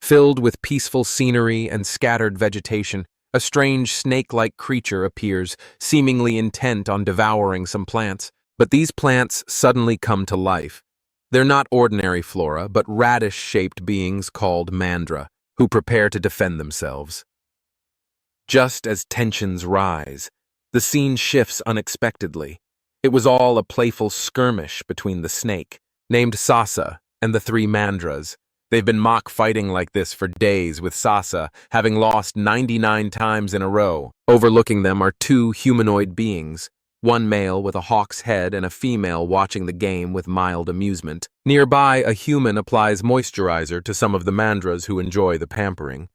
Filled with peaceful scenery and scattered vegetation, a strange snake-like creature appears, seemingly intent on devouring some plants. But these plants suddenly come to life. They're not ordinary flora, but radish-shaped beings called mandra, who prepare to defend themselves. Just as tensions rise, the scene shifts unexpectedly. It was all a playful skirmish between the snake, named Sasa, and the three mandras. They've been mock fighting like this for days, with Sasa having lost 99 times in a row. Overlooking them are two humanoid beings, one male with a hawk's head and a female watching the game with mild amusement. Nearby, a human applies moisturizer to some of the mandras who enjoy the pampering.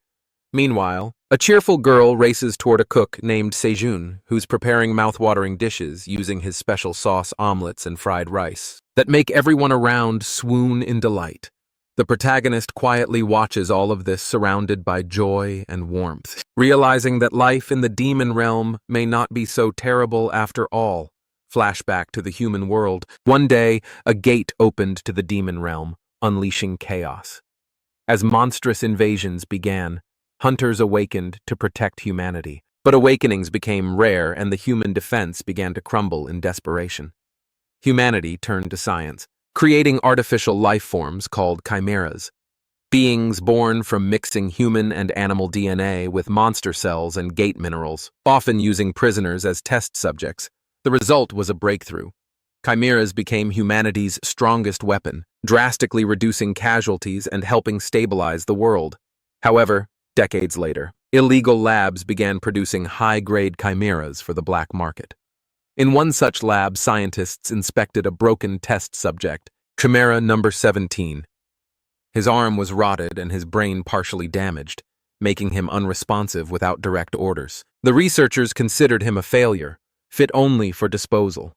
Meanwhile, a cheerful girl races toward a cook named Sejun, who's preparing mouth-watering dishes using his special sauce omelets and fried rice that make everyone around swoon in delight. The protagonist quietly watches all of this surrounded by joy and warmth, realizing that life in the demon realm may not be so terrible after all. Flashback to the human world. One day, a gate opened to the demon realm, unleashing chaos. As monstrous invasions began, hunters awakened to protect humanity. But awakenings became rare and the human defense began to crumble in desperation. Humanity turned to science, creating artificial life forms called chimeras. Beings born from mixing human and animal DNA with monster cells and gate minerals, often using prisoners as test subjects. The result was a breakthrough. Chimeras became humanity's strongest weapon, drastically reducing casualties and helping stabilize the world. However, decades later, illegal labs began producing high-grade chimeras for the black market. In one such lab, scientists inspected a broken test subject, Chimera number 17. His arm was rotted and his brain partially damaged, making him unresponsive without direct orders. The researchers considered him a failure, fit only for disposal.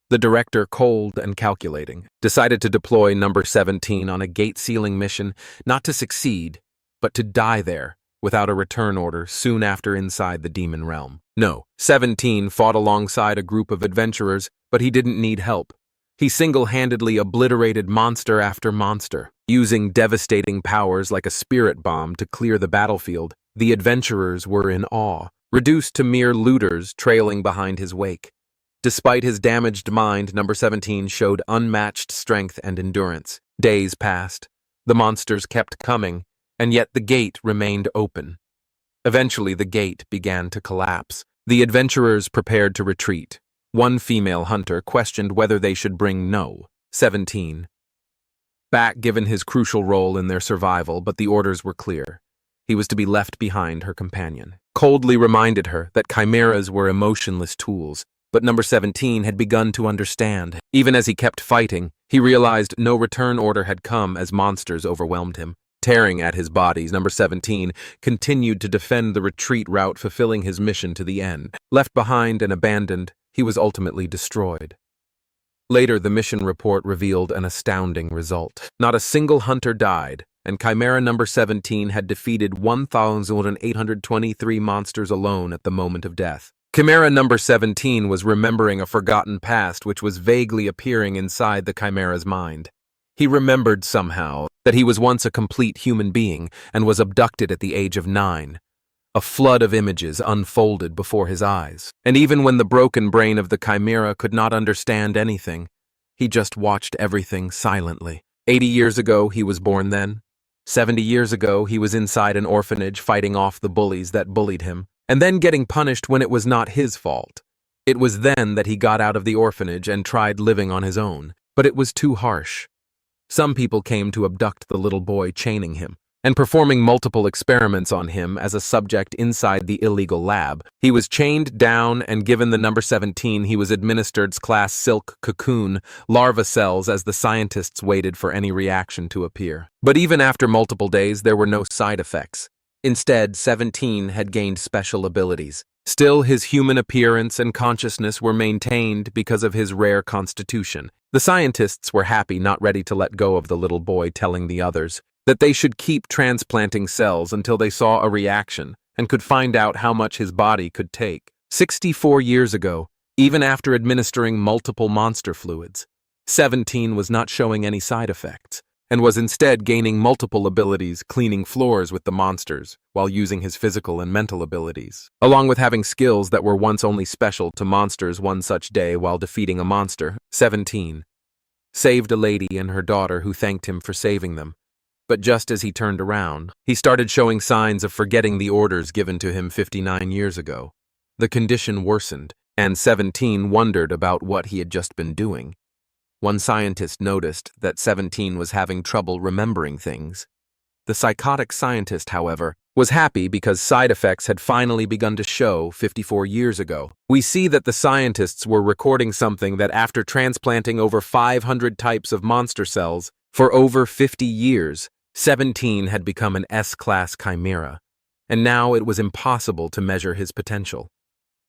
The director, cold and calculating, decided to deploy number 17 on a gate-sealing mission, not to succeed, but to die there, without a return order soon after inside the demon realm. No, 17 fought alongside a group of adventurers, but he didn't need help. He single-handedly obliterated monster after monster. Using devastating powers like a spirit bomb to clear the battlefield, the adventurers were in awe, reduced to mere looters trailing behind his wake. Despite his damaged mind, number 17 showed unmatched strength and endurance. Days passed. The monsters kept coming, and yet the gate remained open. Eventually, the gate began to collapse. The adventurers prepared to retreat. One female hunter questioned whether they should bring 17 back given his crucial role in their survival, but the orders were clear. He was to be left behind her companion. Coldly reminded her that chimeras were emotionless tools, but number 17 had begun to understand. Even as he kept fighting, he realized no return order had come as monsters overwhelmed him. Tearing at his bodies, number 17 continued to defend the retreat route, fulfilling his mission to the end. Left behind and abandoned, he was ultimately destroyed. Later, the mission report revealed an astounding result. Not a single hunter died, and Chimera number 17 had defeated 1,823 monsters alone at the moment of death. Chimera number 17 was remembering a forgotten past which was vaguely appearing inside the Chimera's mind. He remembered somehow that he was once a complete human being and was abducted at the age of 9. A flood of images unfolded before his eyes, and even when the broken brain of the Chimera could not understand anything, he just watched everything silently. 80 years ago, he was born then. 70 years ago, he was inside an orphanage fighting off the bullies that bullied him, and then getting punished when it was not his fault. It was then that he got out of the orphanage and tried living on his own, but it was too harsh. Some people came to abduct the little boy, chaining him, and performing multiple experiments on him as a subject inside the illegal lab. He was chained down and given the number 17. He was administered class silk cocoon larva cells as the scientists waited for any reaction to appear. But even after multiple days, there were no side effects. Instead, 17 had gained special abilities. Still, his human appearance and consciousness were maintained because of his rare constitution. The scientists were happy, not ready to let go of the little boy, telling the others that they should keep transplanting cells until they saw a reaction and could find out how much his body could take. 64 years ago, even after administering multiple monster fluids, 17 was not showing any side effects. and was instead gaining multiple abilities, cleaning floors with the monsters, while using his physical and mental abilities, along with having skills that were once only special to monsters. One such day, while defeating a monster, 17 saved a lady and her daughter who thanked him for saving them. But just as he turned around, he started showing signs of forgetting the orders given to him 59 years ago. The condition worsened, and 17 wondered about what he had just been doing. One scientist noticed that 17 was having trouble remembering things. The psychotic scientist, however, was happy because side effects had finally begun to show 54 years ago. We see that the scientists were recording something that after transplanting over 500 types of monster cells for over 50 years, 17 had become an S-class chimera, and now it was impossible to measure his potential.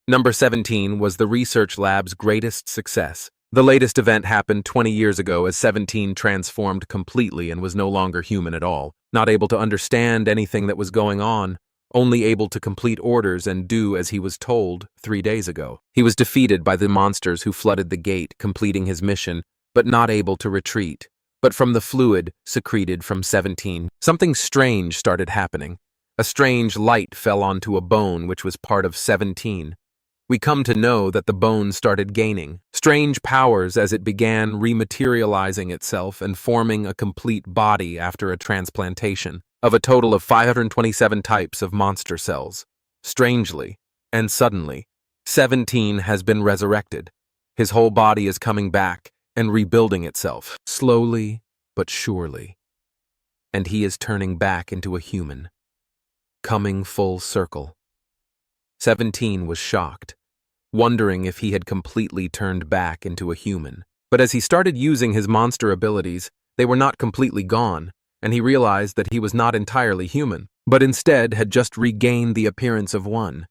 Number 17 was the research lab's greatest success. The latest event happened 20 years ago as 17 transformed completely and was no longer human at all, not able to understand anything that was going on, only able to complete orders and do as he was told 3 days ago. He was defeated by the monsters who flooded the gate, completing his mission, but not able to retreat. But from the fluid secreted from 17, something strange started happening. A strange light fell onto a bone which was part of 17. We come to know that the bone started gaining strange powers as it began rematerializing itself and forming a complete body after a transplantation of a total of 527 types of monster cells. Strangely and suddenly, 17 has been resurrected. His whole body is coming back and rebuilding itself, slowly but surely. And he is turning back into a human, coming full circle. 17 was shocked, wondering if he had completely turned back into a human. But as he started using his monster abilities, they were not completely gone, and he realized that he was not entirely human, but instead had just regained the appearance of one.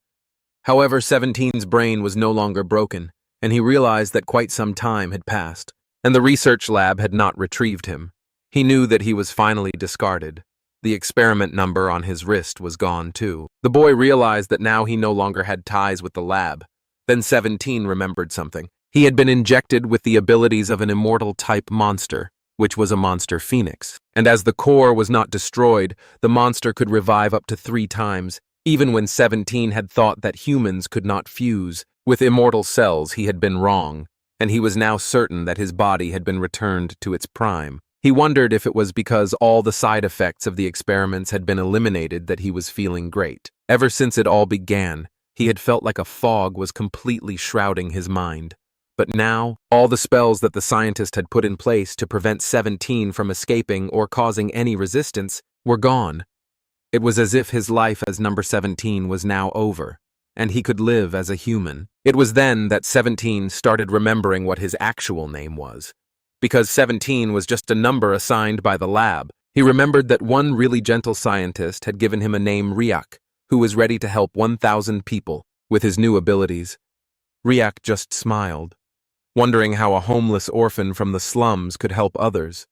However, 17's brain was no longer broken, and he realized that quite some time had passed, and the research lab had not retrieved him. He knew that he was finally discarded. The experiment number on his wrist was gone too. The boy realized that now he no longer had ties with the lab. Then 17 remembered something. He had been injected with the abilities of an immortal-type monster, which was a monster phoenix. And as the core was not destroyed, the monster could revive up to 3 times. Even when 17 had thought that humans could not fuse with immortal cells, he had been wrong, and he was now certain that his body had been returned to its prime. He wondered if it was because all the side effects of the experiments had been eliminated that he was feeling great. Ever since it all began, he had felt like a fog was completely shrouding his mind. But now, all the spells that the scientist had put in place to prevent 17 from escaping or causing any resistance were gone. It was as if his life as number 17 was now over, and he could live as a human. It was then that 17 started remembering what his actual name was. Because 17 was just a number assigned by the lab, he remembered that one really gentle scientist had given him a name, Ryak, who was ready to help 1,000 people with his new abilities. Ryak just smiled, wondering how a homeless orphan from the slums could help others.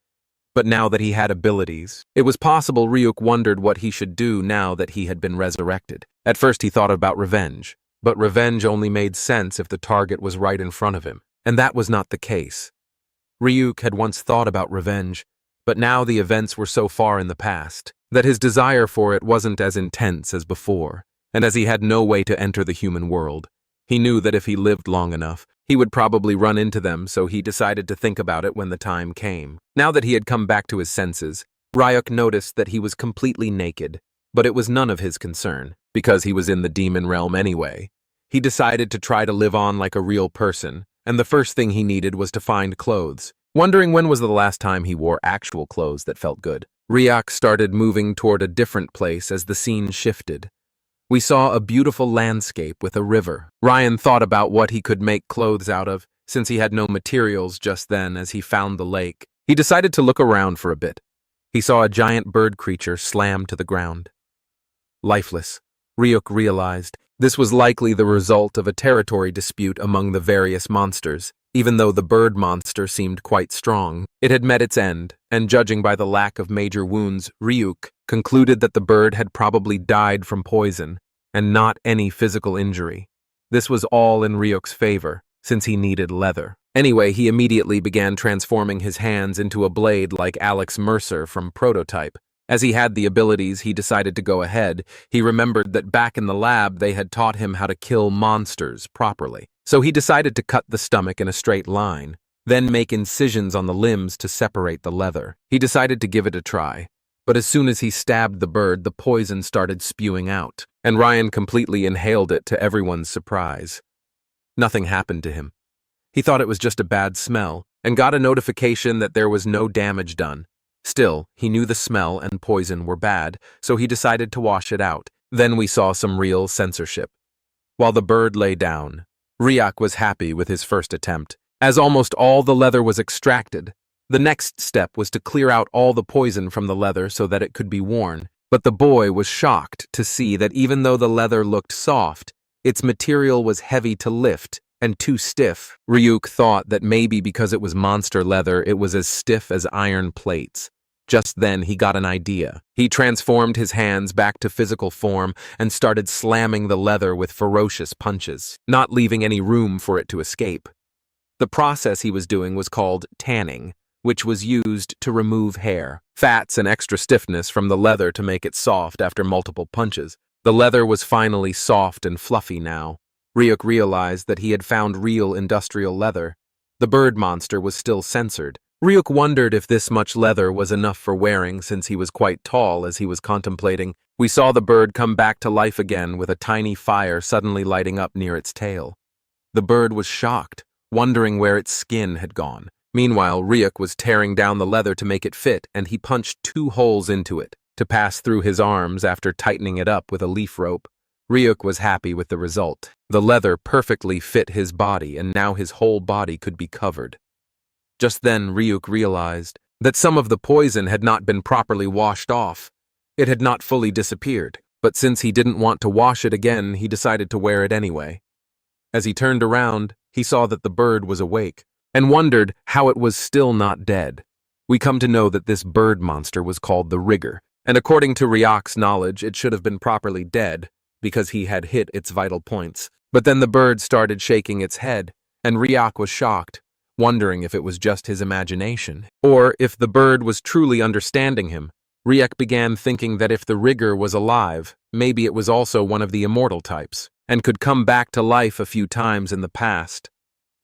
But now that he had abilities, it was possible Ryuk wondered what he should do now that he had been resurrected. At first he thought about revenge, but revenge only made sense if the target was right in front of him, and that was not the case. Ryuk had once thought about revenge, but now the events were so far in the past that his desire for it wasn't as intense as before, and as he had no way to enter the human world, he knew that if he lived long enough, he would probably run into them, so he decided to think about it when the time came. Now that he had come back to his senses, Ryuk noticed that he was completely naked, but it was none of his concern, because he was in the demon realm anyway. He decided to try to live on like a real person, and the first thing he needed was to find clothes. Wondering when was the last time he wore actual clothes that felt good, Ryak started moving toward a different place as the scene shifted. We saw a beautiful landscape with a river. Ryan thought about what he could make clothes out of, since he had no materials just then as he found the lake. He decided to look around for a bit. He saw a giant bird creature slam to the ground. Lifeless, Ryuk realized this was likely the result of a territory dispute among the various monsters. Even though the bird monster seemed quite strong, it had met its end, and judging by the lack of major wounds, Ryuk concluded that the bird had probably died from poison, and not any physical injury. This was all in Ryuk's favor, since he needed leather. Anyway, he immediately began transforming his hands into a blade like Alex Mercer from Prototype. As he had the abilities, he decided to go ahead. He remembered that back in the lab they had taught him how to kill monsters properly. So he decided to cut the stomach in a straight line, then make incisions on the limbs to separate the leather. He decided to give it a try. But as soon as he stabbed the bird, the poison started spewing out, and Ryan completely inhaled it to everyone's surprise. Nothing happened to him. He thought it was just a bad smell, and got a notification that there was no damage done. Still, he knew the smell and poison were bad, so he decided to wash it out. Then we saw some real censorship. While the bird lay down, Ryak was happy with his first attempt. As almost all the leather was extracted, the next step was to clear out all the poison from the leather so that it could be worn. But the boy was shocked to see that even though the leather looked soft, its material was heavy to lift and too stiff. Ryuk thought that maybe because it was monster leather, it was as stiff as iron plates. Just then, he got an idea. He transformed his hands back to physical form and started slamming the leather with ferocious punches, not leaving any room for it to escape. The process he was doing was called tanning, which was used to remove hair, fats, and extra stiffness from the leather to make it soft after multiple punches. The leather was finally soft and fluffy now. Ryuk realized that he had found real industrial leather. The bird monster was still censored. Ryuk wondered if this much leather was enough for wearing since he was quite tall as he was contemplating. We saw the bird come back to life again with a tiny fire suddenly lighting up near its tail. The bird was shocked, wondering where its skin had gone. Meanwhile, Ryuk was tearing down the leather to make it fit, and he punched 2 holes into it to pass through his arms after tightening it up with a leaf rope. Ryuk was happy with the result. The leather perfectly fit his body, and now his whole body could be covered. Just then, Ryuk realized that some of the poison had not been properly washed off. It had not fully disappeared, but since he didn't want to wash it again, he decided to wear it anyway. As he turned around, he saw that the bird was awake, and wondered how it was still not dead. We come to know that this bird monster was called the Rigger, and according to Ryuk's knowledge, it should have been properly dead, because he had hit its vital points. But then the bird started shaking its head, and Ryuk was shocked, wondering if it was just his imagination, or if the bird was truly understanding him. Ryuk began thinking that if the Rigger was alive, maybe it was also one of the immortal types, and could come back to life a few times in the past.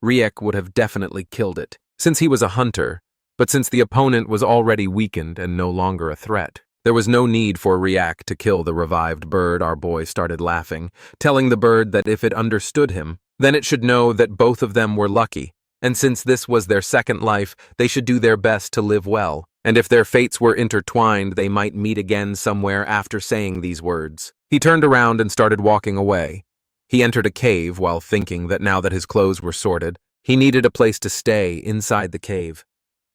Ryuk would have definitely killed it, since he was a hunter, but since the opponent was already weakened and no longer a threat, there was no need for Ryuk to kill the revived bird. Our boy started laughing, telling the bird that if it understood him, then it should know that both of them were lucky, and since this was their second life, they should do their best to live well, and if their fates were intertwined, they might meet again somewhere after saying these words. He turned around and started walking away. He entered a cave while thinking that now that his clothes were sorted, he needed a place to stay inside the cave.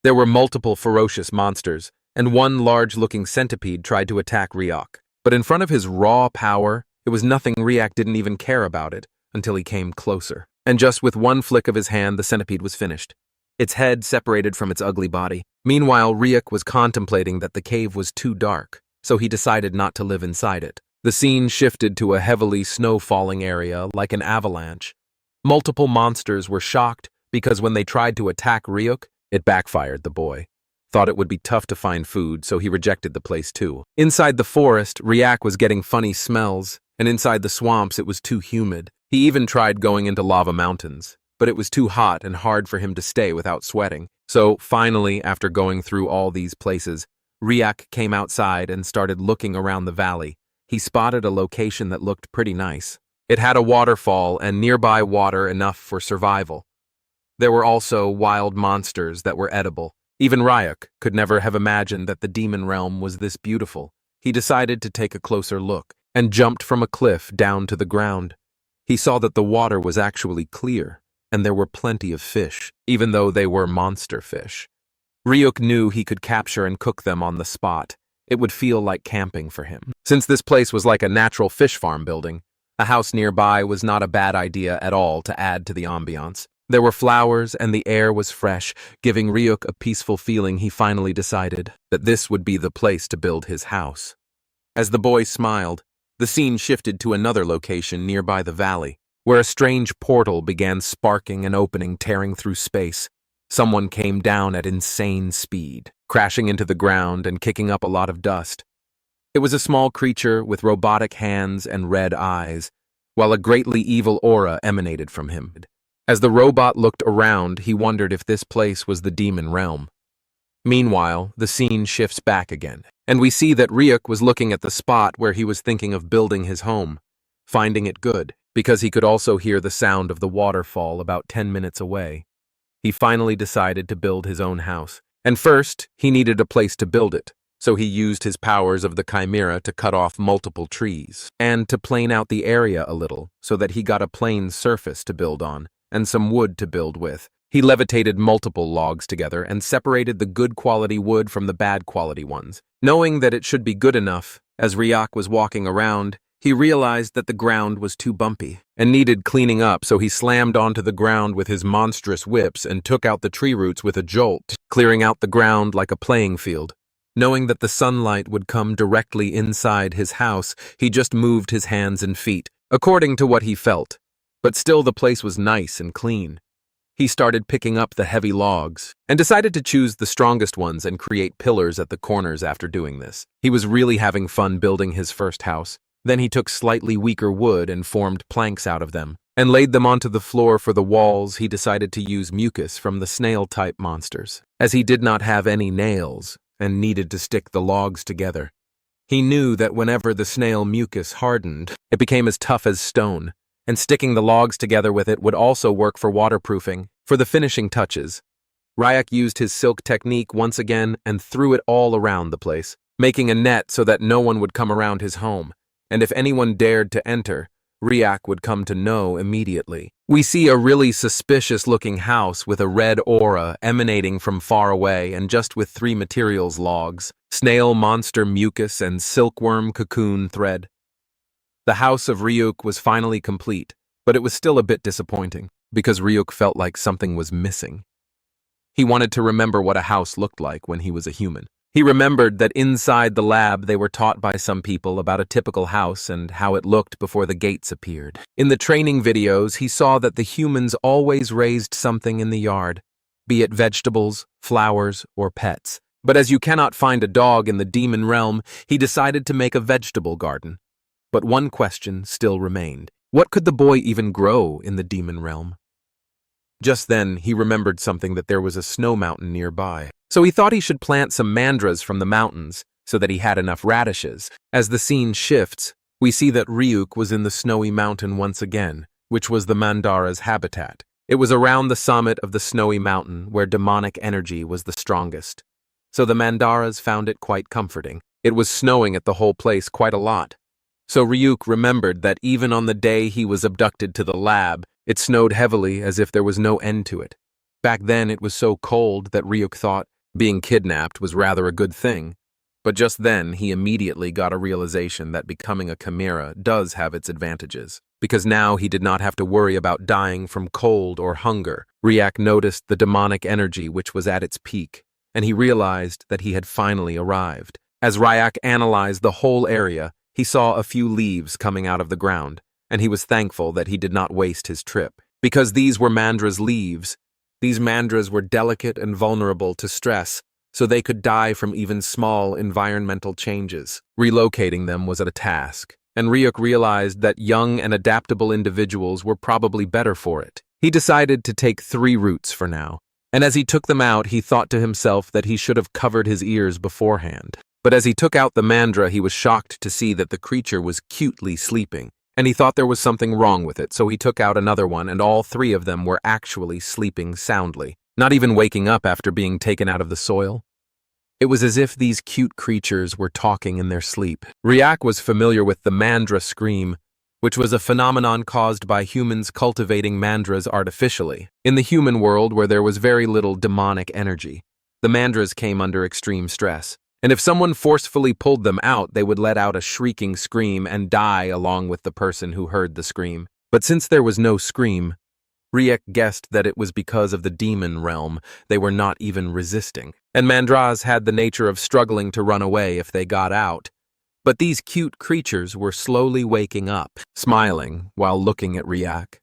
There were multiple ferocious monsters, and one large-looking centipede tried to attack Ryuk. But in front of his raw power, it was nothing. Ryuk didn't even care about it until he came closer. And just with one flick of his hand, the centipede was finished. Its head separated from its ugly body. Meanwhile, Ryuk was contemplating that the cave was too dark, so he decided not to live inside it. The scene shifted to a heavily snow-falling area, like an avalanche. Multiple monsters were shocked because when they tried to attack Ryuk, it backfired. The boy thought it would be tough to find food, so he rejected the place too. Inside the forest, Ryuk was getting funny smells, and inside the swamps it was too humid. He even tried going into lava mountains, but it was too hot and hard for him to stay without sweating. So finally, after going through all these places, Ryuk came outside and started looking around the valley. He spotted a location that looked pretty nice. It had a waterfall and nearby water enough for survival. There were also wild monsters that were edible. Even Ryuk could never have imagined that the demon realm was this beautiful. He decided to take a closer look and jumped from a cliff down to the ground. He saw that the water was actually clear, and there were plenty of fish, even though they were monster fish. Ryuk knew he could capture and cook them on the spot. It would feel like camping for him. Since this place was like a natural fish farm building, a house nearby was not a bad idea at all to add to the ambiance. There were flowers and the air was fresh, giving Ryuk a peaceful feeling. He finally decided that this would be the place to build his house. As the boy smiled, the scene shifted to another location nearby the valley. where a strange portal began sparking and opening, tearing through space. Someone came down at insane speed, crashing into the ground and kicking up a lot of dust. It was a small creature with robotic hands and red eyes, while a greatly evil aura emanated from him. As the robot looked around, he wondered if this place was the demon realm. Meanwhile, the scene shifts back again, and we see that Ryuk was looking at the spot where he was thinking of building his home, finding it good, because he could also hear the sound of the waterfall about 10 minutes away. He finally decided to build his own house, and first, he needed a place to build it, so he used his powers of the Chimera to cut off multiple trees, and to plane out the area a little, so that he got a plain surface to build on, and some wood to build with. He levitated multiple logs together and separated the good quality wood from the bad quality ones. Knowing that it should be good enough, as Ryuk was walking around, he realized that the ground was too bumpy and needed cleaning up, so he slammed onto the ground with his monstrous whips and took out the tree roots with a jolt, clearing out the ground like a playing field. Knowing that the sunlight would come directly inside his house, he just moved his hands and feet, according to what he felt. But still the place was nice and clean. He started picking up the heavy logs, and decided to choose the strongest ones and create pillars at the corners after doing this. He was really having fun building his first house. Then he took slightly weaker wood and formed planks out of them, and laid them onto the floor. For the walls, he decided to use mucus from the snail-type monsters, as he did not have any nails and needed to stick the logs together. He knew that whenever the snail mucus hardened, it became as tough as stone, and sticking the logs together with it would also work for waterproofing. For the finishing touches, Ryuk used his silk technique once again and threw it all around the place, making a net so that no one would come around his home, and if anyone dared to enter, Ryuk would come to know immediately. We see a really suspicious-looking house with a red aura emanating from far away and just with 3 materials: logs, snail monster mucus, and silkworm cocoon thread. The house of Ryuk was finally complete, but it was still a bit disappointing, because Ryuk felt like something was missing. He wanted to remember what a house looked like when he was a human. He remembered that inside the lab they were taught by some people about a typical house and how it looked before the gates appeared. In the training videos, he saw that the humans always raised something in the yard, be it vegetables, flowers, or pets. But as you cannot find a dog in the demon realm, he decided to make a vegetable garden. But one question still remained. What could the boy even grow in the demon realm? Just then, he remembered something, that there was a snow mountain nearby. So he thought he should plant some mandras from the mountains so that he had enough radishes. As the scene shifts, we see that Ryuk was in the snowy mountain once again, which was the Mandara's habitat. It was around the summit of the snowy mountain where demonic energy was the strongest. So the Mandaras found it quite comforting. It was snowing at the whole place quite a lot. So Ryuk remembered that even on the day he was abducted to the lab, it snowed heavily as if there was no end to it. Back then it was so cold that Ryuk thought being kidnapped was rather a good thing. But just then he immediately got a realization that becoming a chimera does have its advantages, because now he did not have to worry about dying from cold or hunger. Ryuk noticed the demonic energy which was at its peak, and he realized that he had finally arrived. As Ryuk analyzed the whole area, he saw a few leaves coming out of the ground, and he was thankful that he did not waste his trip. Because these were Mandra's leaves, these Mandras were delicate and vulnerable to stress, so they could die from even small environmental changes. Relocating them was a task, and Ryuk realized that young and adaptable individuals were probably better for it. He decided to take 3 roots for now, and as he took them out, he thought to himself that he should have covered his ears beforehand. But as he took out the Mandra, he was shocked to see that the creature was cutely sleeping, and he thought there was something wrong with it, so he took out another one, and all 3 of them were actually sleeping soundly, not even waking up after being taken out of the soil. It was as if these cute creatures were talking in their sleep. Ryuk was familiar with the Mandra scream, which was a phenomenon caused by humans cultivating Mandras artificially. In the human world, where there was very little demonic energy, the Mandras came under extreme stress. And if someone forcefully pulled them out, they would let out a shrieking scream and die along with the person who heard the scream. But since there was no scream, Ryuk guessed that it was because of the demon realm they were not even resisting. And Mandras had the nature of struggling to run away if they got out, But these cute creatures were slowly waking up, smiling while looking at Ryak.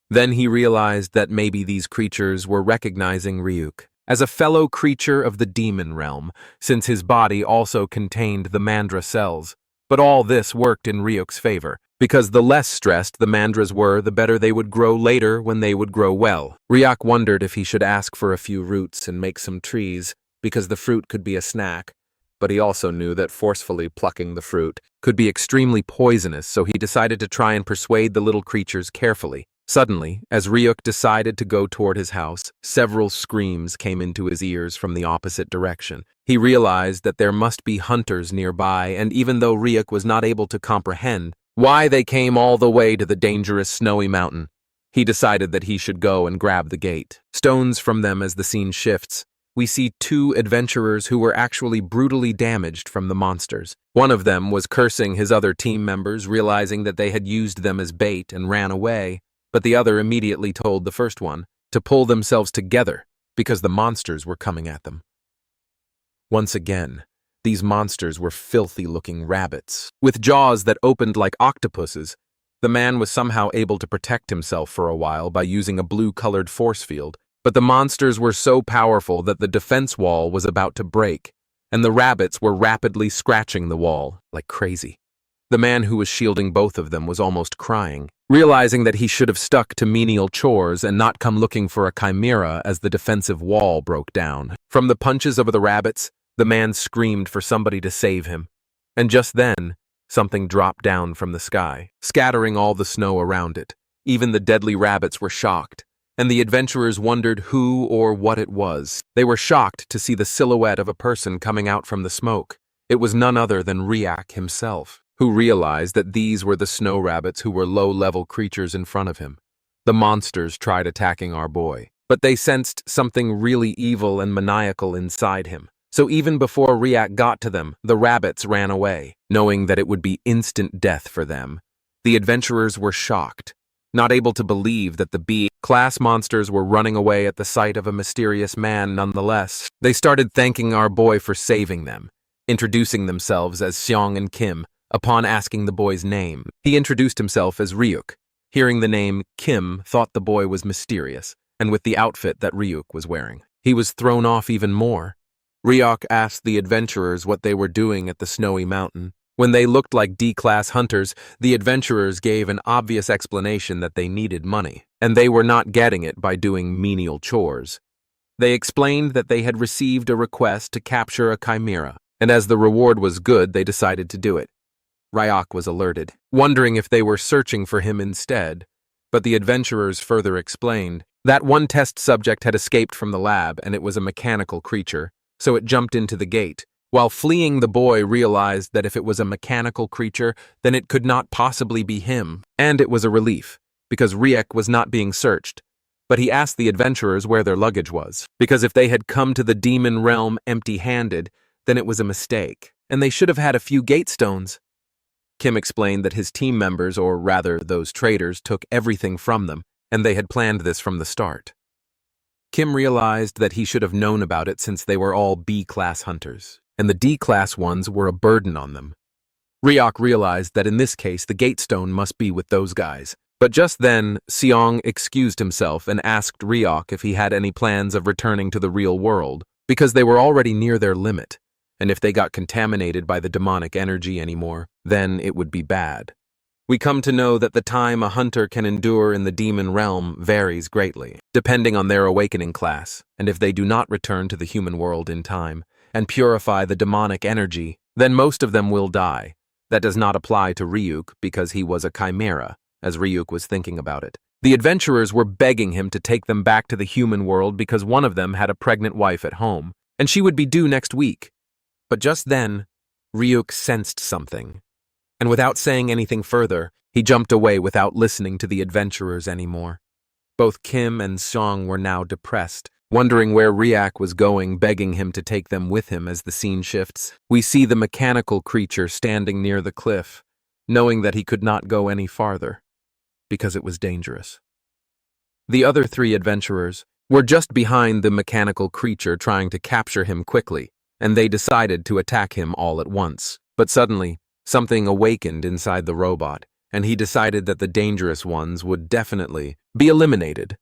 Then he realized that maybe these creatures were recognizing Ryuk as a fellow creature of the demon realm, since his body also contained the mandra cells. But all this worked in Ryuk's favor, because the less stressed the mandras were, the better they would grow later when they would grow well. Ryak wondered if he should ask for a few roots and make some trees, because the fruit could be a snack. But he also knew that forcefully plucking the fruit could be extremely poisonous, so he decided to try and persuade the little creatures carefully. Suddenly, as Ryuk decided to go toward his house, several screams came into his ears from the opposite direction. He realized that there must be hunters nearby, and even though Ryuk was not able to comprehend why they came all the way to the dangerous snowy mountain, he decided that he should go and grab the gate. Stones from them as the scene shifts. We see two adventurers who were actually brutally damaged from the monsters. One of them was cursing his other team members, realizing that they had used them as bait and ran away. But the other immediately told the first one to pull themselves together because the monsters were coming at them. Once again, these monsters were filthy-looking rabbits, with jaws that opened like octopuses. The man was somehow able to protect himself for a while by using a blue-colored force field, but the monsters were so powerful that the defense wall was about to break, and the rabbits were rapidly scratching the wall like crazy. The man who was shielding both of them was almost crying, realizing that he should have stuck to menial chores and not come looking for a chimera as the defensive wall broke down. From the punches of the rabbits, the man screamed for somebody to save him. And just then, something dropped down from the sky, scattering all the snow around it. Even the deadly rabbits were shocked, and the adventurers wondered who or what it was. They were shocked to see the silhouette of a person coming out from the smoke. It was none other than Ryak himself, who realized that these were the snow rabbits who were low-level creatures in front of him. The monsters tried attacking our boy, but they sensed something really evil and maniacal inside him. So even before Ryak got to them, the rabbits ran away, knowing that it would be instant death for them. The adventurers were shocked, not able to believe that the B-class monsters were running away at the sight of a mysterious man nonetheless. They started thanking our boy for saving them, introducing themselves as Seong and Kim. Upon asking the boy's name, he introduced himself as Ryuk. Hearing the name, Kim thought the boy was mysterious, and with the outfit that Ryuk was wearing, he was thrown off even more. Ryuk asked the adventurers what they were doing at the snowy mountain. When they looked like D-class hunters, the adventurers gave an obvious explanation that they needed money, and they were not getting it by doing menial chores. They explained that they had received a request to capture a chimera, and as the reward was good, they decided to do it. Ryak was alerted, wondering if they were searching for him instead, but the adventurers further explained that one test subject had escaped from the lab and it was a mechanical creature, so it jumped into the gate. While fleeing, the boy realized that if it was a mechanical creature, then it could not possibly be him, and it was a relief, because Ryak was not being searched. But he asked the adventurers where their luggage was, because if they had come to the demon realm empty-handed, then it was a mistake, and they should have had a few gate stones. Kim explained that his team members, or rather those traitors, took everything from them, and they had planned this from the start. Kim realized that he should have known about it since they were all B-class hunters, and the D-class ones were a burden on them. Ryak realized that in this case the gate stone must be with those guys. But just then, Seong excused himself and asked Ryak if he had any plans of returning to the real world, because they were already near their limit. And if they got contaminated by the demonic energy anymore, then it would be bad. We come to know that the time a hunter can endure in the demon realm varies greatly, depending on their awakening class, and if they do not return to the human world in time and purify the demonic energy, then most of them will die. That does not apply to Ryuk because he was a chimera, as Ryuk was thinking about it. The adventurers were begging him to take them back to the human world because one of them had a pregnant wife at home, and she would be due next week. But just then, Ryuk sensed something, and without saying anything further, he jumped away without listening to the adventurers anymore. Both Kim and Seong were now depressed, wondering where Ryak was going, begging him to take them with him. As the scene shifts, we see the mechanical creature standing near the cliff, knowing that he could not go any farther, because it was dangerous. The other three adventurers were just behind the mechanical creature trying to capture him quickly, and they decided to attack him all at once. But suddenly, Something awakened inside the robot, and he decided that the dangerous ones would definitely be eliminated.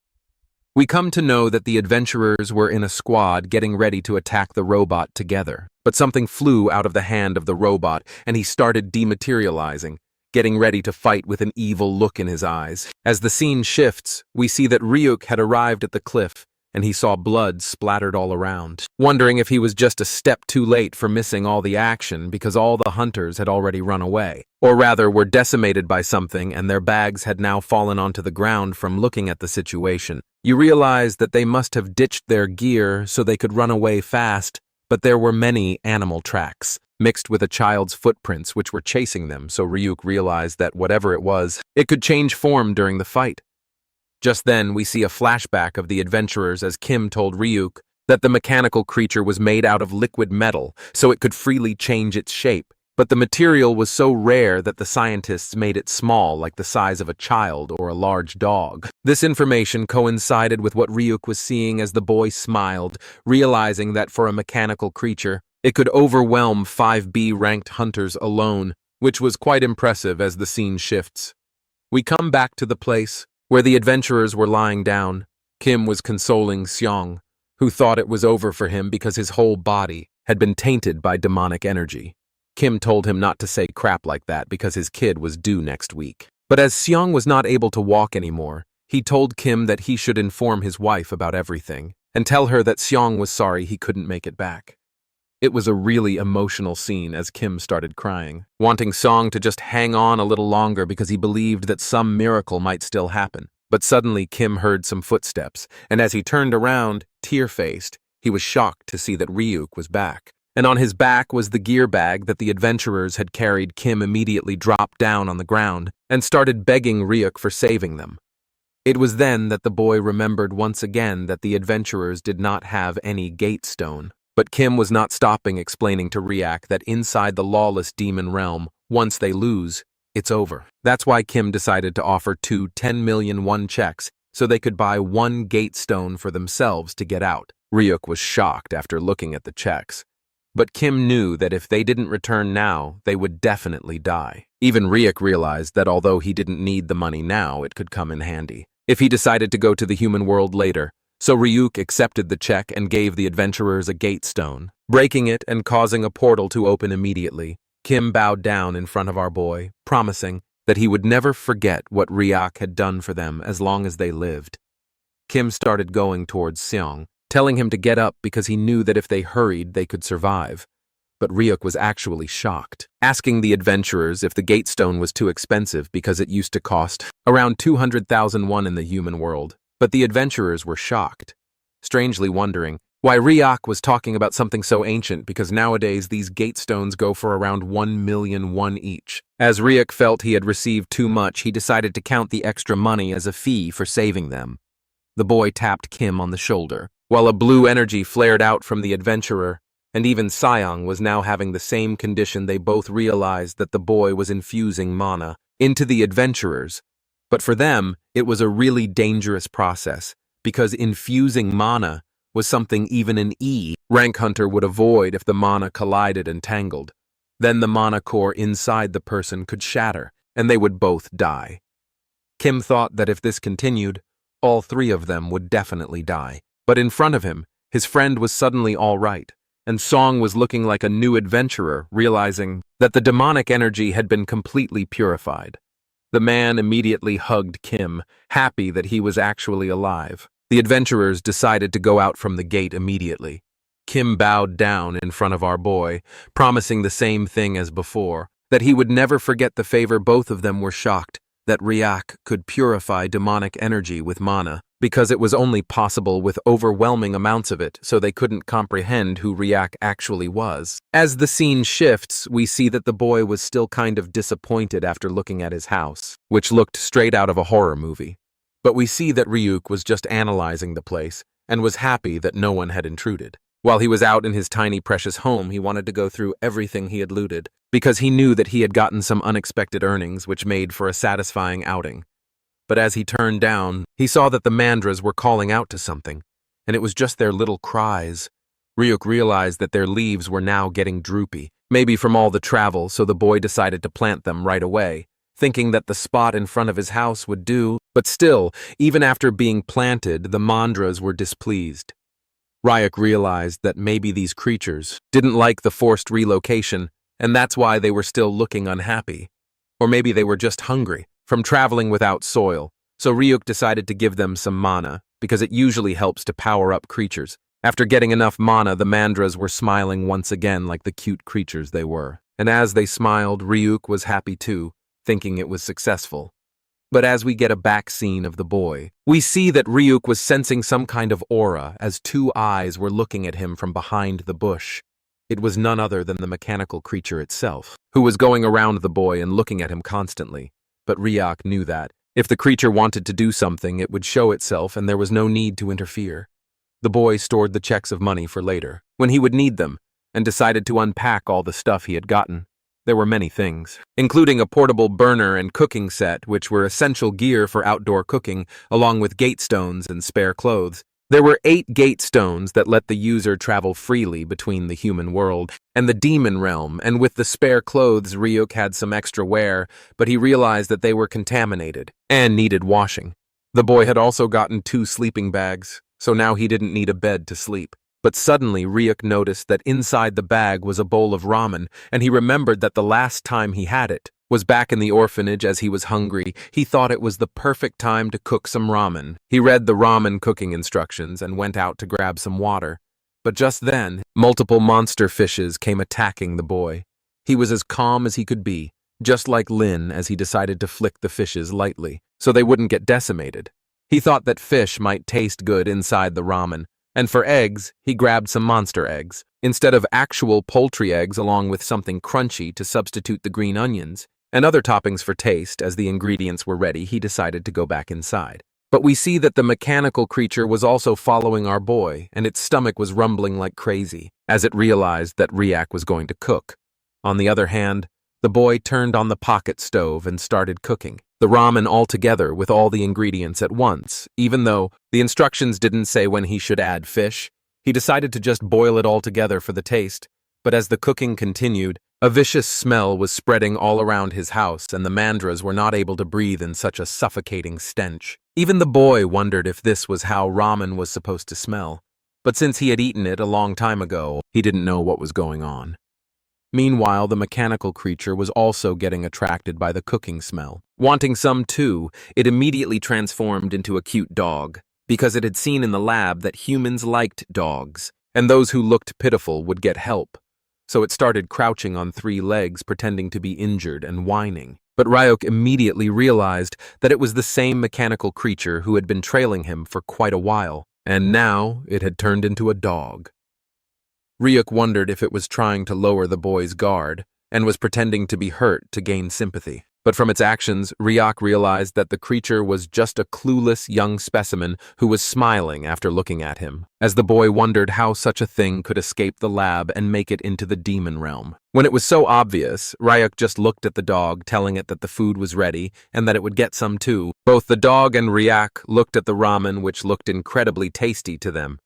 We come to know that the adventurers were in a squad getting ready to attack the robot together. But something flew out of the hand of the robot, and he started dematerializing, getting ready to fight with an evil look in his eyes. As the scene shifts, we see that Ryuk had arrived at the cliff, and he saw blood splattered all around, wondering if he was just a step too late for missing all the action because all the hunters had already run away, or rather were decimated by something and their bags had now fallen onto the ground from looking at the situation. You realize that they must have ditched their gear so they could run away fast, but there were many animal tracks, mixed with a child's footprints which were chasing them, so Ryuk realized that whatever it was, it could change form during the fight. Just then, we see a flashback of the adventurers as Kim told Ryuk that the mechanical creature was made out of liquid metal, so it could freely change its shape. But the material was so rare that the scientists made it small, like the size of a child or a large dog. This information coincided with what Ryuk was seeing as the boy smiled, realizing that for a mechanical creature, it could overwhelm 5B-ranked hunters alone, which was quite impressive as the scene shifts. We come back to the place where the adventurers were lying down. Kim was consoling Seong, who thought it was over for him because his whole body had been tainted by demonic energy. Kim told him not to say crap like that because his kid was due next week. But as Seong was not able to walk anymore, he told Kim that he should inform his wife about everything and tell her that Seong was sorry he couldn't make it back. It was a really emotional scene as Kim started crying, wanting Seong to just hang on a little longer because he believed that some miracle might still happen. But suddenly Kim heard some footsteps, and as he turned around, tear-faced, he was shocked to see that Ryuk was back. And on his back was the gear bag that the adventurers had carried. Kim immediately dropped down on the ground and started begging Ryuk for saving them. It was then that the boy remembered once again that the adventurers did not have any gate stone. But Kim was not stopping explaining to Ryuk that inside the lawless demon realm, once they lose, it's over. That's why Kim decided to offer 2 10 million won checks so they could buy 1 gate stone for themselves to get out. Ryuk was shocked after looking at the checks. But Kim knew that if they didn't return now, they would definitely die. Even Ryuk realized that although he didn't need the money now, it could come in handy if he decided to go to the human world later. So Ryuk accepted the check and gave the adventurers a gate stone, breaking it and causing a portal to open immediately. Kim bowed down in front of our boy, promising that he would never forget what Ryuk had done for them as long as they lived. Kim started going towards Seong, telling him to get up because he knew that if they hurried, they could survive. But Ryuk was actually shocked, asking the adventurers if the gate stone was too expensive because it used to cost around 200,000 won in the human world. But the adventurers were shocked, strangely wondering why Ryuk was talking about something so ancient because nowadays these gate stones go for around 1 million won each. As Ryuk felt he had received too much, he decided to count the extra money as a fee for saving them. The boy tapped Kim on the shoulder, while a blue energy flared out from the adventurer, and even Seong was now having the same condition. They both realized that the boy was infusing mana into the adventurers. But for them, it was a really dangerous process, because infusing mana was something even an E-rank hunter would avoid if the mana collided and tangled. Then the mana core inside the person could shatter, and they would both die. Kim thought that if this continued, all 3 of them would definitely die. But in front of him, his friend was suddenly all right, and Seong was looking like a new adventurer, realizing that the demonic energy had been completely purified. The man immediately hugged Kim, happy that he was actually alive. The adventurers decided to go out from the gate immediately. Kim bowed down in front of our boy, promising the same thing as before, that he would never forget the favor. Both of them were shocked that Ryuk could purify demonic energy with mana, because it was only possible with overwhelming amounts of it, so they couldn't comprehend who Ryuk actually was. As the scene shifts, we see that the boy was still kind of disappointed after looking at his house, which looked straight out of a horror movie. But we see that Ryuk was just analyzing the place, and was happy that no one had intruded. While he was out in his tiny precious home, he wanted to go through everything he had looted, because he knew that he had gotten some unexpected earnings which made for a satisfying outing. But as he turned down, he saw that the mandras were calling out to something, and it was just their little cries. Ryuk realized that their leaves were now getting droopy, maybe from all the travel, so the boy decided to plant them right away, thinking that the spot in front of his house would do. But still, even after being planted, the mandras were displeased. Ryuk realized that maybe these creatures didn't like the forced relocation, and that's why they were still looking unhappy. Or maybe they were just hungry from traveling without soil, so Ryuk decided to give them some mana, because it usually helps to power up creatures. After getting enough mana, the mandras were smiling once again like the cute creatures they were. And as they smiled, Ryuk was happy too, thinking it was successful. But as we get a back scene of the boy, we see that Ryuk was sensing some kind of aura as two eyes were looking at him from behind the bush. It was none other than the mechanical creature itself, who was going around the boy and looking at him constantly. But Ryuk knew that if the creature wanted to do something, it would show itself and there was no need to interfere. The boy stored the checks of money for later, when he would need them, and decided to unpack all the stuff he had gotten. There were many things, including a portable burner and cooking set, which were essential gear for outdoor cooking, along with gate stones and spare clothes. There were 8 gate stones that let the user travel freely between the human world and the demon realm, and with the spare clothes, Ryuk had some extra wear, but he realized that they were contaminated and needed washing. The boy had also gotten 2 sleeping bags, so now he didn't need a bed to sleep. But suddenly, Ryuk noticed that inside the bag was a bowl of ramen, and he remembered that the last time he had it was back in the orphanage as he was hungry. He thought it was the perfect time to cook some ramen. He read the ramen cooking instructions and went out to grab some water. But just then, multiple monster fishes came attacking the boy. He was as calm as he could be, just like Lin as he decided to flick the fishes lightly, so they wouldn't get decimated. He thought that fish might taste good inside the ramen, and for eggs, he grabbed some monster eggs, instead of actual poultry eggs, along with something crunchy to substitute the green onions, and other toppings for taste. As the ingredients were ready, he decided to go back inside. But we see that the mechanical creature was also following our boy, and its stomach was rumbling like crazy, as it realized that Ryuk was going to cook. On the other hand, the boy turned on the pocket stove and started cooking the ramen all together with all the ingredients at once. Even though the instructions didn't say when he should add fish, he decided to just boil it all together for the taste. But as the cooking continued, a vicious smell was spreading all around his house, and the mandras were not able to breathe in such a suffocating stench. Even the boy wondered if this was how ramen was supposed to smell. But since he had eaten it a long time ago, he didn't know what was going on. Meanwhile, the mechanical creature was also getting attracted by the cooking smell. Wanting some too, it immediately transformed into a cute dog, because it had seen in the lab that humans liked dogs, and those who looked pitiful would get help. So it started crouching on 3 legs, pretending to be injured and whining. But Ryuk immediately realized that it was the same mechanical creature who had been trailing him for quite a while, and now it had turned into a dog. Ryuk wondered if it was trying to lower the boy's guard, and was pretending to be hurt to gain sympathy. But from its actions, Ryuk realized that the creature was just a clueless young specimen who was smiling after looking at him, as the boy wondered how such a thing could escape the lab and make it into the demon realm. When it was so obvious, Ryuk just looked at the dog, telling it that the food was ready and that it would get some too. Both the dog and Ryuk looked at the ramen, which looked incredibly tasty to them.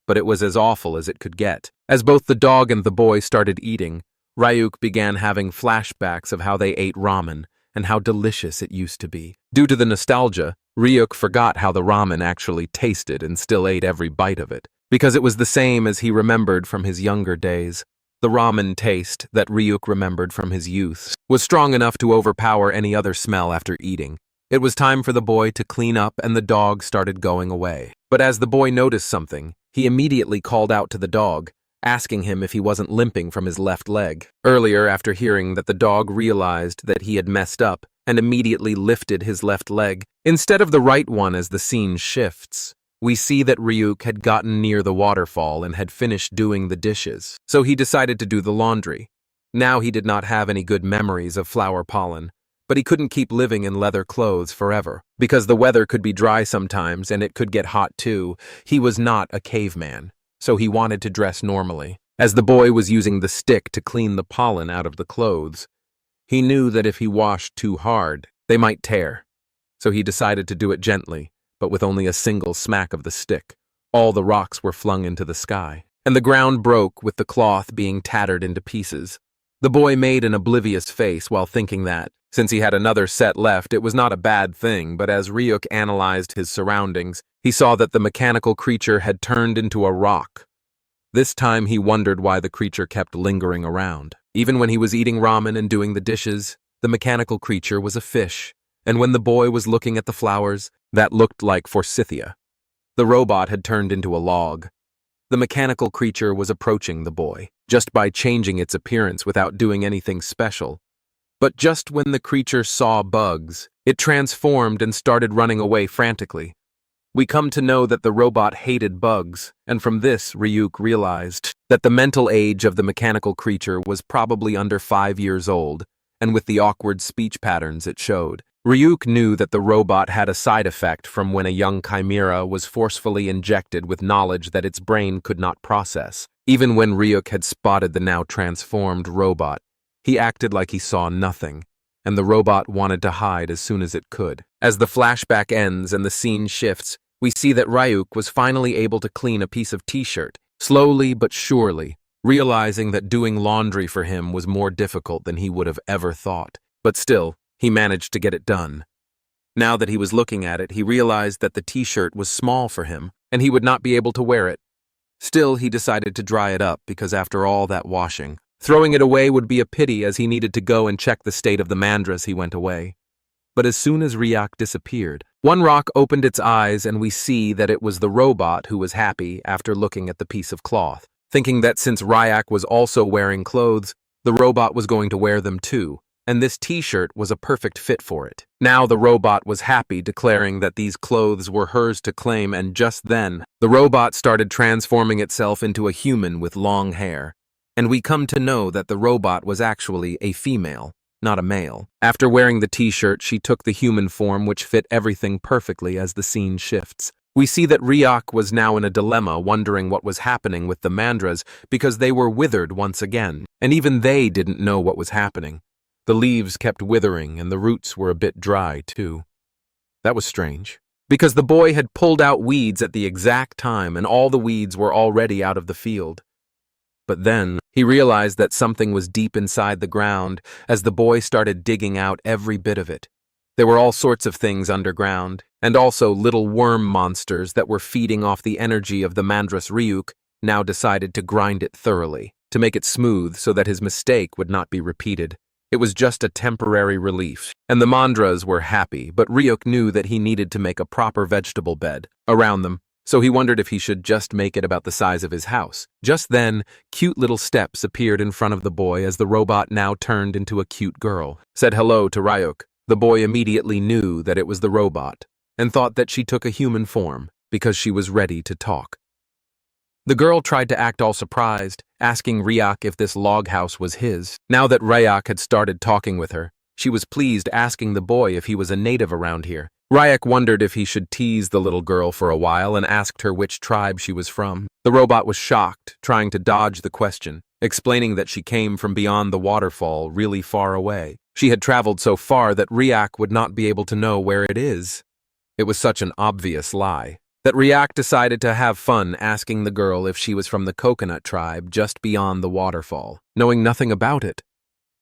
But it was as awful as it could get. As both the dog and the boy started eating, Ryuk began having flashbacks of how they ate ramen and how delicious it used to be. Due to the nostalgia, Ryuk forgot how the ramen actually tasted and still ate every bite of it, because it was the same as he remembered from his younger days. The ramen taste that Ryuk remembered from his youth was strong enough to overpower any other smell after eating. It was time for the boy to clean up, and the dog started going away. But as the boy noticed something, he immediately called out to the dog, asking him if he wasn't limping from his left leg. Earlier, after hearing that, the dog realized that he had messed up and immediately lifted his left leg instead of the right one. As the scene shifts, we see that Ryuk had gotten near the waterfall and had finished doing the dishes, so he decided to do the laundry. Now he did not have any good memories of flower pollen, but he couldn't keep living in leather clothes forever, because the weather could be dry sometimes and it could get hot too. He was not a caveman, so he wanted to dress normally. As the boy was using the stick to clean the pollen out of the clothes, he knew that if he washed too hard, they might tear. So he decided to do it gently, but with only a single smack of the stick. All the rocks were flung into the sky, and the ground broke with the cloth being tattered into pieces. The boy made an oblivious face while thinking that, since he had another set left, it was not a bad thing, but as Ryuk analyzed his surroundings, he saw that the mechanical creature had turned into a rock. This time he wondered why the creature kept lingering around. Even when he was eating ramen and doing the dishes, the mechanical creature was a fish, and when the boy was looking at the flowers, that looked like forsythia. The robot had turned into a log. The mechanical creature was approaching the boy, just by changing its appearance without doing anything special. But just when the creature saw bugs, it transformed and started running away frantically. We come to know that the robot hated bugs, and from this Ryuk realized that the mental age of the mechanical creature was probably under 5 years old, and with the awkward speech patterns it showed. Ryuk knew that the robot had a side effect from when a young chimera was forcefully injected with knowledge that its brain could not process. Even when Ryuk had spotted the now transformed robot, he acted like he saw nothing, and the robot wanted to hide as soon as it could. As the flashback ends and the scene shifts, we see that Ryuk was finally able to clean a piece of t-shirt, slowly but surely, realizing that doing laundry for him was more difficult than he would have ever thought. But still, he managed to get it done. Now that he was looking at it, he realized that the t-shirt was small for him, and he would not be able to wear it. Still, he decided to dry it up because after all that washing, throwing it away would be a pity as he needed to go and check the state of the mandra as he went away. But as soon as Ryuk disappeared, one rock opened its eyes and we see that it was the robot who was happy after looking at the piece of cloth, thinking that since Ryuk was also wearing clothes, the robot was going to wear them too, and this t-shirt was a perfect fit for it. Now the robot was happy, declaring that these clothes were hers to claim, and just then, the robot started transforming itself into a human with long hair. And we come to know that the robot was actually a female, not a male. After wearing the t-shirt, she took the human form which fit everything perfectly as the scene shifts. We see that Ryuk was now in a dilemma, wondering what was happening with the mandras because they were withered once again, and even they didn't know what was happening. The leaves kept withering and the roots were a bit dry too. That was strange, because the boy had pulled out weeds at the exact time and all the weeds were already out of the field. But then, he realized that something was deep inside the ground as the boy started digging out every bit of it. There were all sorts of things underground, and also little worm monsters that were feeding off the energy of the mandras. Ryuk now decided to grind it thoroughly, to make it smooth so that his mistake would not be repeated. It was just a temporary relief, and the mandras were happy, but Ryuk knew that he needed to make a proper vegetable bed around them. So he wondered if he should just make it about the size of his house. Just then, cute little steps appeared in front of the boy as the robot now turned into a cute girl, said hello to Ryuk. The boy immediately knew that it was the robot, and thought that she took a human form because she was ready to talk. The girl tried to act all surprised, asking Ryuk if this log house was his. Now that Ryuk had started talking with her, she was pleased, asking the boy if he was a native around here. Ryuk wondered if he should tease the little girl for a while and asked her which tribe she was from. The robot was shocked, trying to dodge the question, explaining that she came from beyond the waterfall, really far away. She had traveled so far that Ryuk would not be able to know where it is. It was such an obvious lie that Ryuk decided to have fun asking the girl if she was from the coconut tribe just beyond the waterfall, knowing nothing about it.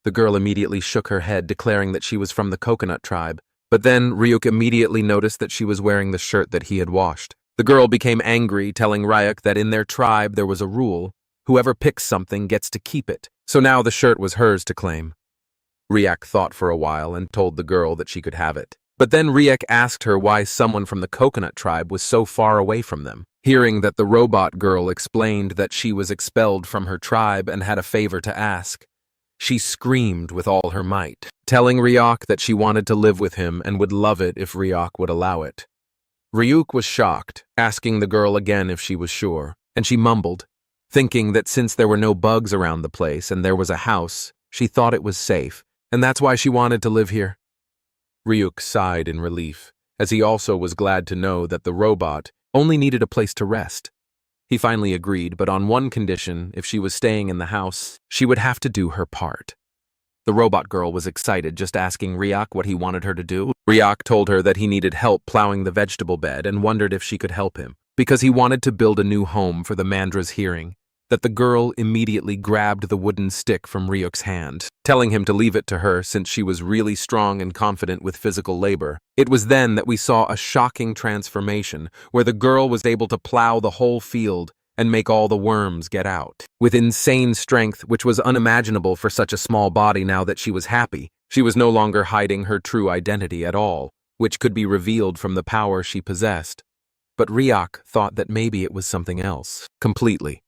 The girl immediately shook her head, declaring that she was from the coconut tribe. But then Ryuk immediately noticed that she was wearing the shirt that he had washed. The girl became angry, telling Ryuk that in their tribe there was a rule: whoever picks something gets to keep it. So now the shirt was hers to claim. Ryuk thought for a while and told the girl that she could have it. But then Ryuk asked her why someone from the coconut tribe was so far away from them. Hearing that the robot girl explained that she was expelled from her tribe and had a favor to ask, she screamed with all her might, telling Ryuk that she wanted to live with him and would love it if Ryuk would allow it. Ryuk was shocked, asking the girl again if she was sure, and she mumbled, thinking that since there were no bugs around the place and there was a house, she thought it was safe, and that's why she wanted to live here. Ryuk sighed in relief, as he also was glad to know that the robot only needed a place to rest. He finally agreed, but on one condition: if she was staying in the house, she would have to do her part. The robot girl was excited, just asking Ryuk what he wanted her to do. Ryuk told her that he needed help plowing the vegetable bed and wondered if she could help him, because he wanted to build a new home for the mandra's hearing. that the girl immediately grabbed the wooden stick from Ryuk's hand, telling him to leave it to her since she was really strong and confident with physical labor. It was then that we saw a shocking transformation, where the girl was able to plow the whole field and make all the worms get out. With insane strength, which was unimaginable for such a small body now that she was happy, she was no longer hiding her true identity at all, which could be revealed from the power she possessed. But Ryuk thought that maybe it was something else, completely.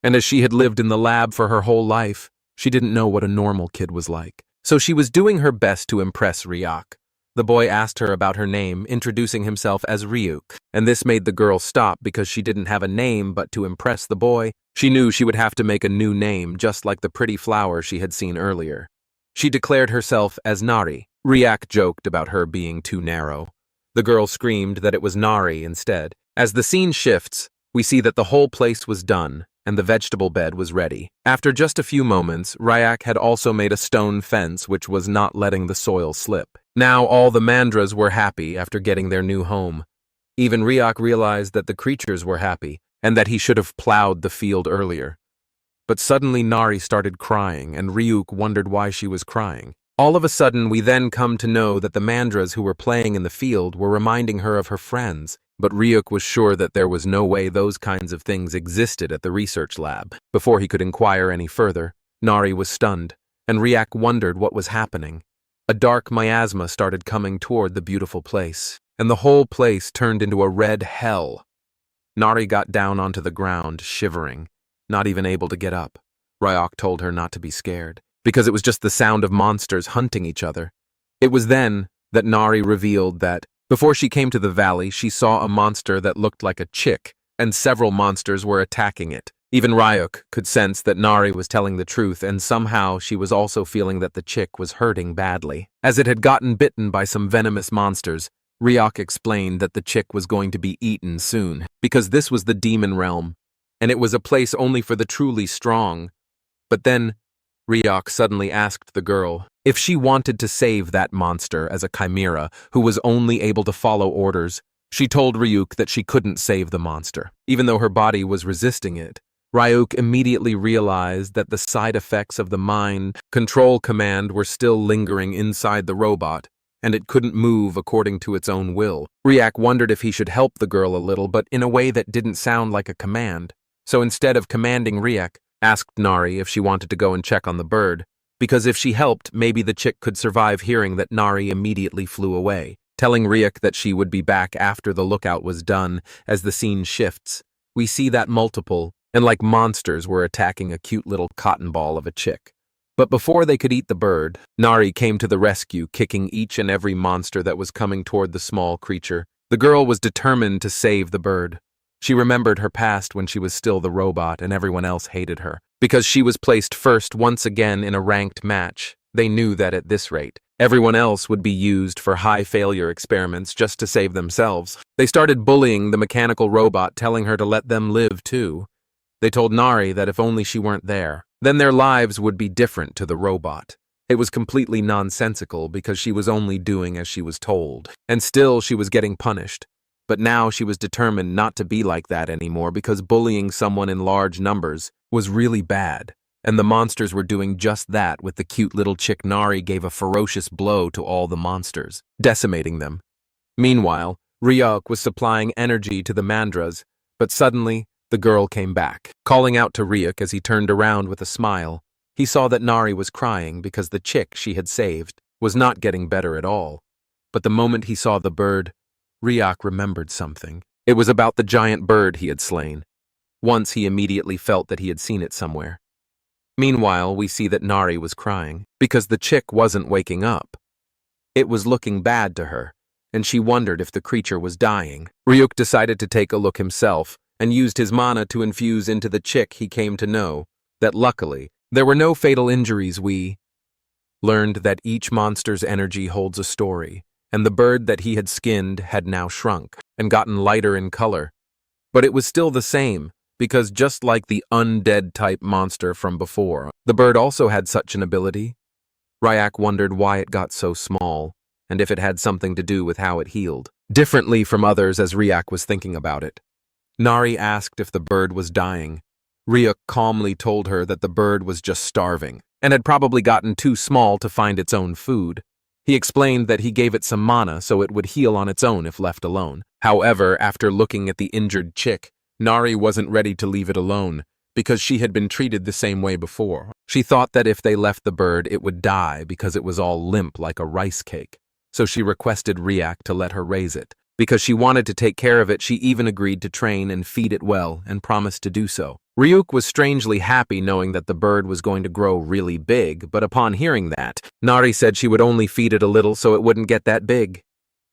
And as she had lived in the lab for her whole life, she didn't know what a normal kid was like. So she was doing her best to impress Ryuk. The boy asked her about her name, introducing himself as Ryuk, and this made the girl stop because she didn't have a name, but to impress the boy, she knew she would have to make a new name just like the pretty flower she had seen earlier. She declared herself as Nari. Ryuk joked about her being too narrow. The girl screamed that it was Nari instead. As the scene shifts, we see that the whole place was done, and the vegetable bed was ready. After just a few moments, Ryuk had also made a stone fence which was not letting the soil slip. Now all the mandras were happy after getting their new home. Even Ryuk realized that the creatures were happy, and that he should have plowed the field earlier. But suddenly Nari started crying, and Ryuk wondered why she was crying. All of a sudden, we then come to know that the mandras who were playing in the field were reminding her of her friends, but Ryuk was sure that there was no way those kinds of things existed at the research lab. Before he could inquire any further, Nari was stunned, and Ryuk wondered what was happening. A dark miasma started coming toward the beautiful place, and the whole place turned into a red hell. Nari got down onto the ground, shivering, not even able to get up. Ryuk told her not to be scared, because it was just the sound of monsters hunting each other. It was then that Nari revealed that, before she came to the valley, she saw a monster that looked like a chick, and several monsters were attacking it. Even Ryuk could sense that Nari was telling the truth, and somehow she was also feeling that the chick was hurting badly. As it had gotten bitten by some venomous monsters, Ryuk explained that the chick was going to be eaten soon, because this was the demon realm, and it was a place only for the truly strong. But then, Ryuk suddenly asked the girl if she wanted to save that monster as a chimera who was only able to follow orders. She told Ryuk that she couldn't save the monster, even though her body was resisting it. Ryuk immediately realized that the side effects of the mind control command were still lingering inside the robot, and it couldn't move according to its own will. Ryuk wondered if he should help the girl a little, but in a way that didn't sound like a command. So instead of commanding, Ryuk asked Nari if she wanted to go and check on the bird, because if she helped, maybe the chick could survive hearing that. Nari immediately flew away, telling Ryuk that she would be back after the lookout was done. As the scene shifts, we see that multiple, and like monsters, were attacking a cute little cotton ball of a chick. But before they could eat the bird, Nari came to the rescue, kicking each and every monster that was coming toward the small creature. The girl was determined to save the bird. She remembered her past when she was still the robot and everyone else hated her. Because she was placed first once again in a ranked match, they knew that at this rate, everyone else would be used for high-failure experiments just to save themselves. They started bullying the mechanical robot, telling her to let them live too. They told Nari that if only she weren't there, then their lives would be different to the robot. It was completely nonsensical because she was only doing as she was told, and still she was getting punished. But now she was determined not to be like that anymore because bullying someone in large numbers was really bad, and the monsters were doing just that with the cute little chick. Nari gave a ferocious blow to all the monsters, decimating them. Meanwhile, Ryuk was supplying energy to the mandras, but suddenly, the girl came back, calling out to Ryuk as he turned around with a smile. He saw that Nari was crying because the chick she had saved was not getting better at all. But the moment he saw the bird, Ryuk remembered something. It was about the giant bird he had slain. Once he immediately felt that he had seen it somewhere. Meanwhile, we see that Nari was crying because the chick wasn't waking up. It was looking bad to her, and she wondered if the creature was dying. Ryuk decided to take a look himself and used his mana to infuse into the chick. He came to know that luckily, there were no fatal injuries. We learned that each monster's energy holds a story, and the bird that he had skinned had now shrunk and gotten lighter in color. But it was still the same, because just like the undead-type monster from before, the bird also had such an ability. Ryuk wondered why it got so small, and if it had something to do with how it healed. Differently from others as Ryuk was thinking about it. Nari asked if the bird was dying. Ryuk calmly told her that the bird was just starving, and had probably gotten too small to find its own food. He explained that he gave it some mana so it would heal on its own if left alone. However, after looking at the injured chick, Nari wasn't ready to leave it alone, because she had been treated the same way before. She thought that if they left the bird, it would die because it was all limp like a rice cake. So she requested Ryak to let her raise it. Because she wanted to take care of it, she even agreed to train and feed it well and promised to do so. Ryuk was strangely happy knowing that the bird was going to grow really big, but upon hearing that, Nari said she would only feed it a little so it wouldn't get that big.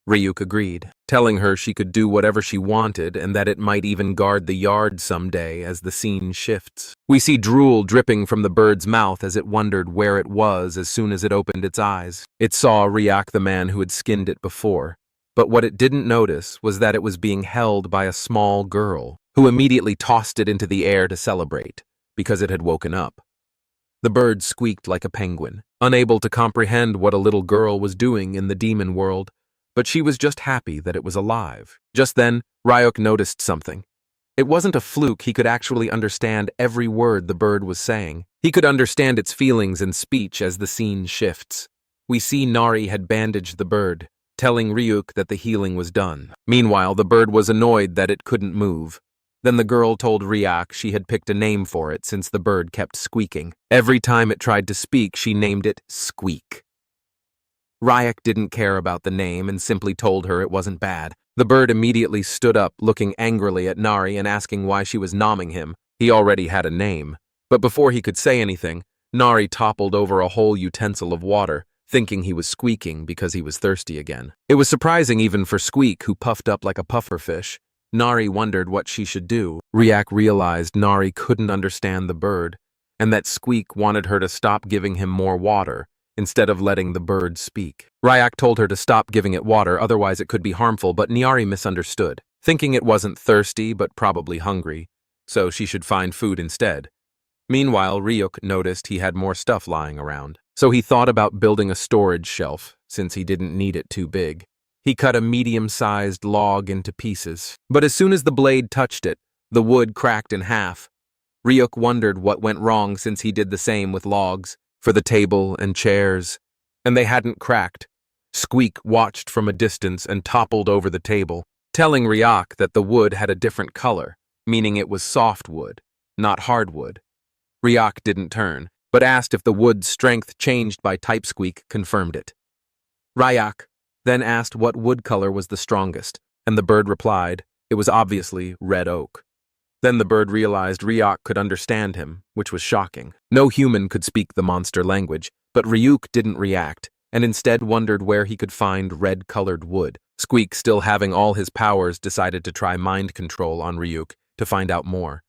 Ryuk agreed, telling her she could do whatever she wanted and that it might even guard the yard someday as the scene shifts. We see drool dripping from the bird's mouth as it wondered where it was as soon as it opened its eyes. It saw Ryak, the man who had skinned it before, but what it didn't notice was that it was being held by a small girl, who immediately tossed it into the air to celebrate, because it had woken up. The bird squeaked like a penguin, unable to comprehend what a little girl was doing in the demon world, but she was just happy that it was alive. Just then, Ryuk noticed something. It wasn't a fluke. He could actually understand every word the bird was saying. He could understand its feelings and speech as the scene shifts. We see Nari had bandaged the bird, telling Ryuk that the healing was done. Meanwhile, the bird was annoyed that it couldn't move. Then the girl told Ryak she had picked a name for it since the bird kept squeaking. Every time it tried to speak, she named it Squeak. Ryak didn't care about the name and simply told her it wasn't bad. The bird immediately stood up, looking angrily at Nari and asking why she was nomming him. He already had a name. But before he could say anything, Nari toppled over a whole utensil of water, thinking he was squeaking because he was thirsty again. It was surprising even for Squeak, who puffed up like a pufferfish. Nari wondered what she should do. Ryak realized Nari couldn't understand the bird, and that Squeak wanted her to stop giving him more water, instead of letting the bird speak. Ryak told her to stop giving it water, otherwise it could be harmful, but Nari misunderstood, thinking it wasn't thirsty but probably hungry, so she should find food instead. Meanwhile, Ryuk noticed he had more stuff lying around, so he thought about building a storage shelf, since he didn't need it too big. He cut a medium-sized log into pieces, but as soon as the blade touched it, the wood cracked in half. Ryuk wondered what went wrong since he did the same with logs for the table and chairs, and they hadn't cracked. Squeak watched from a distance and toppled over the table, telling Ryak that the wood had a different color, meaning it was soft wood, not hardwood. Ryak didn't turn, but asked if the wood's strength changed by type. Squeak confirmed it. Ryak then asked what wood color was the strongest, and the bird replied it was obviously red oak. Then the bird realized Ryak could understand him, which was shocking. No human could speak the monster language, but Ryuk didn't react, and instead wondered where he could find red-colored wood. Squeak, still having all his powers, decided to try mind control on Ryuk to find out more.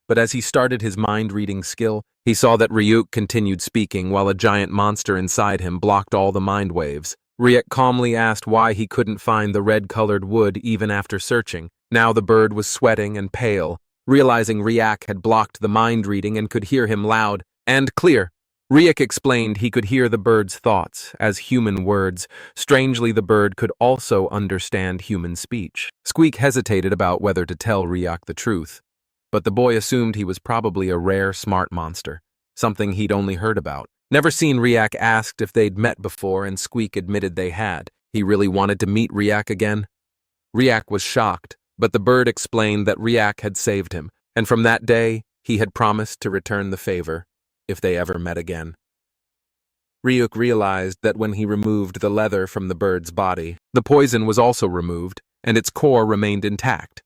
But as he started his mind-reading skill, he saw that Ryuk continued speaking while a giant monster inside him blocked all the mind waves. Ryak calmly asked why he couldn't find the red-colored wood even after searching. Now the bird was sweating and pale, realizing Ryak had blocked the mind-reading and could hear him loud and clear. Ryak explained he could hear the bird's thoughts as human words. Strangely, the bird could also understand human speech. Squeak hesitated about whether to tell Ryak the truth, but the boy assumed he was probably a rare smart monster, something he'd only heard about. Never seen. Ryak asked if they'd met before, and Squeak admitted they had. He really wanted to meet Ryak again. Ryak was shocked, but the bird explained that Ryak had saved him, and from that day, he had promised to return the favor if they ever met again. Ryuk realized that when he removed the leather from the bird's body, the poison was also removed, and its core remained intact.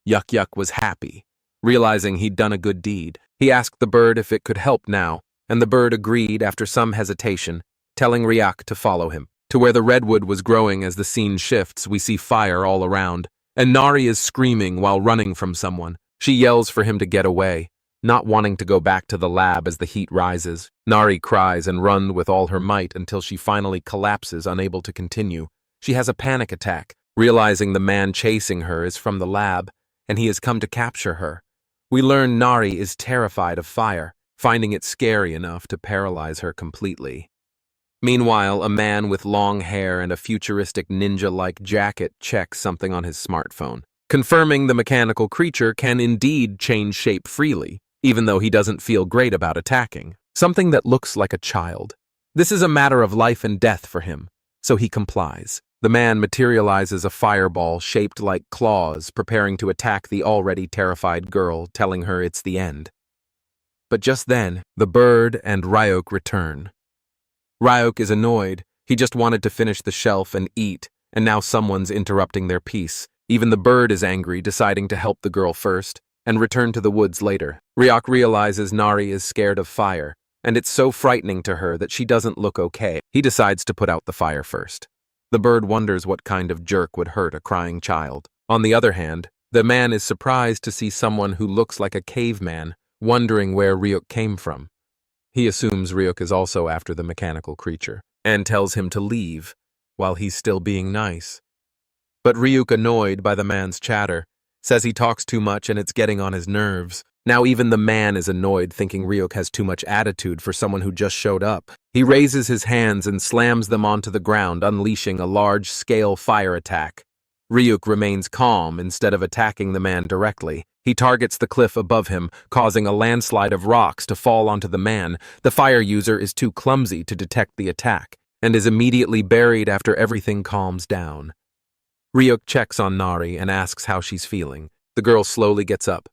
Yuk was happy, realizing he'd done a good deed. He asked the bird if it could help now, and the bird agreed after some hesitation, telling Ryak to follow him. To where the redwood was growing. As the scene shifts, we see fire all around, and Nari is screaming while running from someone. She yells for him to get away, not wanting to go back to the lab as the heat rises. Nari cries and runs with all her might until she finally collapses, unable to continue. She has a panic attack, realizing the man chasing her is from the lab, and he has come to capture her. We learn Nari is terrified of fire, finding it scary enough to paralyze her completely. Meanwhile, a man with long hair and a futuristic ninja-like jacket checks something on his smartphone, confirming the mechanical creature can indeed change shape freely. even though he doesn't feel great about attacking. Something that looks like a child. This is a matter of life and death for him, so he complies. The man materializes a fireball shaped like claws, preparing to attack the already terrified girl, telling her it's the end. But just then, the bird and Ryuk return. Ryuk is annoyed. He just wanted to finish the shelf and eat, and now someone's interrupting their peace. Even the bird is angry, deciding to help the girl first, and return to the woods later. Ryuk realizes Nari is scared of fire, and it's so frightening to her that she doesn't look okay. He decides to put out the fire first. The bird wonders what kind of jerk would hurt a crying child. On the other hand, the man is surprised to see someone who looks like a caveman, wondering where Ryuk came from. He assumes Ryuk is also after the mechanical creature, and tells him to leave, while he's still being nice. But Ryuk, annoyed by the man's chatter, says he talks too much and it's getting on his nerves. Now even the man is annoyed, thinking Ryuk has too much attitude for someone who just showed up. He raises his hands and slams them onto the ground, unleashing a large-scale fire attack. Ryuk remains calm instead of attacking the man directly. He targets the cliff above him, causing a landslide of rocks to fall onto the man. The fire user is too clumsy to detect the attack, and is immediately buried after everything calms down. Ryuk checks on Nari and asks how she's feeling. The girl slowly gets up.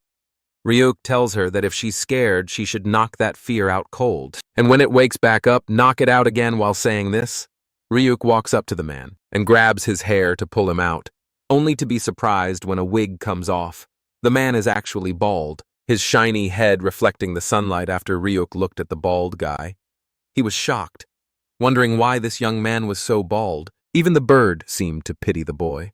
Ryuk tells her that if she's scared, she should knock that fear out cold. And when it wakes back up, knock it out again. While saying this, Ryuk walks up to the man and grabs his hair to pull him out, only to be surprised when a wig comes off. The man is actually bald, his shiny head reflecting the sunlight after Ryuk looked at the bald guy. He was shocked, wondering why this young man was so bald. Even the bird seemed to pity the boy.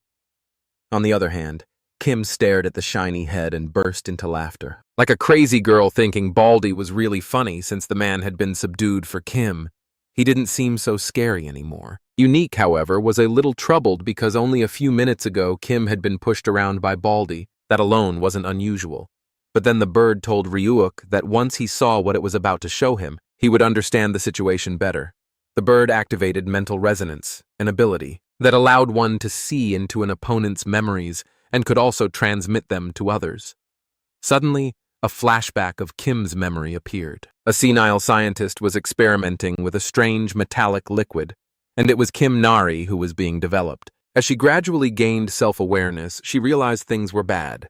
On the other hand, Kim stared at the shiny head and burst into laughter, like a crazy girl thinking Baldy was really funny since the man had been subdued for Kim. He didn't seem so scary anymore. Unique, however, was a little troubled because only a few minutes ago Kim had been pushed around by Baldy. That alone wasn't unusual. But then the bird told Ryuk that once he saw what it was about to show him, he would understand the situation better. The bird activated mental resonance, an ability that allowed one to see into an opponent's memories and could also transmit them to others. Suddenly, a flashback of Kim's memory appeared. A senile scientist was experimenting with a strange metallic liquid, and it was Kim Nari who was being developed. As she gradually gained self-awareness, she realized things were bad.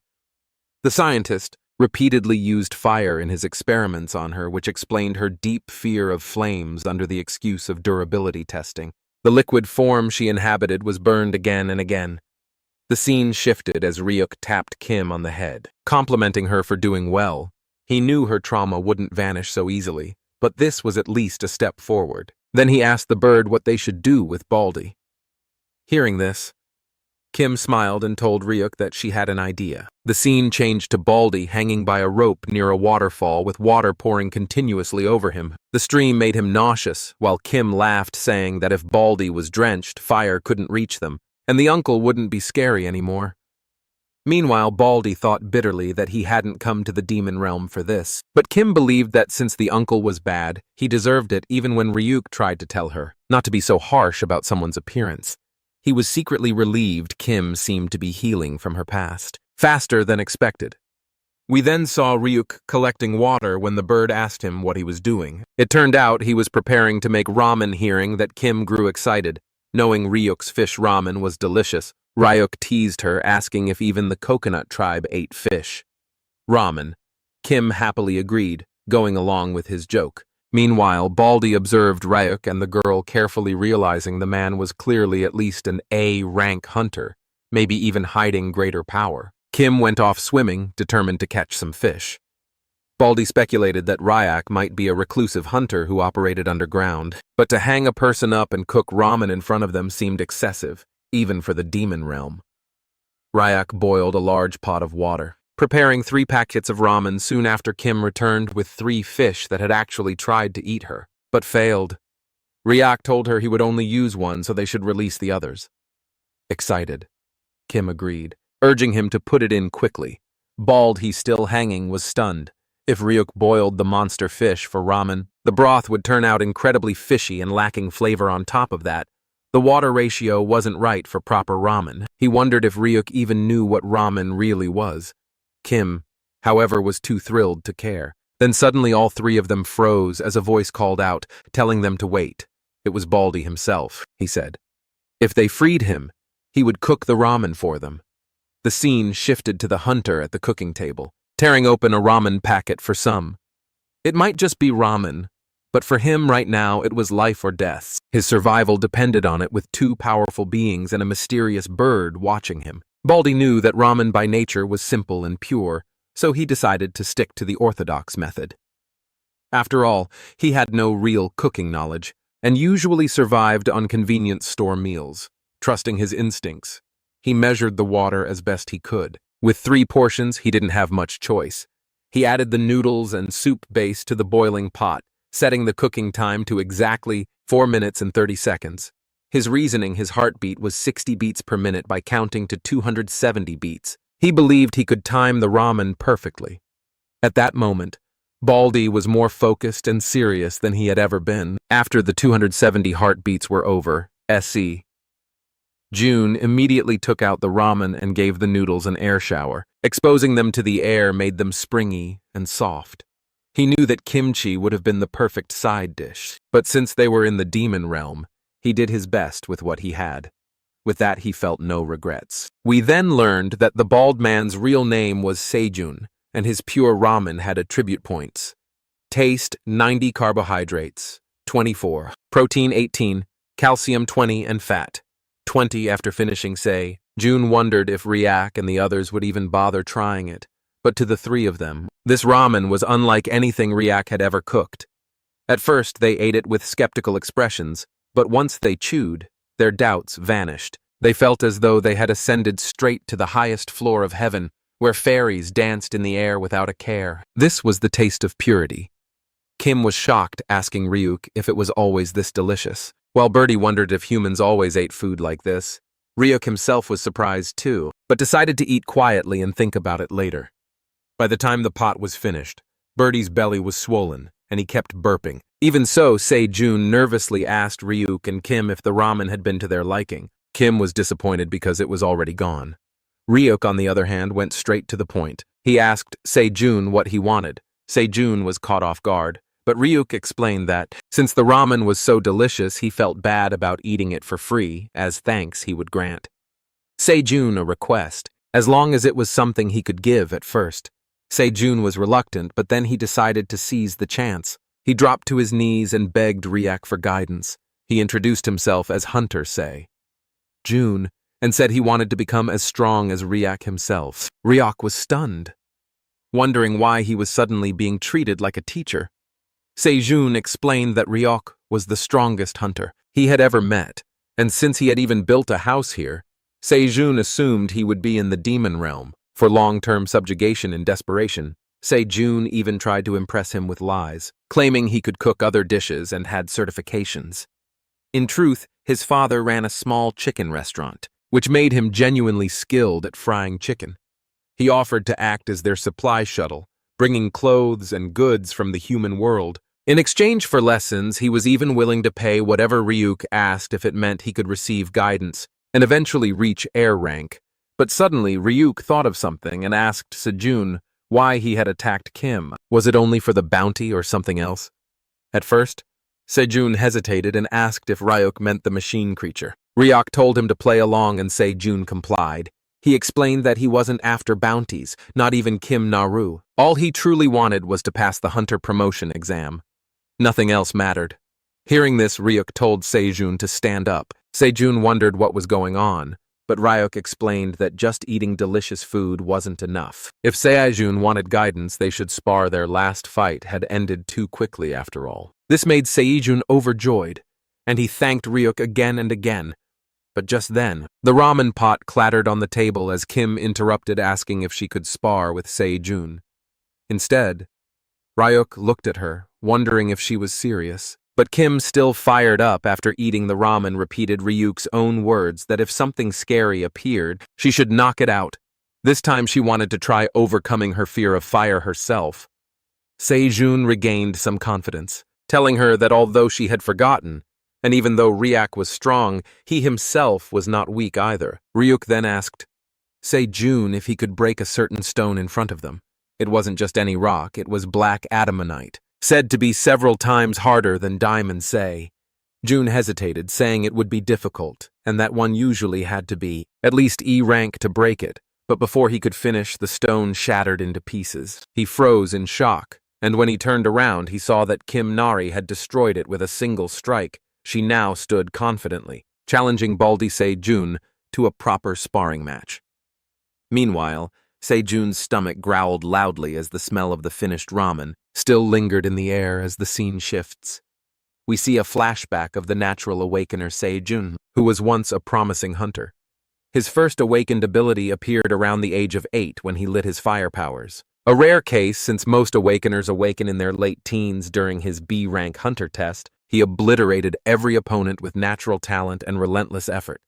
The scientist repeatedly used fire in his experiments on her, which explained her deep fear of flames under the excuse of durability testing. The liquid form she inhabited was burned again and again. The scene shifted as Ryuk tapped Kim on the head, complimenting her for doing well. He knew her trauma wouldn't vanish so easily, but this was at least a step forward. Then he asked the bird what they should do with Baldy. Hearing this, Kim smiled and told Ryuk that she had an idea. The scene changed to Baldy hanging by a rope near a waterfall with water pouring continuously over him. The stream made him nauseous, while Kim laughed, saying that if Baldy was drenched, fire couldn't reach them, and the uncle wouldn't be scary anymore. Meanwhile, Baldy thought bitterly that he hadn't come to the demon realm for this. But Kim believed that since the uncle was bad, he deserved it, even when Ryuk tried to tell her not to be so harsh about someone's appearance. He was secretly relieved Kim seemed to be healing from her past, faster than expected. We then saw Ryuk collecting water when the bird asked him what he was doing. It turned out he was preparing to make ramen. Hearing that, Kim grew excited. Knowing Ryuk's fish ramen was delicious, Ryuk teased her, asking if even the coconut tribe ate fish. Ramen. Kim happily agreed, going along with his joke. Meanwhile, Baldy observed Ryuk and the girl carefully, realizing the man was clearly at least an A-rank hunter, maybe even hiding greater power. Kim went off swimming, determined to catch some fish. Baldy speculated that Ryuk might be a reclusive hunter who operated underground, but to hang a person up and cook ramen in front of them seemed excessive, even for the demon realm. Ryuk boiled a large pot of water, preparing 3 packets of ramen soon after Kim returned with 3 fish that had actually tried to eat her, but failed. Ryuk told her he would only use one, so they should release the others. Excited, Kim agreed, urging him to put it in quickly. Baldy, still hanging, was stunned. If Ryuk boiled the monster fish for ramen, the broth would turn out incredibly fishy and lacking flavor. On top of that, the water ratio wasn't right for proper ramen. He wondered if Ryuk even knew what ramen really was. Kim however, was too thrilled to care. Then suddenly all three of them froze as a voice called out, telling them to wait. It was Baldy himself, he said. If they freed him, he would cook the ramen for them. The scene shifted to the hunter at the cooking table, tearing open a ramen packet for some. It might just be ramen, but for him right now it was life or death. His survival depended on it, with two powerful beings and a mysterious bird watching him. Baldy knew that ramen by nature was simple and pure, so he decided to stick to the orthodox method. After all, he had no real cooking knowledge, and usually survived on convenience store meals. Trusting his instincts, he measured the water as best he could. With 3 portions, he didn't have much choice. He added the noodles and soup base to the boiling pot, setting the cooking time to exactly 4 minutes and 30 seconds. His reasoning, his heartbeat was 60 beats per minute by counting to 270 beats. He believed he could time the ramen perfectly. At that moment, Baldy was more focused and serious than he had ever been. After the 270 heartbeats were over, S.E. June immediately took out the ramen and gave the noodles an air shower. Exposing them to the air made them springy and soft. He knew that kimchi would have been the perfect side dish, but since they were in the demon realm, he did his best with what he had. With that, he felt no regrets. We then learned that the bald man's real name was Sejun, and his pure ramen had attribute points. Taste 90 carbohydrates, 24, protein 18, calcium 20, and fat 20. After finishing June wondered if Ryak and the others would even bother trying it. But to the 3 of them, this ramen was unlike anything Ryak had ever cooked. At first, they ate it with skeptical expressions, but once they chewed, their doubts vanished. They felt as though they had ascended straight to the highest floor of heaven, where fairies danced in the air without a care. This was the taste of purity. Kim was shocked, asking Ryuk if it was always this delicious. While Birdie wondered if humans always ate food like this, Ryuk himself was surprised too, but decided to eat quietly and think about it later. By the time the pot was finished, Birdie's belly was swollen, and he kept burping. Even so, Sejun nervously asked Ryuk and Kim if the ramen had been to their liking. Kim was disappointed because it was already gone. Ryuk, on the other hand, went straight to the point. He asked Sejun what he wanted. Sejun was caught off guard, but Ryuk explained that, since the ramen was so delicious, he felt bad about eating it for free, as thanks he would grant Sejun a request, as long as it was something he could give at first. Sejun was reluctant, but then he decided to seize the chance. He dropped to his knees and begged Ryak for guidance. He introduced himself as Hunter June, and said he wanted to become as strong as Ryak himself. Ryak was stunned, wondering why he was suddenly being treated like a teacher. Sejun explained that Ryak was the strongest hunter he had ever met, and since he had even built a house here, Sejun assumed he would be in the demon realm. For long-term subjugation and desperation, Sejun even tried to impress him with lies, claiming he could cook other dishes and had certifications. In truth, his father ran a small chicken restaurant, which made him genuinely skilled at frying chicken. He offered to act as their supply shuttle, bringing clothes and goods from the human world. In exchange for lessons, he was even willing to pay whatever Ryuk asked if it meant he could receive guidance and eventually reach air rank. But suddenly, Ryuk thought of something and asked Sejun why he had attacked Kim. Was it only for the bounty or something else? At first, Sejun hesitated and asked if Ryuk meant the machine creature. Ryak told him to play along, and Sejun complied. He explained that he wasn't after bounties, not even Kim Naru. All he truly wanted was to pass the hunter promotion exam. Nothing else mattered. Hearing this, Ryuk told Sejun to stand up. Sejun wondered what was going on, but Ryuk explained that just eating delicious food wasn't enough. If Sejun wanted guidance, they should spar. Their last fight had ended too quickly after all. This made Sejun overjoyed, and he thanked Ryuk again and again. But just then, the ramen pot clattered on the table as Kim interrupted, asking if she could spar with Sejun. Instead, Ryuk looked at her, wondering if she was serious. But Kim, still fired up after eating the ramen, repeated Ryuk's own words that if something scary appeared, she should knock it out. This time she wanted to try overcoming her fear of fire herself. Sejun regained some confidence, telling her that although she had forgotten, and even though Ryak was strong, he himself was not weak either. Ryuk then asked Sejun if he could break a certain stone in front of them. It wasn't just any rock, it was black adamantite, said to be several times harder than diamond say. June hesitated, saying it would be difficult, and that one usually had to be at least E rank to break it, but before he could finish, the stone shattered into pieces. He froze in shock, and when he turned around, he saw that Kim Nari had destroyed it with a single strike. She now stood confidently, challenging Baldy Se-jun to a proper sparring match. Meanwhile, Se-jun's stomach growled loudly as the smell of the finished ramen still lingered in the air as the scene shifts. We see a flashback of the natural awakener Se-jun, who was once a promising hunter. His first awakened ability appeared around the age of 8 when he lit his fire powers. A rare case since most awakeners awaken in their late teens during his B-rank hunter test. He obliterated every opponent with natural talent and relentless effort.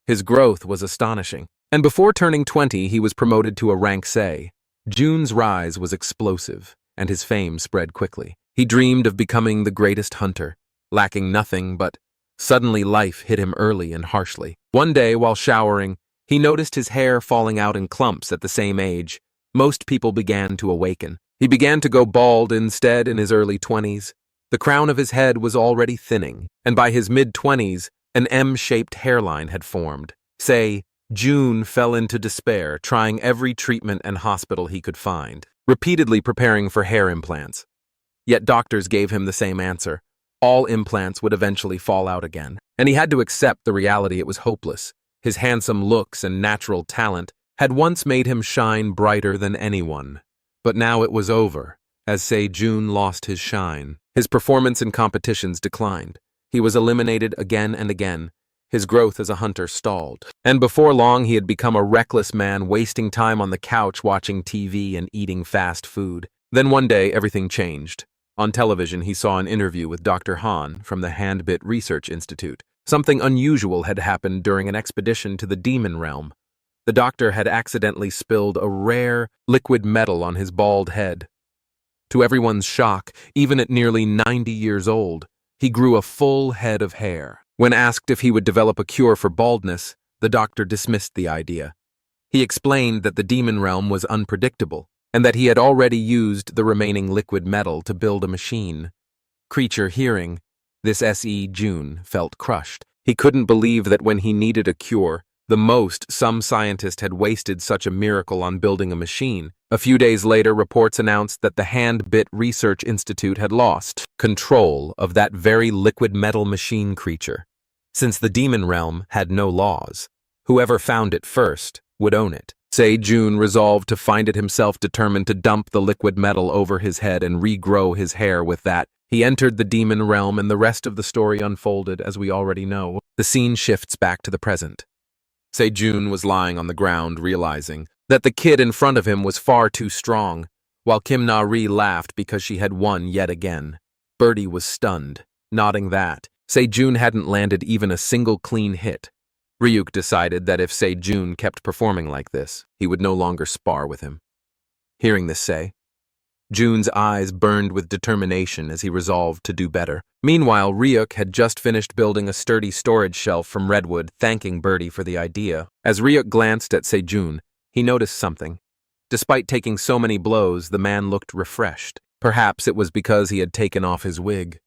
His growth was astonishing, and before turning 20 he was promoted to a rank Se. June's rise was explosive, and his fame spread quickly. He dreamed of becoming the greatest hunter, lacking nothing, but suddenly life hit him early and harshly. One day, while showering, he noticed his hair falling out in clumps at the same age. Most people began to awaken. He began to go bald instead in his early 20s. The crown of his head was already thinning, and by his mid-20s, an M-shaped hairline had formed. June fell into despair, trying every treatment and hospital he could find, repeatedly preparing for hair implants. Yet doctors gave him the same answer. All implants would eventually fall out again, and he had to accept the reality it was hopeless. His handsome looks and natural talent had once made him shine brighter than anyone. But now it was over, as Se-jun lost his shine. His performance in competitions declined. He was eliminated again and again. His growth as a hunter stalled. And before long he had become a reckless man, wasting time on the couch watching TV and eating fast food. Then one day everything changed. On television, he saw an interview with Dr. Han from the Handbit Research Institute. Something unusual had happened during an expedition to the demon realm. The doctor had accidentally spilled a rare liquid metal on his bald head. To everyone's shock, even at nearly 90 years old, he grew a full head of hair. When asked if he would develop a cure for baldness, the doctor dismissed the idea. He explained that the demon realm was unpredictable, and that he had already used the remaining liquid metal to build a machine. Creature hearing this, Se-jun felt crushed. He couldn't believe that when he needed a cure, the most some scientist had wasted such a miracle on building a machine. A few days later, reports announced that the Handbit Research Institute had lost control of that very liquid metal machine creature. Since the demon realm had no laws, whoever found it first would own it. Se-jun resolved to find it himself, determined to dump the liquid metal over his head and regrow his hair with that. He entered the demon realm, and the rest of the story unfolded as we already know. The scene shifts back to the present. Se-jun was lying on the ground, realizing that the kid in front of him was far too strong, while Kim Na-ri laughed because she had won yet again. Birdie was stunned, nodding that Se-jun hadn't landed even a single clean hit. Ryuk decided that if Se-jun kept performing like this, he would no longer spar with him. Hearing this Jun's eyes burned with determination as he resolved to do better. Meanwhile, Ryuk had just finished building a sturdy storage shelf from redwood, thanking Birdie for the idea. As Ryuk glanced at Se-jun, he noticed something. Despite taking so many blows, the man looked refreshed. Perhaps it was because he had taken off his wig.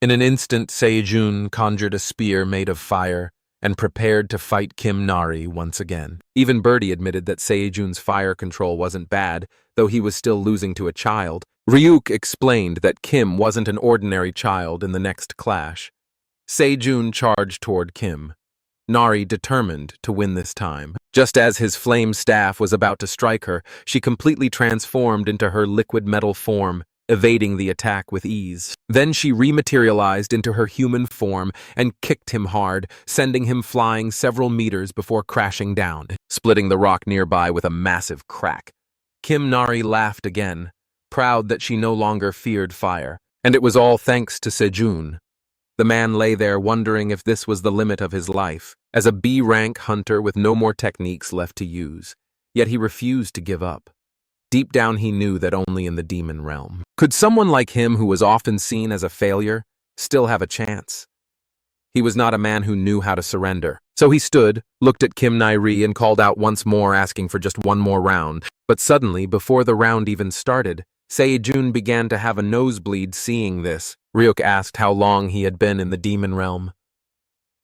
In an instant, Se-jun conjured a spear made of fire and prepared to fight Kim Nari once again. Even Birdie admitted that Se-jun's fire control wasn't bad, though he was still losing to a child. Ryuk explained that Kim wasn't an ordinary child in the next clash. Se-jun charged toward Kim, Nari determined to win this time. Just as his flame staff was about to strike her, she completely transformed into her liquid metal form, evading the attack with ease. Then she rematerialized into her human form and kicked him hard, sending him flying several meters before crashing down, splitting the rock nearby with a massive crack. Kim Nari laughed again, proud that she no longer feared fire, and it was all thanks to Se-jun. The man lay there wondering if this was the limit of his life, as a B-rank hunter with no more techniques left to use. Yet he refused to give up. Deep down he knew that only in the demon realm could someone like him, who was often seen as a failure, still have a chance. He was not a man who knew how to surrender. So he stood, looked at Kim Nairi and called out once more, asking for just one more round. But suddenly, before the round even started, Sejun began to have a nosebleed seeing this. Ryuk asked how long he had been in the demon realm.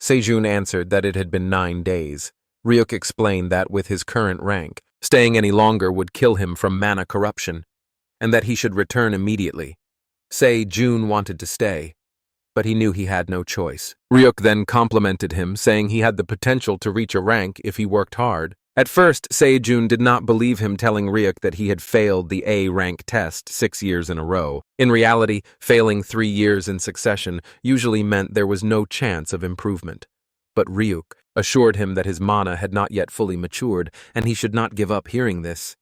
Sejun answered that it had been 9 days. Ryuk explained that with his current rank, staying any longer would kill him from mana corruption, and that he should return immediately. Sejun wanted to stay, but he knew he had no choice. Ryuk then complimented him, saying he had the potential to reach a rank if he worked hard. At first, Sejun did not believe him telling Ryuk that he had failed the A rank test 6 years in a row. In reality, failing 3 years in succession usually meant there was no chance of improvement. But Ryuk assured him that his mana had not yet fully matured, and he should not give up hearing this.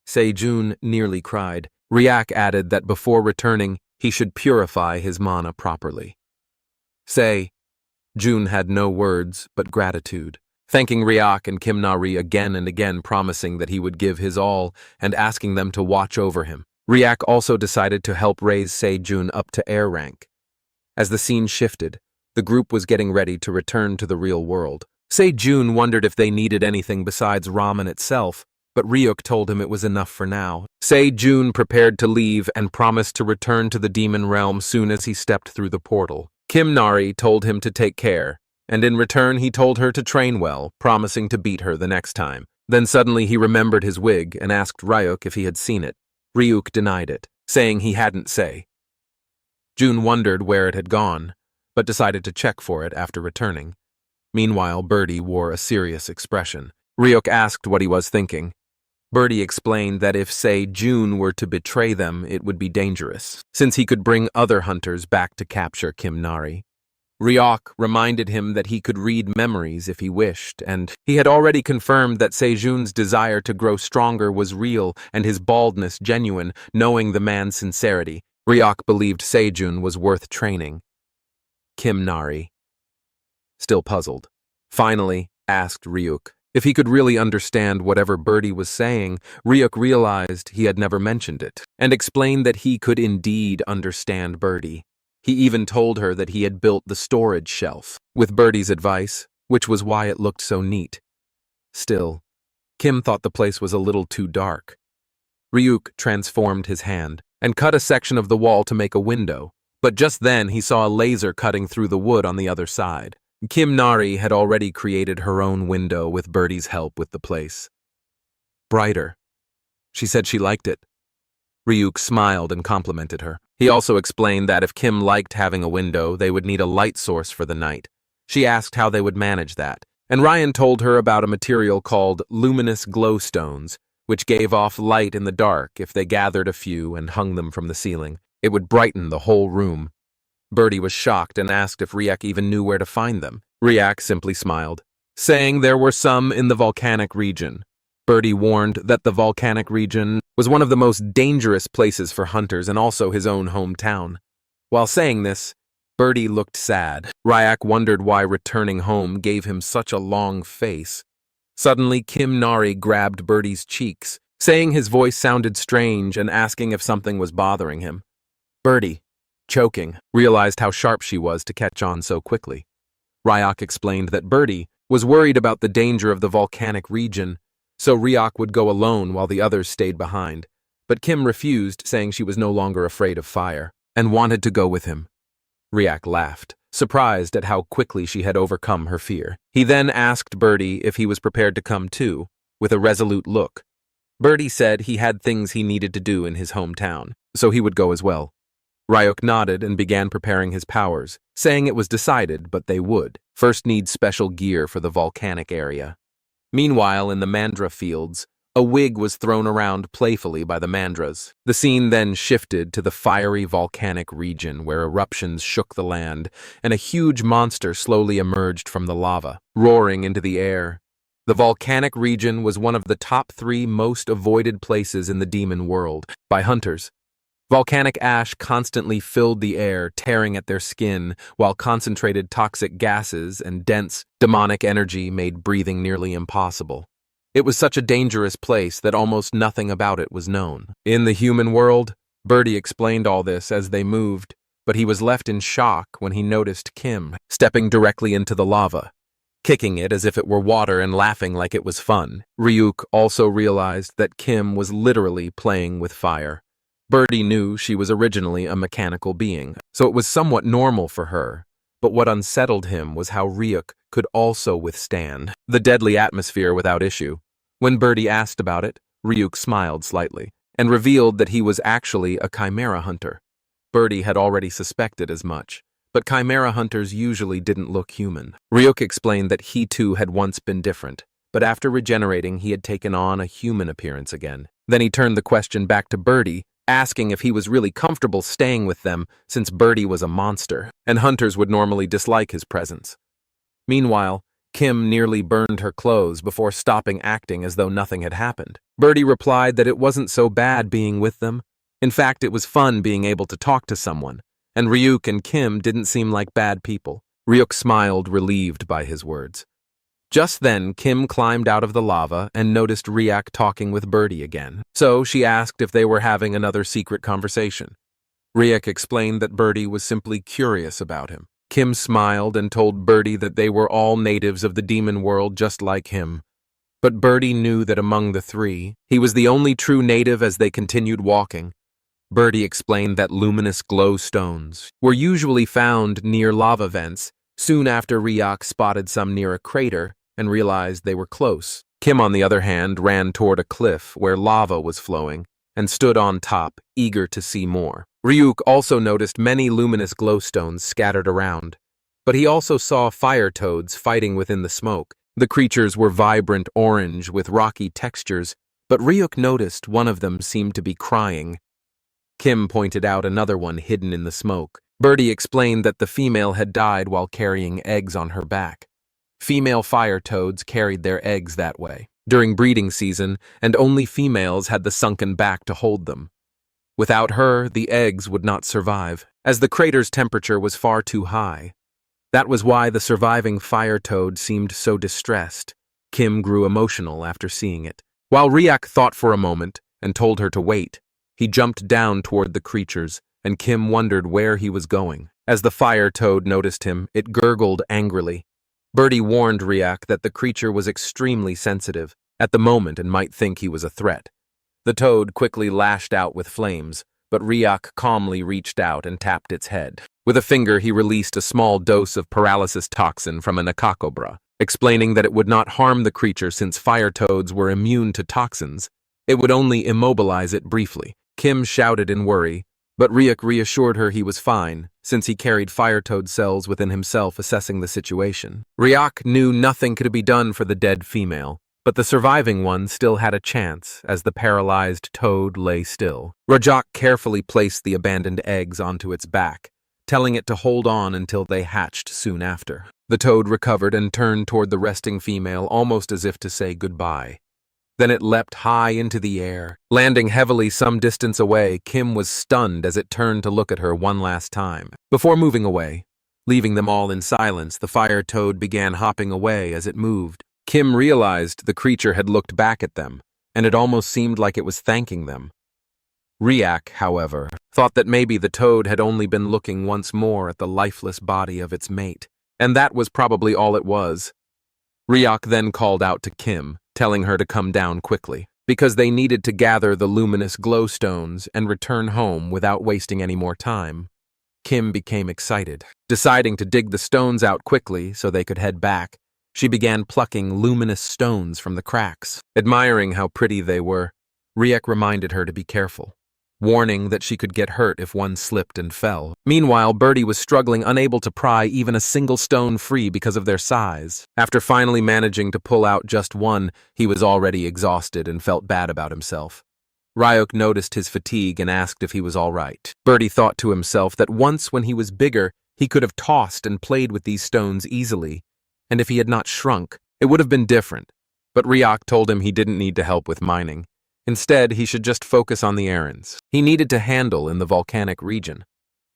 Sejun nearly cried. Ryuk added that before returning, he should purify his mana properly. Sejun had no words but gratitude, thanking Ryuk and Kim Nairi again and again, promising that he would give his all and asking them to watch over him. Ryuk also decided to help raise Sejun up to air rank. As the scene shifted, the group was getting ready to return to the real world. Sejun wondered if they needed anything besides ramen itself, but Ryuk told him it was enough for now. Sejun prepared to leave and promised to return to the demon realm soon as he stepped through the portal. Kim Nairi told him to take care, and in return he told her to train well, promising to beat her the next time. Then suddenly he remembered his wig and asked Ryuk if he had seen it. Ryuk denied it, saying he hadn't. Jun wondered where it had gone, but decided to check for it after returning. Meanwhile, Birdie wore a serious expression. Ryuk asked what he was thinking. Birdie explained that if, Jun were to betray them, it would be dangerous, since he could bring other hunters back to capture Kim Nairi. Ryuk reminded him that he could read memories if he wished, and he had already confirmed that Sejun's desire to grow stronger was real and his baldness genuine, knowing the man's sincerity. Ryuk believed Sejun was worth training. Kim Nairi, still puzzled, finally asked Ryuk if he could really understand whatever Birdie was saying. Ryuk realized he had never mentioned it, and explained that he could indeed understand Birdie. He even told her that he had built the storage shelf, with Birdie's advice, which was why it looked so neat. Still, Kim thought the place was a little too dark. Ryuk transformed his hand, and cut a section of the wall to make a window, but just then he saw a laser cutting through the wood on the other side. Kim Nairi had already created her own window with Birdie's help with the place. Brighter. She said she liked it. Ryuk smiled and complimented her. He also explained that if Kim liked having a window, they would need a light source for the night. She asked how they would manage that, and Ryan told her about a material called luminous glowstones, which gave off light in the dark if they gathered a few and hung them from the ceiling. It would brighten the whole room. Birdie was shocked and asked if Ryuk even knew where to find them. Ryuk simply smiled, saying there were some in the volcanic region. Birdie warned that the volcanic region was one of the most dangerous places for hunters and also his own hometown. While saying this, Birdie looked sad. Ryuk wondered why returning home gave him such a long face. Suddenly, Kim Nairi grabbed Birdie's cheeks, saying his voice sounded strange and asking if something was bothering him. Birdie, choking, realized how sharp she was to catch on so quickly. Ryuk explained that Birdie was worried about the danger of the volcanic region, so Ryuk would go alone while the others stayed behind. But Kim refused, saying she was no longer afraid of fire, and wanted to go with him. Ryuk laughed, surprised at how quickly she had overcome her fear. He then asked Birdie if he was prepared to come too, with a resolute look. Birdie said he had things he needed to do in his hometown, so he would go as well. Ryuk nodded and began preparing his powers, saying it was decided, but they would first need special gear for the volcanic area. Meanwhile, in the mandra fields, a wig was thrown around playfully by the mandras. The scene then shifted to the fiery volcanic region where eruptions shook the land, and a huge monster slowly emerged from the lava, roaring into the air. The volcanic region was one of the top 3 most avoided places in the demon world by hunters. Volcanic ash constantly filled the air, tearing at their skin, while concentrated toxic gases and dense, demonic energy made breathing nearly impossible. It was such a dangerous place that almost nothing about it was known. In the human world, Birdie explained all this as they moved, but he was left in shock when he noticed Kim stepping directly into the lava, kicking it as if it were water and laughing like it was fun. Ryuk also realized that Kim was literally playing with fire. Birdie knew she was originally a mechanical being, so it was somewhat normal for her, but what unsettled him was how Ryuk could also withstand the deadly atmosphere without issue. When Birdie asked about it, Ryuk smiled slightly and revealed that he was actually a chimera hunter. Birdie had already suspected as much, but chimera hunters usually didn't look human. Ryuk explained that he too had once been different, but after regenerating he had taken on a human appearance again. Then he turned the question back to Birdie, asking if he was really comfortable staying with them since Birdie was a monster, and hunters would normally dislike his presence. Meanwhile, Kim nearly burned her clothes before stopping acting as though nothing had happened. Birdie replied that it wasn't so bad being with them. In fact, it was fun being able to talk to someone, and Ryuk and Kim didn't seem like bad people. Ryuk smiled, relieved by his words. Just then, Kim climbed out of the lava and noticed Ryuk talking with Birdie again, so she asked if they were having another secret conversation. Ryuk explained that Birdie was simply curious about him. Kim smiled and told Birdie that they were all natives of the demon world just like him. But Birdie knew that among the three, he was the only true native as they continued walking. Birdie explained that luminous glow stones were usually found near lava vents soon after Ryuk spotted some near a crater and realized they were close. Kim, on the other hand, ran toward a cliff where lava was flowing and stood on top, eager to see more. Ryuk also noticed many luminous glowstones scattered around, but he also saw fire toads fighting within the smoke. The creatures were vibrant orange with rocky textures, but Ryuk noticed one of them seemed to be crying. Kim pointed out another one hidden in the smoke. Birdie explained that the female had died while carrying eggs on her back. Female fire toads carried their eggs that way during breeding season, and only females had the sunken back to hold them. Without her, the eggs would not survive, as the crater's temperature was far too high. That was why the surviving fire toad seemed so distressed. Kim grew emotional after seeing it. While Ryuk thought for a moment and told her to wait, he jumped down toward the creatures, and Kim wondered where he was going. As the fire toad noticed him, it gurgled angrily. Birdie warned Ryuk that the creature was extremely sensitive at the moment and might think he was a threat. The toad quickly lashed out with flames, but Ryuk calmly reached out and tapped its head. With a finger, he released a small dose of paralysis toxin from a nakakobra, explaining that it would not harm the creature since fire toads were immune to toxins. It would only immobilize it briefly. Kim shouted in worry, but Ryuk reassured her he was fine, since he carried fire toad cells within himself assessing the situation. Ryuk knew nothing could be done for the dead female, but the surviving one still had a chance as the paralyzed toad lay still. Ryuk carefully placed the abandoned eggs onto its back, telling it to hold on until they hatched soon after. The toad recovered and turned toward the resting female almost as if to say goodbye. Then it leapt high into the air. Landing heavily some distance away, Kim was stunned as it turned to look at her one last time. Before moving away, leaving them all in silence, the fire toad began hopping away as it moved. Kim realized the creature had looked back at them, and it almost seemed like it was thanking them. Ryuk, however, thought that maybe the toad had only been looking once more at the lifeless body of its mate, and that was probably all it was. Ryuk then called out to Kim, telling her to come down quickly, because they needed to gather the luminous glowstones and return home without wasting any more time. Kim became excited. Deciding to dig the stones out quickly so they could head back, she began plucking luminous stones from the cracks. Admiring how pretty they were, Ryuk reminded her to be careful, warning that she could get hurt if one slipped and fell. Meanwhile, Birdie was struggling, unable to pry even a single stone free because of their size. After finally managing to pull out just one, he was already exhausted and felt bad about himself. Ryuk noticed his fatigue and asked if he was all right. Birdie thought to himself that once when he was bigger, he could have tossed and played with these stones easily, and if he had not shrunk, it would have been different. But Ryuk told him he didn't need to help with mining. Instead, he should just focus on the errands he needed to handle in the volcanic region.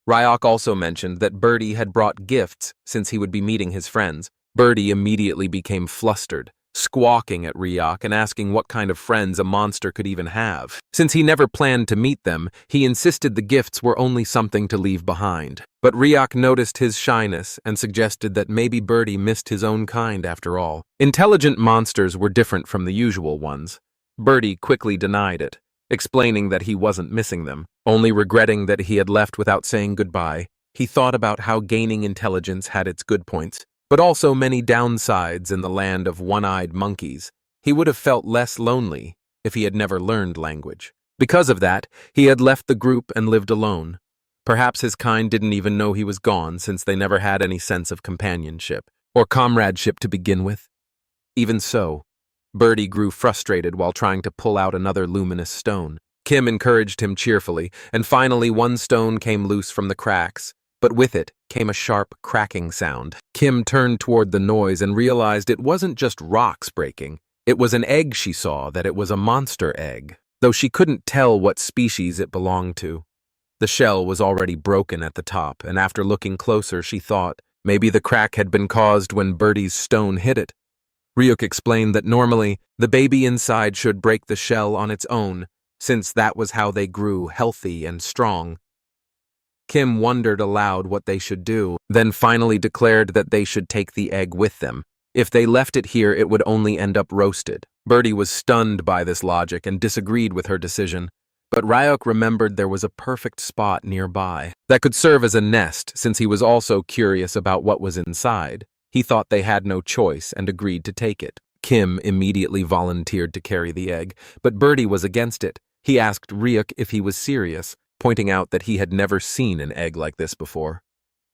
Ryuk also mentioned that Birdie had brought gifts since he would be meeting his friends. Birdie immediately became flustered, squawking at Ryuk and asking what kind of friends a monster could even have. Since he never planned to meet them, he insisted the gifts were only something to leave behind. But Ryuk noticed his shyness and suggested that maybe Birdie missed his own kind after all. Intelligent monsters were different from the usual ones. Birdie quickly denied it, explaining that he wasn't missing them, only regretting that he had left without saying goodbye. He thought about how gaining intelligence had its good points, but also many downsides in the land of one-eyed monkeys. He would have felt less lonely if he had never learned language. Because of that, he had left the group and lived alone. Perhaps his kind didn't even know he was gone, since they never had any sense of companionship or comradeship to begin with. Even so, Birdie grew frustrated while trying to pull out another luminous stone. Kim encouraged him cheerfully, and finally one stone came loose from the cracks, but with it came a sharp cracking sound. Kim turned toward the noise and realized it wasn't just rocks breaking. It was an egg. She saw that it was a monster egg, though she couldn't tell what species it belonged to. The shell was already broken at the top, and after looking closer, she thought maybe the crack had been caused when Birdie's stone hit it. Ryuk explained that normally the baby inside should break the shell on its own, since that was how they grew healthy and strong. Kim wondered aloud what they should do, then finally declared that they should take the egg with them. If they left it here, it would only end up roasted. Birdie was stunned by this logic and disagreed with her decision, but Ryuk remembered there was a perfect spot nearby that could serve as a nest, since he was also curious about what was inside. He thought they had no choice and agreed to take it. Kim immediately volunteered to carry the egg, but Birdie was against it. He asked Ryuk if he was serious, pointing out that he had never seen an egg like this before.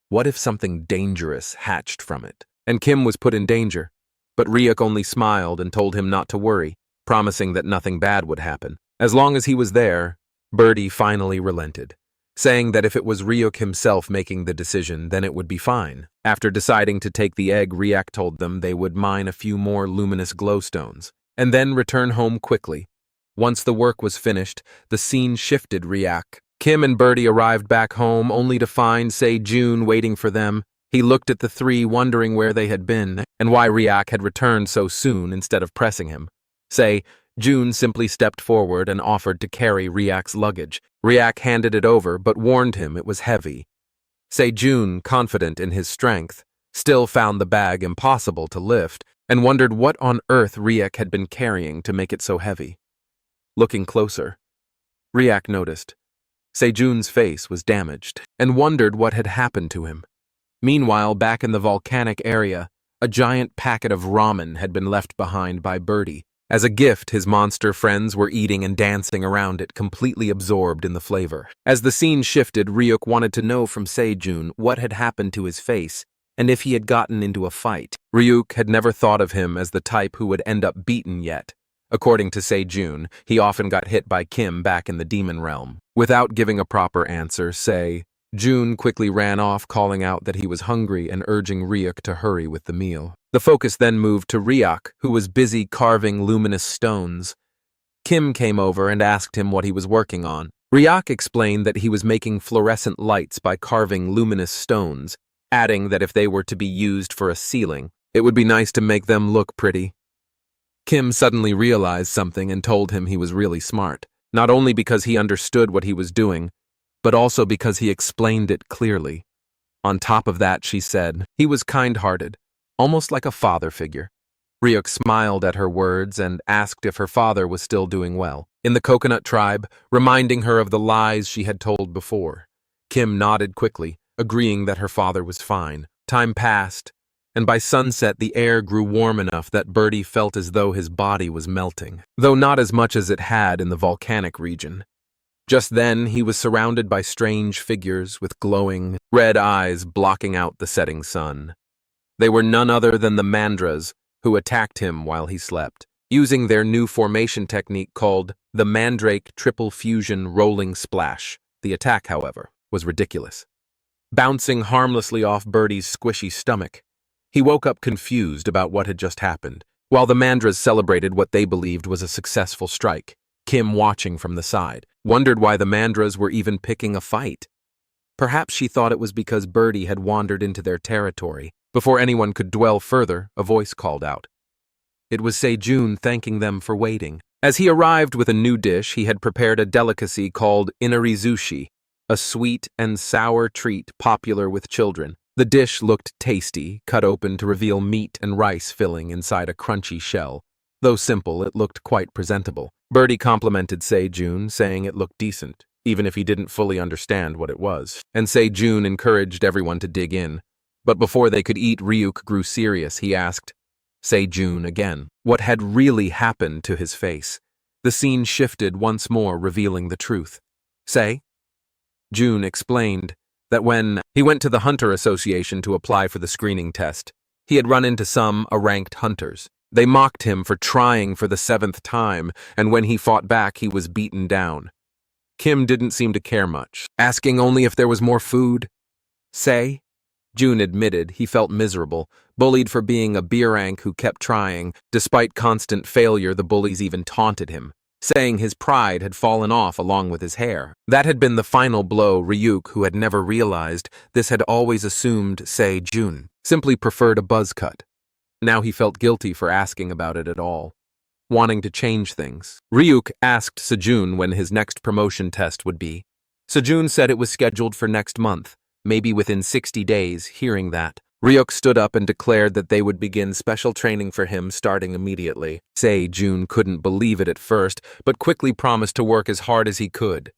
What if something dangerous hatched from it? And Kim was put in danger. But Ryuk only smiled and told him not to worry, promising that nothing bad would happen. As long as he was there, Birdie finally relented, saying that if it was Ryuk himself making the decision, then it would be fine. After deciding to take the egg, Ryuk told them they would mine a few more luminous glowstones, and then return home quickly. Once the work was finished, the scene shifted. Ryuk. Kim and Birdie arrived back home, only to find Sejun waiting for them. He looked at the three, wondering where they had been, and why Ryuk had returned so soon instead of pressing him. Sejun simply stepped forward and offered to carry Ryuk's luggage. Ryuk handed it over, but warned him it was heavy. Sejun, confident in his strength, still found the bag impossible to lift, and wondered what on earth Ryuk had been carrying to make it so heavy. Looking closer, Ryuk noticed Sejun's face was damaged, and wondered what had happened to him. Meanwhile, back in the volcanic area, a giant packet of ramen had been left behind by Birdie. As a gift, his monster friends were eating and dancing around it, completely absorbed in the flavor. As the scene shifted, Ryuk wanted to know from Sejun what had happened to his face, and if he had gotten into a fight. Ryuk had never thought of him as the type who would end up beaten yet. According to Sejun, he often got hit by Kim back in the demon realm. Without giving a proper answer, Sejun quickly ran off, calling out that he was hungry and urging Ryuk to hurry with the meal. The focus then moved to Ryuk, who was busy carving luminous stones. Kim came over and asked him what he was working on. Ryuk explained that he was making fluorescent lights by carving luminous stones, adding that if they were to be used for a ceiling, it would be nice to make them look pretty. Kim suddenly realized something and told him he was really smart, not only because he understood what he was doing, but also because he explained it clearly. On top of that, she said, he was kind-hearted, almost like a father figure. Ryuk smiled at her words and asked if her father was still doing well in the coconut tribe, reminding her of the lies she had told before. Kim nodded quickly, agreeing that her father was fine. Time passed, and by sunset the air grew warm enough that Birdie felt as though his body was melting, though not as much as it had in the volcanic region. Just then, he was surrounded by strange figures with glowing red eyes blocking out the setting sun. They were none other than the Mandras, who attacked him while he slept, using their new formation technique called the Mandrake Triple Fusion Rolling Splash. The attack, however, was ridiculous, bouncing harmlessly off Birdie's squishy stomach. He woke up confused about what had just happened, while the Mandras celebrated what they believed was a successful strike. Kim, watching from the side, wondered why the Mandras were even picking a fight. Perhaps she thought it was because Birdie had wandered into their territory. Before anyone could dwell further, a voice called out, It was Sejun thanking them for waiting. As he arrived with a new dish, he had prepared a delicacy called inarizushi, a sweet and sour treat popular with children. The dish looked tasty, cut open to reveal meat and rice filling inside a crunchy shell. Though simple, it looked quite presentable. Birdie complimented Sejun, saying it looked decent, even if he didn't fully understand what it was. And Sejun encouraged everyone to dig in. But before they could eat, Ryuk grew serious. He asked Sejun again what had really happened to his face. The scene shifted once more, revealing the truth. Jun explained that when he went to the Hunter Association to apply for the screening test, he had run into some ranked hunters. They mocked him for trying for the 7th time, and when he fought back, he was beaten down. Kim didn't seem to care much, asking only if there was more food. Jun admitted he felt miserable, bullied for being a B-rank who kept trying. Despite constant failure, the bullies even taunted him, saying his pride had fallen off along with his hair. That had been the final blow. Ryuk, who had never realized this, had always assumed Jun simply preferred a buzz cut. Now he felt guilty for asking about it at all, wanting to change things. Ryuk asked Sejun when his next promotion test would be. Sejun said it was scheduled for next month, maybe within 60 days. Hearing that, Ryuk stood up and declared that they would begin special training for him starting immediately. Sejun couldn't believe it at first, but quickly promised to work as hard as he could.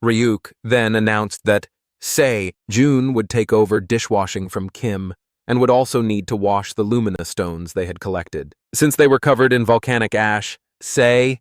Ryuk then announced that Jun would take over dishwashing from Kim, and would also need to wash the Lumina stones they had collected. Since they were covered in volcanic ash, Jun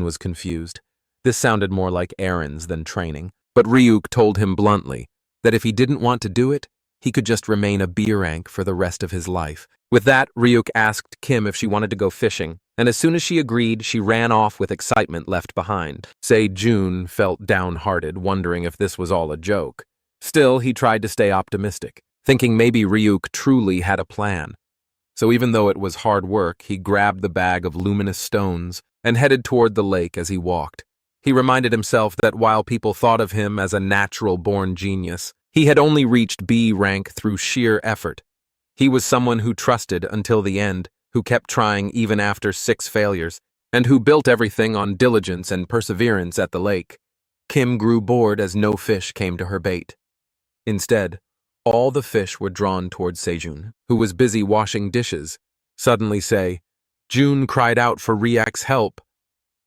was confused. This sounded more like errands than training, but Ryuk told him bluntly that if he didn't want to do it, he could just remain a B-rank for the rest of his life. With that, Ryuk asked Kim if she wanted to go fishing, and as soon as she agreed, she ran off with excitement left behind. Jun felt downhearted, wondering if this was all a joke. Still, he tried to stay optimistic, thinking maybe Ryuk truly had a plan. So even though it was hard work, he grabbed the bag of luminous stones and headed toward the lake. As he walked, he reminded himself that while people thought of him as a natural-born genius, he had only reached B rank through sheer effort. He was someone who trusted until the end, who kept trying even after 6 failures, and who built everything on diligence and perseverance. At the lake, Kim grew bored as no fish came to her bait. Instead, all the fish were drawn towards Sejun, who was busy washing dishes. Suddenly, Jun cried out for Ryuk's help.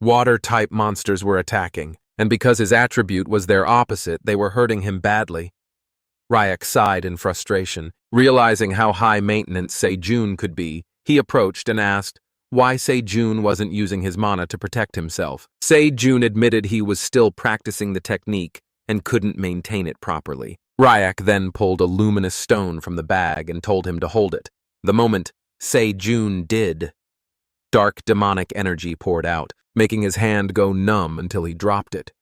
Water-type monsters were attacking, and because his attribute was their opposite, they were hurting him badly. Ryuk sighed in frustration. Realizing how high-maintenance Sejun could be, he approached and asked why Sejun wasn't using his mana to protect himself. Sejun admitted he was still practicing the technique and couldn't maintain it properly. Ryuk then pulled a luminous stone from the bag and told him to hold it. The moment Sejun did, dark demonic energy poured out, making his hand go numb until he dropped it.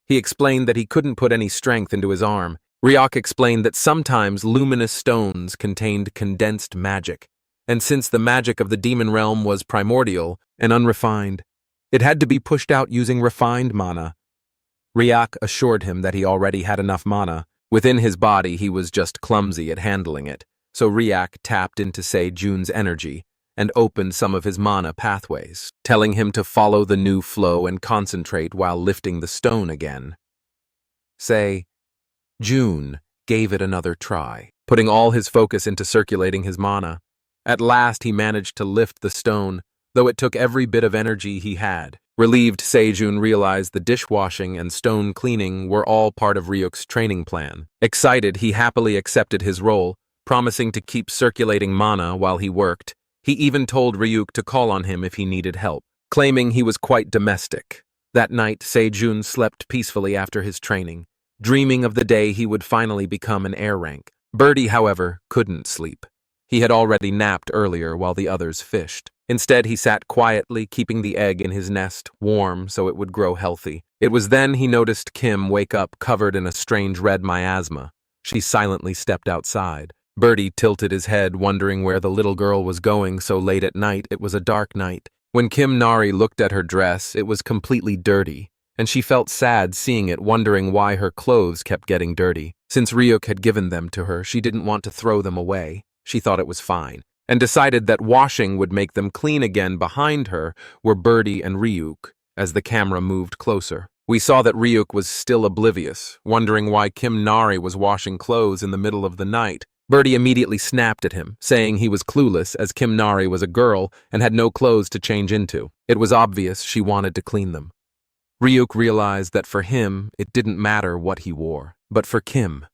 He explained that he couldn't put any strength into his arm. Ryuk explained that sometimes luminous stones contained condensed magic, and since the magic of the demon realm was primordial and unrefined, it had to be pushed out using refined mana. Ryuk assured him that he already had enough mana within his body. He was just clumsy at handling it, so Ryuk tapped into Sejun's energy and opened some of his mana pathways, telling him to follow the new flow and concentrate while lifting the stone again. Jun gave it another try, putting all his focus into circulating his mana. At last he managed to lift the stone, though it took every bit of energy he had. Relieved, Sejun realized the dishwashing and stone cleaning were all part of Ryuk's training plan. Excited, he happily accepted his role, promising to keep circulating mana while he worked. He even told Ryuk to call on him if he needed help, claiming he was quite domestic. That night, Sejun slept peacefully after his training, dreaming of the day he would finally become an air rank. Birdie, however, couldn't sleep. He had already napped earlier while the others fished. Instead, he sat quietly, keeping the egg in his nest warm so it would grow healthy. It was then he noticed Kim wake up covered in a strange red miasma. She silently stepped outside. Birdie tilted his head, wondering where the little girl was going so late at night. It was a dark night. When Kim Nari looked at her dress, it was completely dirty, and she felt sad seeing it, wondering why her clothes kept getting dirty. Since Ryuk had given them to her, she didn't want to throw them away. She thought it was fine. and decided that washing would make them clean again. Behind her were Birdie and Ryuk. As the camera moved closer, we saw that Ryuk was still oblivious, wondering why Kim Nari was washing clothes in the middle of the night. Birdie immediately snapped at him, saying he was clueless as Kim Nari was a girl and had no clothes to change into. It was obvious she wanted to clean them. Ryuk realized that for him, it didn't matter what he wore, but for Kim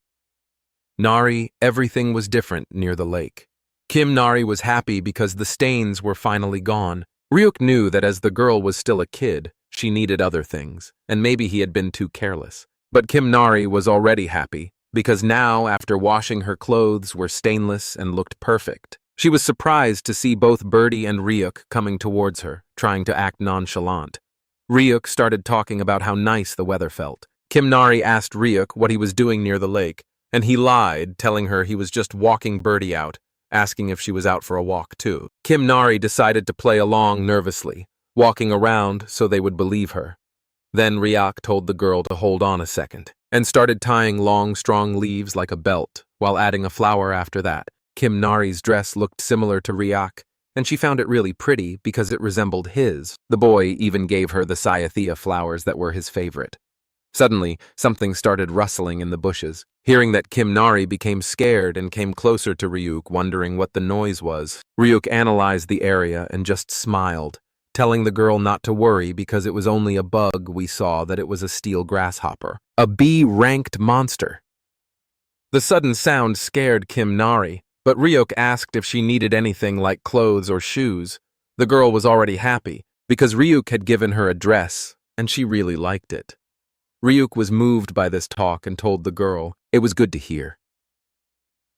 Nari, everything was different near the lake. Kim Nari was happy because the stains were finally gone. Ryuk knew that as the girl was still a kid, she needed other things, and maybe he had been too careless. But Kim Nari was already happy, because now, after washing her clothes, were stainless and looked perfect. She was surprised to see both Birdie and Ryuk coming towards her, trying to act nonchalant. Ryuk started talking about how nice the weather felt. Kim Nari asked Ryuk what he was doing near the lake, and he lied, telling her he was just walking Birdie out, asking if she was out for a walk too. Kim Nari decided to play along nervously, walking around so they would believe her. Then Ryuk told the girl to hold on a second, and started tying long, strong leaves like a belt, while adding a flower after that. Kim Nari's dress looked similar to Ryuk, and she found it really pretty because it resembled his. The boy even gave her the cyathea flowers that were his favorite. Suddenly, something started rustling in the bushes. Hearing that, Kim Nari became scared and came closer to Ryuk, wondering what the noise was. Ryuk analyzed the area and just smiled, telling the girl not to worry because it was only a bug. We saw that it was a steel grasshopper, a B-ranked monster. The sudden sound scared Kim Nari, but Ryuk asked if she needed anything like clothes or shoes. The girl was already happy because Ryuk had given her a dress, and she really liked it. Ryuk was moved by this talk and told the girl it was good to hear.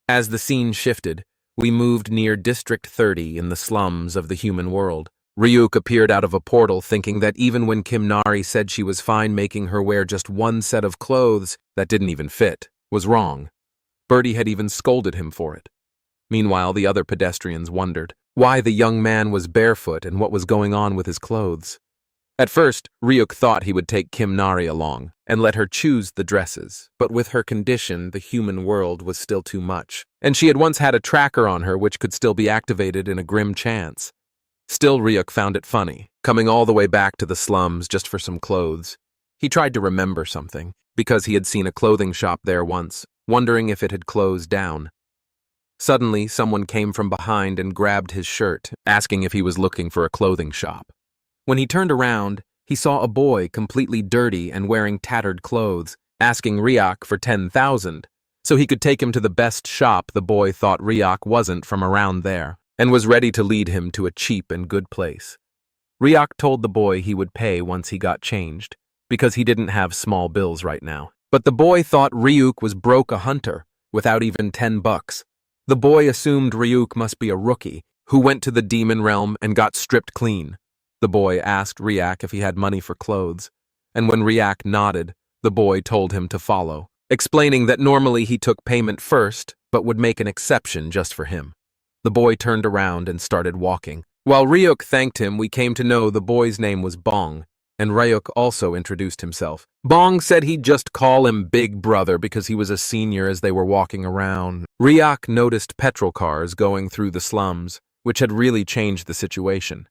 As the scene shifted, we moved near District 30 in the slums of the human world. Ryuk appeared out of a portal, thinking that even when Kim Nari said she was fine making her wear just one set of clothes that didn't even fit, was wrong. Birdie had even scolded him for it. Meanwhile, the other pedestrians wondered why the young man was barefoot and what was going on with his clothes. At first, Ryuk thought he would take Kim Nari along and let her choose the dresses, but with her condition, the human world was still too much, and she had once had a tracker on her which could still be activated in a grim chance. Still, Ryuk found it funny, coming all the way back to the slums just for some clothes. He tried to remember something, because he had seen a clothing shop there once, wondering if it had closed down. Suddenly, someone came from behind and grabbed his shirt, asking if he was looking for a clothing shop. When he turned around, he saw a boy completely dirty and wearing tattered clothes, asking Ryuk for 10,000, so he could take him to the best shop. The boy thought Ryuk wasn't from around there, and was ready to lead him to a cheap and good place. Ryuk told the boy he would pay once he got changed, because he didn't have small bills right now. But the boy thought Ryuk was broke, a hunter, without even $10. The boy assumed Ryuk must be a rookie, who went to the demon realm and got stripped clean. The boy asked Ryuk if he had money for clothes, and when Ryuk nodded, the boy told him to follow, explaining that normally he took payment first, but would make an exception just for him. The boy turned around and started walking. While Ryuk thanked him, we came to know the boy's name was Bong, and Ryuk also introduced himself. Bong said he'd just call him Big Brother because he was a senior. As they were walking around, Ryuk noticed petrol cars going through the slums, which had really changed the situation.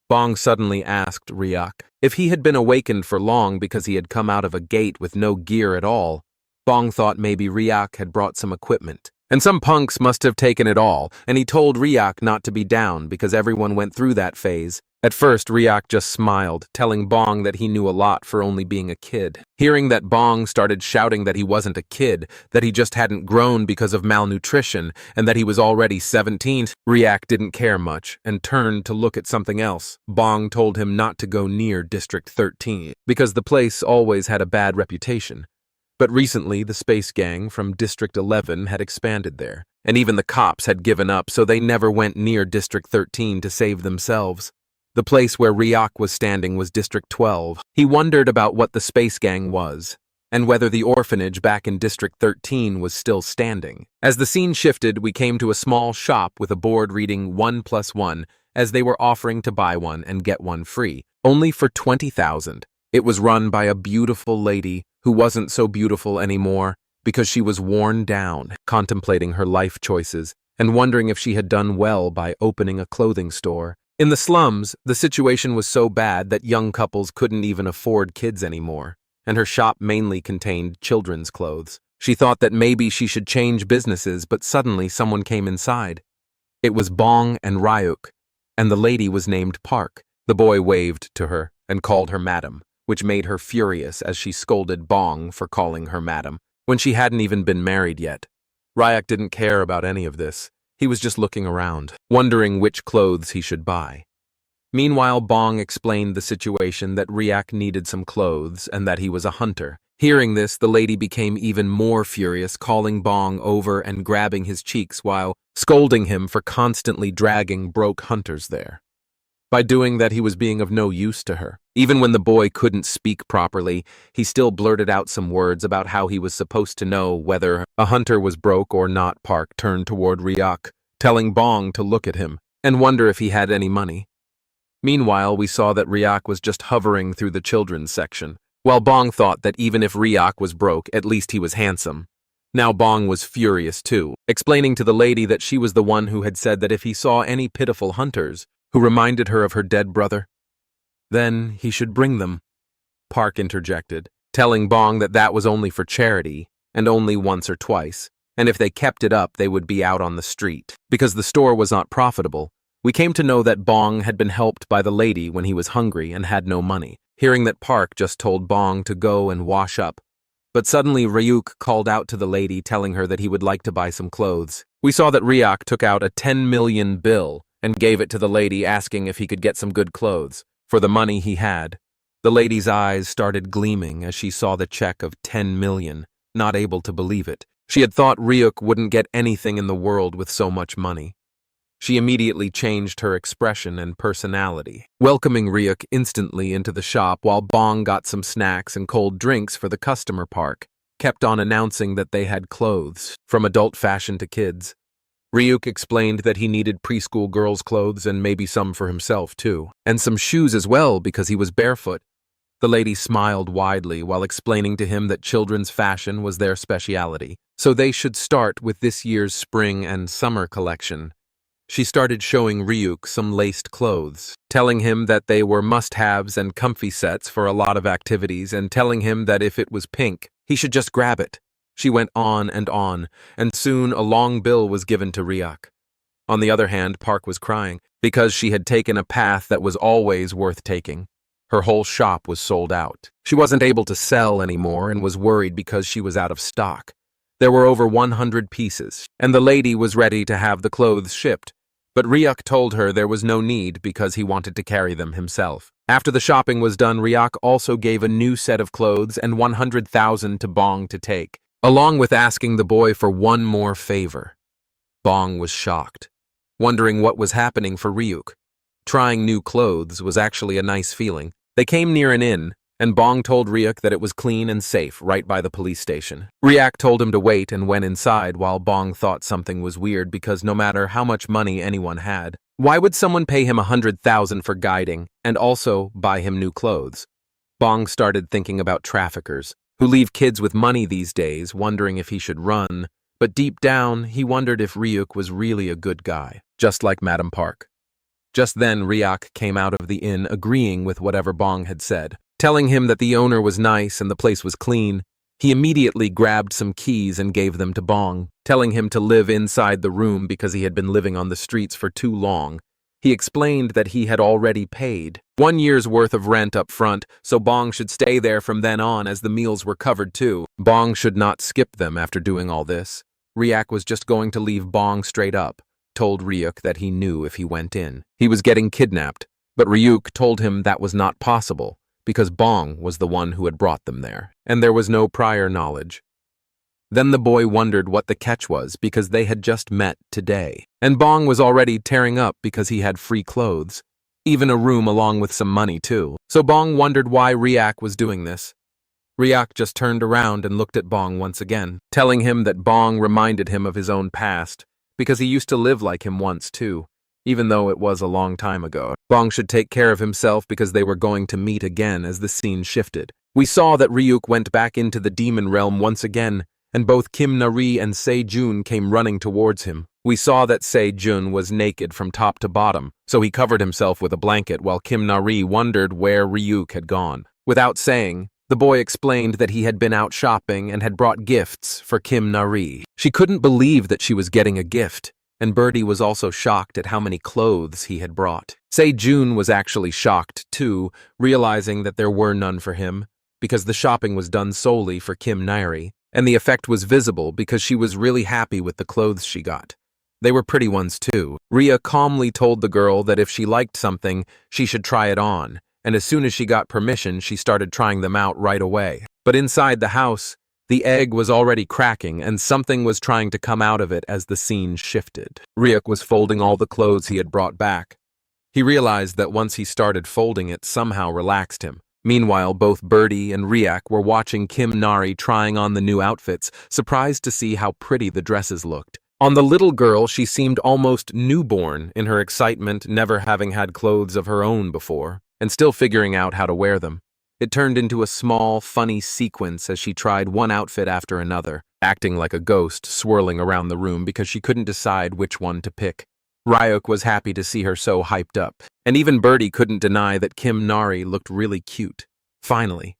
Bong suddenly asked Ryuk if he had been awakened for long because he had come out of a gate with no gear at all. Bong thought maybe Ryuk had brought some equipment, and some punks must have taken it all, and he told Ryuk not to be down because everyone went through that phase. At first, Ryuk just smiled, telling Bong that he knew a lot for only being a kid. Hearing that, Bong started shouting that he wasn't a kid, that he just hadn't grown because of malnutrition, and that he was already 17. Ryuk didn't care much, and turned to look at something else. Bong told him not to go near District 13, because the place always had a bad reputation. But recently, the space gang from District 11 had expanded there, and even the cops had given up, so they never went near District 13 to save themselves. The place where Ryuk was standing was District 12. He wondered about what the space gang was, and whether the orphanage back in District 13 was still standing. As the scene shifted, we came to a small shop with a board reading 1+1, as they were offering to buy one and get one free, only for 20,000. It was run by a beautiful lady who wasn't so beautiful anymore because she was worn down, contemplating her life choices, and wondering if she had done well by opening a clothing store. In the slums, the situation was so bad that young couples couldn't even afford kids anymore, and her shop mainly contained children's clothes. She thought that maybe she should change businesses, but suddenly someone came inside. It was Bong and Ryuk, and the lady was named Park. The boy waved to her and called her madam, which made her furious as she scolded Bong for calling her madam, when she hadn't even been married yet. Ryuk didn't care about any of this. He was just looking around, wondering which clothes he should buy. Meanwhile, Bong explained the situation, that Ryuk needed some clothes and that he was a hunter. Hearing this, the lady became even more furious, calling Bong over and grabbing his cheeks while scolding him for constantly dragging broke hunters there. By doing that, he was being of no use to her. Even when the boy couldn't speak properly, he still blurted out some words about how he was supposed to know whether a hunter was broke or not. Park turned toward Ryuk, telling Bong to look at him and wonder if he had any money. Meanwhile, we saw that Ryuk was just hovering through the children's section, while Bong thought that even if Ryuk was broke, at least he was handsome. Now Bong was furious too, explaining to the lady that she was the one who had said that if he saw any pitiful hunters who reminded her of her dead brother, then he should bring them. Park interjected, telling Bong that that was only for charity, and only once or twice, and if they kept it up, they would be out on the street. Because the store was not profitable, we came to know that Bong had been helped by the lady when he was hungry and had no money. Hearing that Park just told Bong to go and wash up, but suddenly Ryuk called out to the lady, telling her that he would like to buy some clothes. We saw that Ryuk took out a 10 million bill and gave it to the lady, asking if he could get some good clothes for the money he had. The lady's eyes started gleaming as she saw the check of 10 million, not able to believe it. She had thought Ryuk wouldn't get anything in the world with so much money. She immediately changed her expression and personality, welcoming Ryuk instantly into the shop while Bong got some snacks and cold drinks for the customer. Park kept on announcing that they had clothes, from adult fashion to kids. Ryuk explained that he needed preschool girls' clothes and maybe some for himself too, and some shoes as well because he was barefoot. The lady smiled widely while explaining to him that children's fashion was their specialty, so they should start with this year's spring and summer collection. She started showing Ryuk some laced clothes, telling him that they were must-haves and comfy sets for a lot of activities, and telling him that if it was pink, he should just grab it. She went on, and soon a long bill was given to Ryuk. On the other hand, Park was crying because she had taken a path that was always worth taking. Her whole shop was sold out. She wasn't able to sell anymore and was worried because she was out of stock. There were over 100 pieces, and the lady was ready to have the clothes shipped. But Ryuk told her there was no need because he wanted to carry them himself. After the shopping was done, Ryuk also gave a new set of clothes and 100,000 to Bong to take, along with asking the boy for one more favor. Bong was shocked, wondering what was happening for Ryuk. Trying new clothes was actually a nice feeling. They came near an inn, and Bong told Ryuk that it was clean and safe right by the police station. Ryuk told him to wait and went inside while Bong thought something was weird because no matter how much money anyone had, why would someone pay him 100,000 for guiding and also buy him new clothes? Bong started thinking about traffickers who leave kids with money these days, wondering if he should run, but deep down he wondered if Ryuk was really a good guy, just like Madam Park. Just then Ryuk came out of the inn agreeing with whatever Bong had said, telling him that the owner was nice and the place was clean. He immediately grabbed some keys and gave them to Bong, telling him to live inside the room because he had been living on the streets for too long. He explained that he had already paid 1 year's worth of rent up front, so Bong should stay there from then on as the meals were covered too. Bong should not skip them after doing all this. Ryuk was just going to leave Bong straight up, told Ryuk that he knew if he went in, he was getting kidnapped, but Ryuk told him that was not possible because Bong was the one who had brought them there, and there was no prior knowledge. Then the boy wondered what the catch was because they had just met today, and Bong was already tearing up because he had free clothes, even a room along with some money too. So Bong wondered why Ryuk was doing this. Ryuk just turned around and looked at Bong once again, telling him that Bong reminded him of his own past, because he used to live like him once too, even though it was a long time ago. Bong should take care of himself because they were going to meet again as the scene shifted. We saw that Ryuk went back into the demon realm once again, and both Kim Nari and Se-jun came running towards him. We saw that Se-jun was naked from top to bottom, so he covered himself with a blanket while Kim Nari wondered where Ryuk had gone. Without saying, the boy explained that he had been out shopping and had brought gifts for Kim Nari. She couldn't believe that she was getting a gift, and Birdie was also shocked at how many clothes he had brought. Se-jun was actually shocked, too, realizing that there were none for him, because the shopping was done solely for Kim Nari, and the effect was visible because she was really happy with the clothes she got. They were pretty ones, too. Rhea calmly told the girl that if she liked something, she should try it on, and as soon as she got permission, she started trying them out right away. But inside the house, the egg was already cracking, and something was trying to come out of it as the scene shifted. Ryuk was folding all the clothes he had brought back. He realized that once he started folding it, somehow relaxed him. Meanwhile, both Birdie and Ryak were watching Kim Nari trying on the new outfits, surprised to see how pretty the dresses looked. On the little girl, she seemed almost newborn in her excitement, never having had clothes of her own before, and still figuring out how to wear them. It turned into a small, funny sequence as she tried one outfit after another, acting like a ghost swirling around the room because she couldn't decide which one to pick. Ryuk was happy to see her so hyped up, and even Birdie couldn't deny that Kim Nari looked really cute. Finally,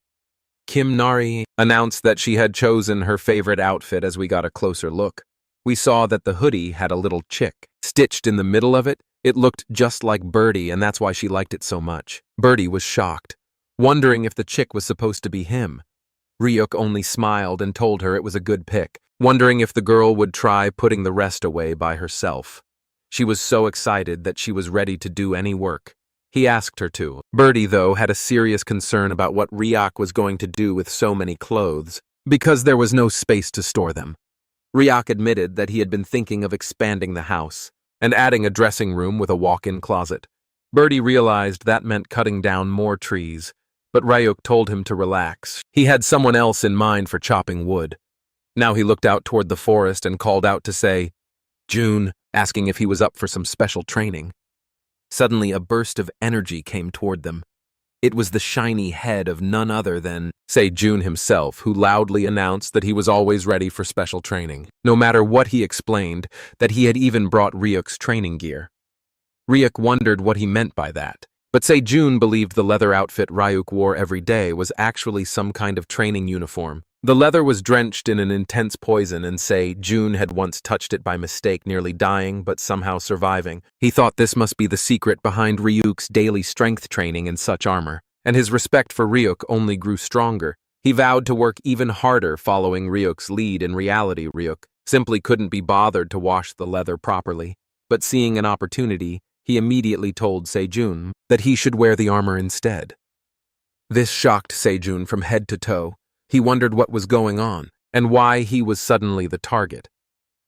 Kim Nari announced that she had chosen her favorite outfit as we got a closer look. We saw that the hoodie had a little chick. Stitched in the middle of it, it looked just like Birdie, and that's why she liked it so much. Birdie was shocked, wondering if the chick was supposed to be him. Ryuk only smiled and told her it was a good pick, wondering if the girl would try putting the rest away by herself. She was so excited that she was ready to do any work. He asked her to. Birdie, though, had a serious concern about what Ryuk was going to do with so many clothes, because there was no space to store them. Ryuk admitted that he had been thinking of expanding the house and adding a dressing room with a walk-in closet. Birdie realized that meant cutting down more trees, but Ryuk told him to relax. He had someone else in mind for chopping wood. Now he looked out toward the forest and called out to Se-jun, asking if he was up for some special training. Suddenly, a burst of energy came toward them. It was the shiny head of none other than Se-jun himself, who loudly announced that he was always ready for special training, no matter what. He explained that he had even brought Ryuk's training gear. Ryuk wondered what he meant by that, but Se-jun believed the leather outfit Ryuk wore every day was actually some kind of training uniform. The leather was drenched in an intense poison, and Se-jun had once touched it by mistake, nearly dying but somehow surviving. He thought this must be the secret behind Ryuk's daily strength training in such armor, and his respect for Ryuk only grew stronger. He vowed to work even harder following Ryuk's lead. In reality, Ryuk simply couldn't be bothered to wash the leather properly, but seeing an opportunity, he immediately told Se-jun that he should wear the armor instead. This shocked Se-jun from head to toe. He wondered what was going on, and why he was suddenly the target.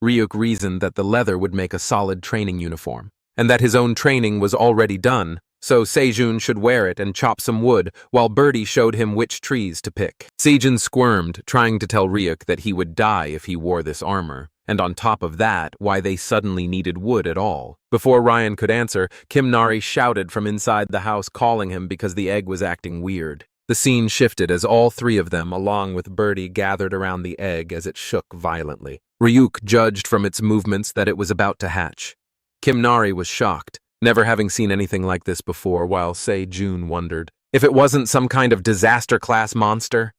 Ryuk reasoned that the leather would make a solid training uniform, and that his own training was already done, so Se-jun should wear it and chop some wood, while Birdie showed him which trees to pick. Se-jun squirmed, trying to tell Ryuk that he would die if he wore this armor, and on top of that, why they suddenly needed wood at all. Before Ryan could answer, Kim Nari shouted from inside the house, calling him because the egg was acting weird. The scene shifted as all three of them, along with Birdie, gathered around the egg as it shook violently. Ryuk judged from its movements that it was about to hatch. Kim Nari was shocked, never having seen anything like this before, while Se-jun wondered if it wasn't some kind of disaster-class monster.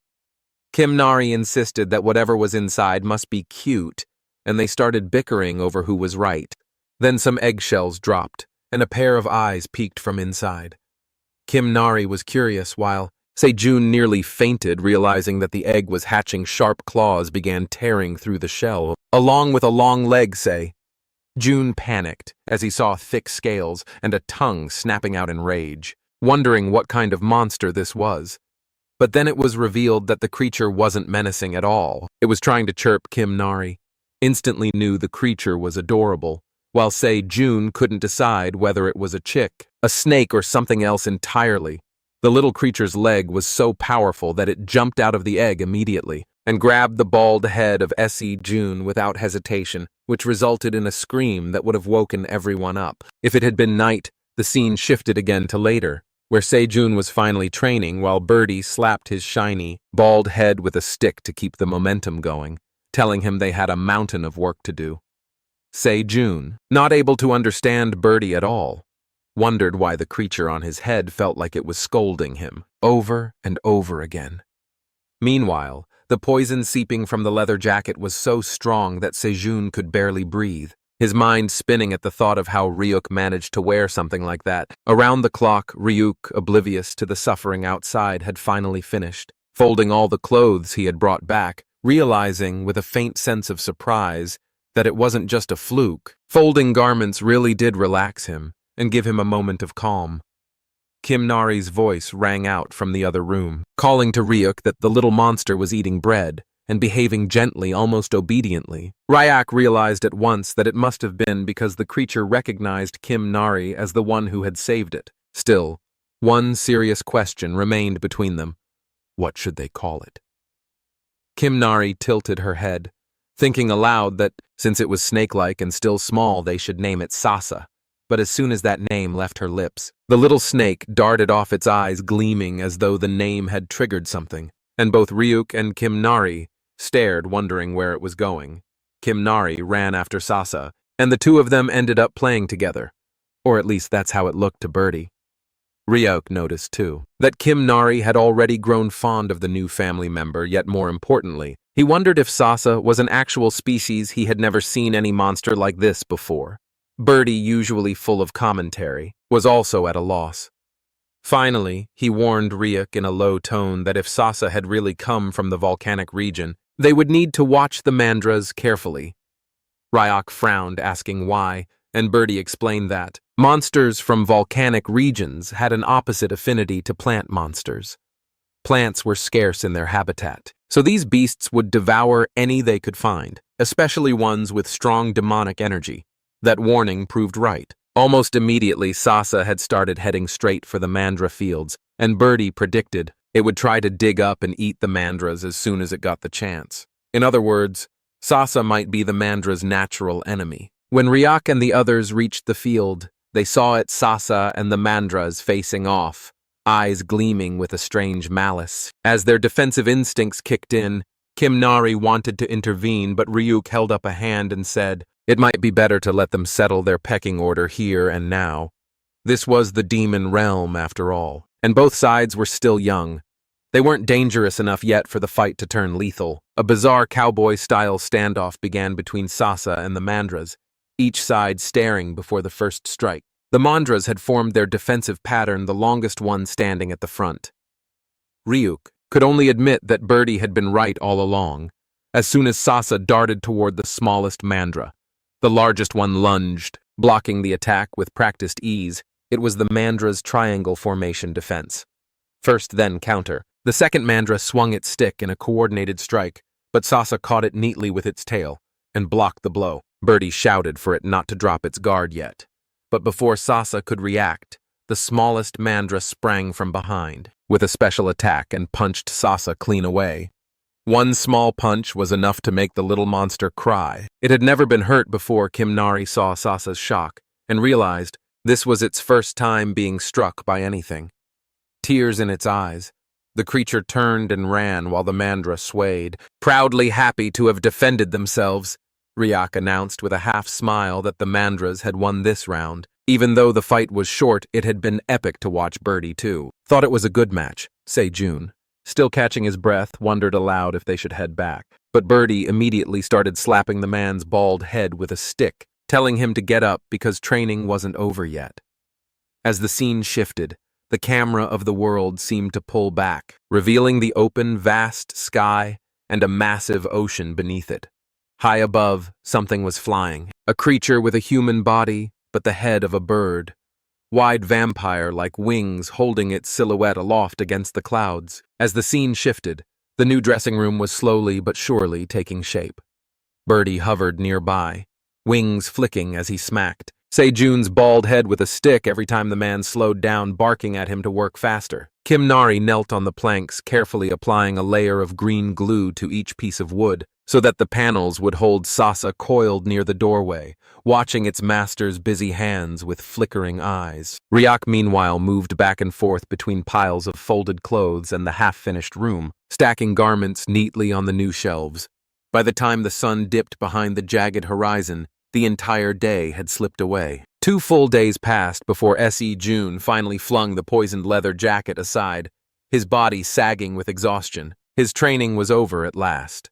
Kim Nari insisted that whatever was inside must be cute, and they started bickering over who was right. Then some eggshells dropped, and a pair of eyes peeked from inside. Kim Nari was curious, while Se-jun nearly fainted, realizing that the egg was hatching. Sharp claws began tearing through the shell, along with a long leg. Se-jun panicked as he saw thick scales and a tongue snapping out in rage, wondering what kind of monster this was. But then it was revealed that the creature wasn't menacing at all. It was trying to chirp. Kim Nari instantly knew the creature was adorable, while Se-jun couldn't decide whether it was a chick, a snake, or something else entirely. The little creature's leg was so powerful that it jumped out of the egg immediately and grabbed the bald head of Se-jun without hesitation, which resulted in a scream that would have woken everyone up. If it had been night, the scene shifted again to later, where Se-jun was finally training while Birdie slapped his shiny, bald head with a stick to keep the momentum going. telling him they had a mountain of work to do. June, not able to understand Birdie at all, wondered why the creature on his head felt like it was scolding him, over and over again. Meanwhile, the poison seeping from the leather jacket was so strong that Sejun could barely breathe, his mind spinning at the thought of how Ryuk managed to wear something like that. Around the clock, Ryuk, oblivious to the suffering outside, had finally finished, folding all the clothes he had brought back, realizing with a faint sense of surprise that it wasn't just a fluke. Folding garments really did relax him and give him a moment of calm. Kim Nari's voice rang out from the other room, calling to Ryuk that the little monster was eating bread and behaving gently, almost obediently. Ryuk realized at once that it must have been because the creature recognized Kim Nari as the one who had saved it. Still, one serious question remained between them. What should they call it? Kim Nari tilted her head, thinking aloud that, since it was snake-like and still small, they should name it Sasa. But as soon as that name left her lips, the little snake darted off, its eyes gleaming as though the name had triggered something, and both Ryuk and Kim Nari stared, wondering where it was going. Kim Nari ran after Sasa, and the two of them ended up playing together. Or at least that's how it looked to Birdie. Ryuk noticed, too, that Kim Nari had already grown fond of the new family member, yet more importantly, he wondered if Sasa was an actual species he had never seen any monster like this before. Birdie, usually full of commentary, was also at a loss. Finally, he warned Ryuk in a low tone that if Sasa had really come from the volcanic region, they would need to watch the mandras carefully. Ryuk frowned, asking why, and Birdie explained that monsters from volcanic regions had an opposite affinity to plant monsters. Plants were scarce in their habitat, so these beasts would devour any they could find, especially ones with strong demonic energy. That warning proved right. Almost immediately, Sasa had started heading straight for the mandra fields, and Birdie predicted it would try to dig up and eat the mandras as soon as it got the chance. In other words, Sasa might be the mandra's natural enemy. When Ryuk and the others reached the field, they saw it Sasa and the mandras facing off, eyes gleaming with a strange malice. As their defensive instincts kicked in, Kim Nari wanted to intervene, but Ryuk held up a hand and said, it might be better to let them settle their pecking order here and now. This was the demon realm, after all, and both sides were still young. They weren't dangerous enough yet for the fight to turn lethal. A bizarre cowboy-style standoff began between Sasa and the mandras, each side staring before the first strike. The mandras had formed their defensive pattern, the longest one standing at the front. Ryuk could only admit that Birdie had been right all along. As soon as Sasa darted toward the smallest mandra, the largest one lunged, blocking the attack with practiced ease. It was the mandra's triangle formation defense. First, then counter. The second mandra swung its stick in a coordinated strike, but Sasa caught it neatly with its tail and blocked the blow. Birdie shouted for it not to drop its guard yet. But before Sasa could react, the smallest mandra sprang from behind with a special attack and punched Sasa clean away. One small punch was enough to make the little monster cry. It had never been hurt before. Kim Nari saw Sasa's shock and realized this was its first time being struck by anything. Tears in its eyes, the creature turned and ran while the mandra swayed, proudly happy to have defended themselves. Ryuk announced with a half-smile that the mandras had won this round. Even though the fight was short, it had been epic to watch. Birdie, too, thought it was a good match, June, still catching his breath, wondered aloud if they should head back. But Birdie immediately started slapping the man's bald head with a stick, telling him to get up because training wasn't over yet. As the scene shifted, the camera of the world seemed to pull back, revealing the open, vast sky and a massive ocean beneath it. High above, something was flying, a creature with a human body, but the head of a bird. Wide vampire-like wings holding its silhouette aloft against the clouds. As the scene shifted, the new dressing room was slowly but surely taking shape. Birdie hovered nearby, wings flicking as he smacked June's bald head with a stick every time the man slowed down, barking at him to work faster. Kim Nari knelt on the planks, carefully applying a layer of green glue to each piece of wood, so that the panels would hold Sasa coiled near the doorway, watching its master's busy hands with flickering eyes. Ryuk, meanwhile, moved back and forth between piles of folded clothes and the half-finished room, stacking garments neatly on the new shelves. By the time the sun dipped behind the jagged horizon, the entire day had slipped away. 2 full days passed before S.E. June finally flung the poisoned leather jacket aside, his body sagging with exhaustion. His training was over at last.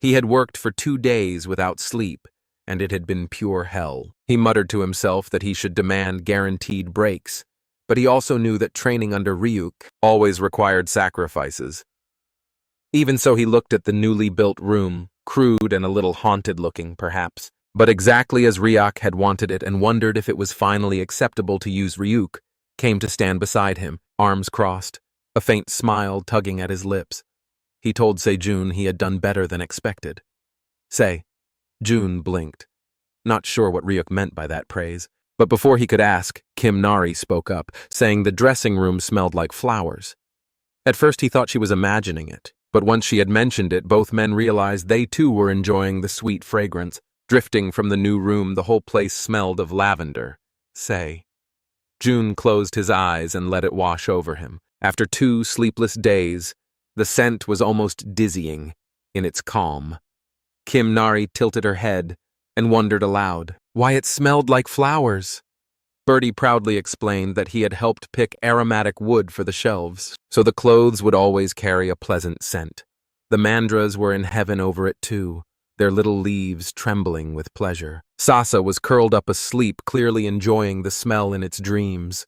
He had worked for 2 days without sleep, and it had been pure hell. He muttered to himself that he should demand guaranteed breaks, but he also knew that training under Ryuk always required sacrifices. Even so, he looked at the newly built room, crude and a little haunted-looking, perhaps, but exactly as Ryuk had wanted it, and wondered if it was finally acceptable to use Ryuk, came to stand beside him, arms crossed, a faint smile tugging at his lips. He told Sejun he had done better than expected. Jun blinked, not sure what Ryuk meant by that praise. But before he could ask, Kim Nari spoke up, saying the dressing room smelled like flowers. At first he thought she was imagining it, but once she had mentioned it, both men realized they too were enjoying the sweet fragrance. Drifting from the new room, the whole place smelled of lavender. Jun closed his eyes and let it wash over him. After 2 sleepless days, the scent was almost dizzying in its calm. Kim Nari tilted her head and wondered aloud, why it smelled like flowers. Birdie proudly explained that he had helped pick aromatic wood for the shelves, so the clothes would always carry a pleasant scent. The mandras were in heaven over it too, their little leaves trembling with pleasure. Sasa was curled up asleep, clearly enjoying the smell in its dreams.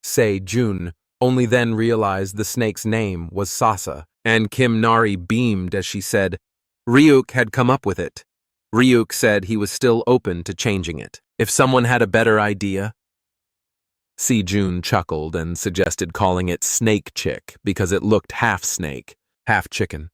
Jun only then realized the snake's name was Sasa, and Kim Nari beamed as she said, Ryuk had come up with it. Ryuk said he was still open to changing it, if someone had a better idea. Jun chuckled and suggested calling it Snake Chick because it looked half snake, half chicken.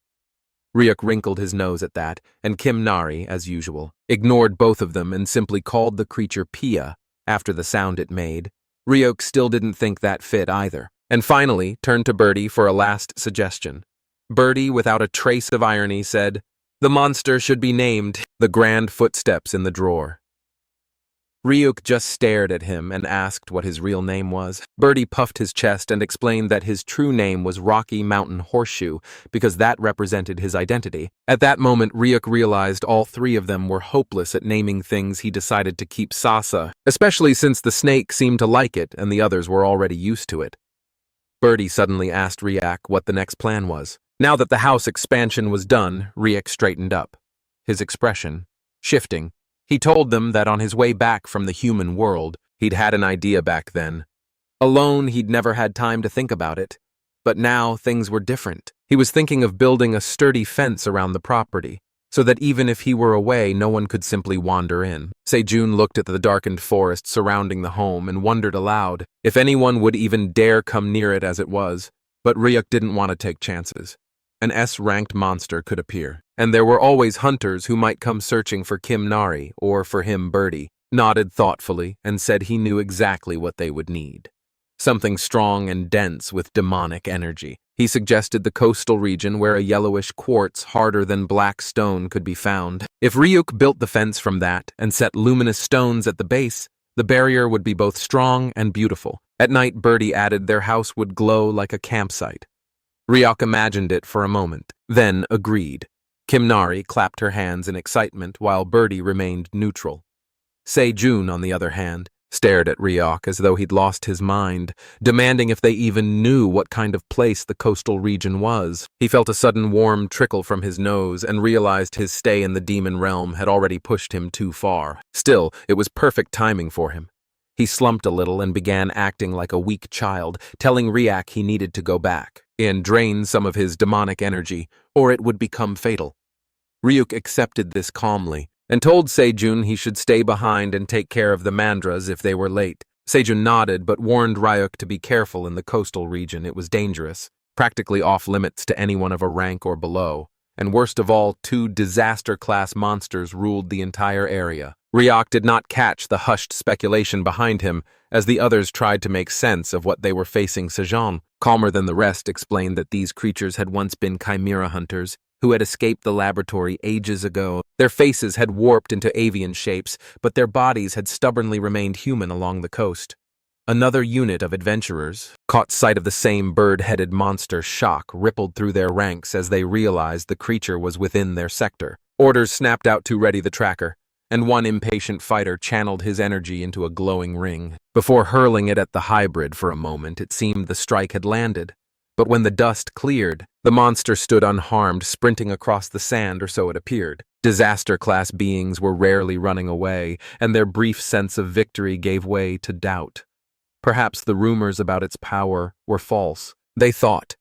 Ryuk wrinkled his nose at that, and Kim Nari, as usual, ignored both of them and simply called the creature Pia after the sound it made. Ryuk still didn't think that fit either, and finally turned to Birdie for a last suggestion. Birdie, without a trace of irony, said, the monster should be named The Grand Footsteps in the Drawer. Ryuk just stared at him and asked what his real name was. Birdie puffed his chest and explained that his true name was Rocky Mountain Horseshoe because that represented his identity. At that moment, Ryuk realized all 3 of them were hopeless at naming things. He decided to keep Sasa, especially since the snake seemed to like it and the others were already used to it. Birdie suddenly asked Ryuk what the next plan was. Now that the house expansion was done, Ryuk straightened up, his expression shifting. He told them that on his way back from the human world, he'd had an idea back then. Alone, he'd never had time to think about it. But now, things were different. He was thinking of building a sturdy fence around the property, so that even if he were away, no one could simply wander in. Sejun looked at the darkened forest surrounding the home and wondered aloud if anyone would even dare come near it as it was. But Ryuk didn't want to take chances. An S-ranked monster could appear, and there were always hunters who might come searching for Kim Nari or for him. Birdie nodded thoughtfully and said he knew exactly what they would need. Something strong and dense with demonic energy. He suggested the coastal region where a yellowish quartz harder than black stone could be found. If Ryuk built the fence from that and set luminous stones at the base, the barrier would be both strong and beautiful. At night, Birdie added their house would glow like a campsite. Ryuk imagined it for a moment, then agreed. Kim Nari clapped her hands in excitement while Birdie remained neutral. Sejun, on the other hand, stared at Ryuk as though he'd lost his mind, demanding if they even knew what kind of place the coastal region was. He felt a sudden warm trickle from his nose and realized his stay in the demon realm had already pushed him too far. Still, it was perfect timing for him. He slumped a little and began acting like a weak child, telling Ryuk he needed to go back and drain some of his demonic energy, or it would become fatal. Ryuk accepted this calmly and told Sejun he should stay behind and take care of the mandras if they were late. Sejun nodded but warned Ryuk to be careful in the coastal region. It was dangerous, practically off-limits to anyone of a rank or below, and worst of all, 2 disaster-class monsters ruled the entire area. Ryuk did not catch the hushed speculation behind him as the others tried to make sense of what they were facing. Sejun, calmer than the rest, explained that these creatures had once been chimera hunters who had escaped the laboratory ages ago. Their faces had warped into avian shapes, but their bodies had stubbornly remained human along the coast. Another unit of adventurers caught sight of the same bird-headed monster. Shock rippled through their ranks as they realized the creature was within their sector. Orders snapped out to ready the tracker, and one impatient fighter channeled his energy into a glowing ring. Before hurling it at the hybrid for a moment, it seemed the strike had landed. But when the dust cleared, the monster stood unharmed, sprinting across the sand, or so it appeared. Disaster-class beings were rarely running away, and their brief sense of victory gave way to doubt. Perhaps the rumors about its power were false, they thought,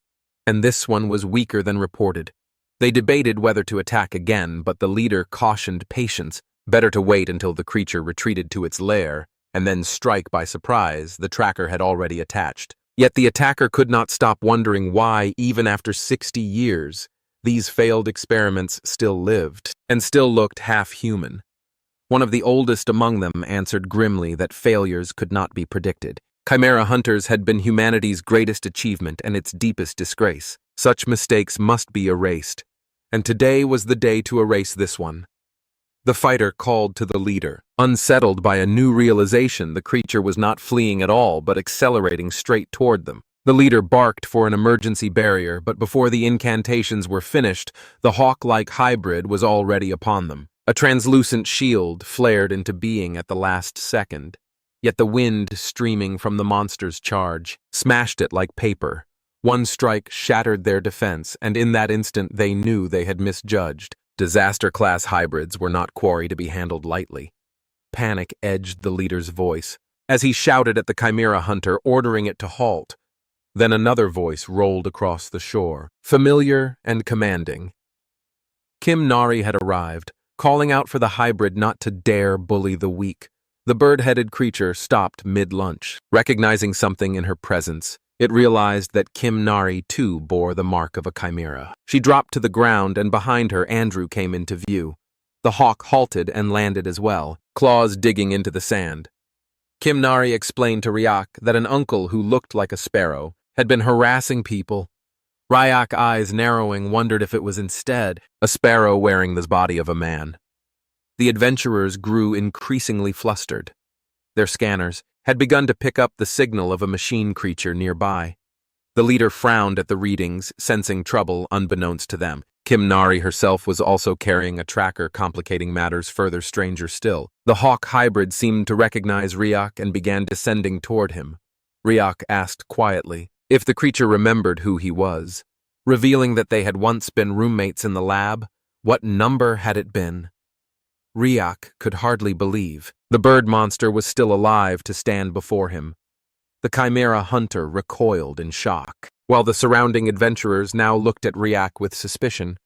and this one was weaker than reported. They debated whether to attack again, but the leader cautioned patience. Better to wait until the creature retreated to its lair, and then strike by surprise. The tracker had already attached. Yet the attacker could not stop wondering why, even after 60 years, these failed experiments still lived, and still looked half-human. One of the oldest among them answered grimly that failures could not be predicted. Chimera hunters had been humanity's greatest achievement and its deepest disgrace. Such mistakes must be erased, and today was the day to erase this one. The fighter called to the leader. Unsettled by a new realization, the creature was not fleeing at all, but accelerating straight toward them. The leader barked for an emergency barrier, but before the incantations were finished, the hawk-like hybrid was already upon them. A translucent shield flared into being at the last second, yet the wind streaming from the monster's charge smashed it like paper. One strike shattered their defense, and in that instant they knew they had misjudged. Disaster-class hybrids were not quarry to be handled lightly. Panic edged the leader's voice as he shouted at the Chimera hunter, ordering it to halt. Then another voice rolled across the shore, familiar and commanding. Kim Nari had arrived, calling out for the hybrid not to dare bully the weak. The bird-headed creature stopped mid-lunch. Recognizing something in her presence, it realized that Kim Nari too bore the mark of a chimera. She dropped to the ground, and behind her Andrew came into view. The hawk halted and landed as well, claws digging into the sand. Kim Nari explained to Ryak that an uncle who looked like a sparrow had been harassing people. Ryak, eyes narrowing, wondered if it was instead a sparrow wearing the body of a man. The adventurers grew increasingly flustered. Their scanners had begun to pick up the signal of a machine creature nearby. The leader frowned at the readings, sensing trouble unbeknownst to them. Kim Nari herself was also carrying a tracker, complicating matters further. Stranger still, the hawk hybrid seemed to recognize Ryak and began descending toward him. Ryak asked quietly if the creature remembered who he was, revealing that they had once been roommates in the lab. What number had it been? Ryak could hardly believe. The bird monster was still alive to stand before him. The Chimera hunter recoiled in shock. While the surrounding adventurers now looked at Ryak with suspicion,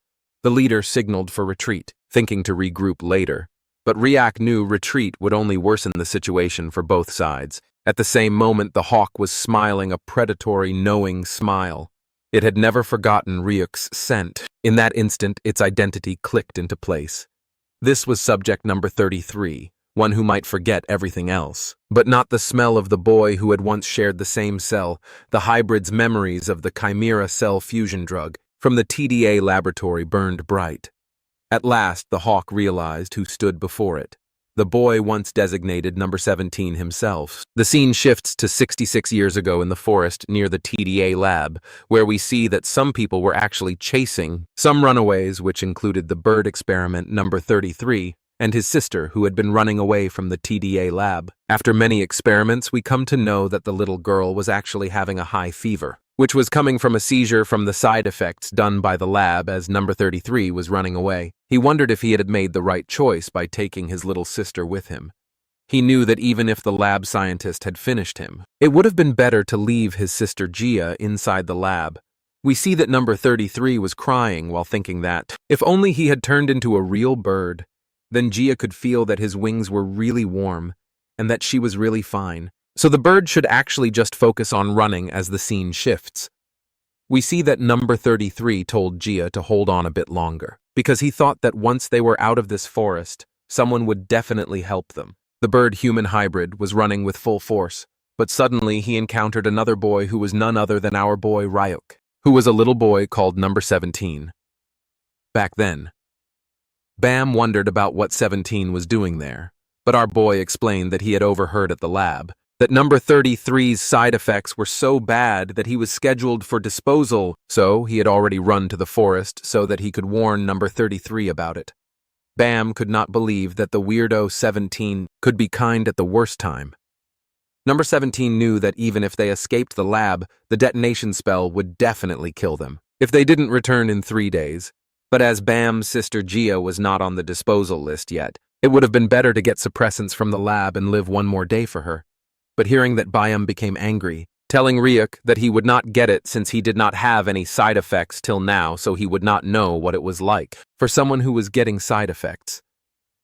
the leader signaled for retreat, thinking to regroup later. But Ryak knew retreat would only worsen the situation for both sides. At the same moment, the hawk was smiling a predatory, knowing smile. It had never forgotten Ryuk's scent. In that instant, its identity clicked into place. This was subject number 33, one who might forget everything else. But not the smell of the boy who had once shared the same cell, the hybrid's memories of the chimera cell fusion drug from the TDA laboratory burned bright. At last, the hawk realized who stood before it. The boy once designated number 17 himself. The scene shifts to 66 years ago in the forest near the TDA lab, where we see that some people were actually chasing some runaways, which included the bird experiment number 33 and his sister, who had been running away from the TDA lab. After many experiments, we come to know that the little girl was actually having a high fever, which was coming from a seizure from the side effects done by the lab as number 33 was running away. He wondered if he had made the right choice by taking his little sister with him. He knew that even if the lab scientist had finished him, it would have been better to leave his sister Gia inside the lab. We see that number 33 was crying while thinking that, if only he had turned into a real bird, then Gia could feel that his wings were really warm and that she was really fine. So the bird should actually just focus on running as the scene shifts. We see that number 33 told Gia to hold on a bit longer, because he thought that once they were out of this forest, someone would definitely help them. The bird-human hybrid was running with full force, but suddenly he encountered another boy who was none other than our boy Ryuk, who was a little boy called number 17. Back then, Bam wondered about what 17 was doing there, but our boy explained that he had overheard at the lab that number 33's side effects were so bad that he was scheduled for disposal, so he had already run to the forest so that he could warn number 33 about it. Bam could not believe that the weirdo 17 could be kind at the worst time. Number 17 knew that even if they escaped the lab, the detonation spell would definitely kill them, if they didn't return in 3 days. But as Bam's sister Gia was not on the disposal list yet, it would have been better to get suppressants from the lab and live one more day for her. But hearing that Byam became angry, telling Ryuk that he would not get it since he did not have any side effects till now, so he would not know what it was like for someone who was getting side effects.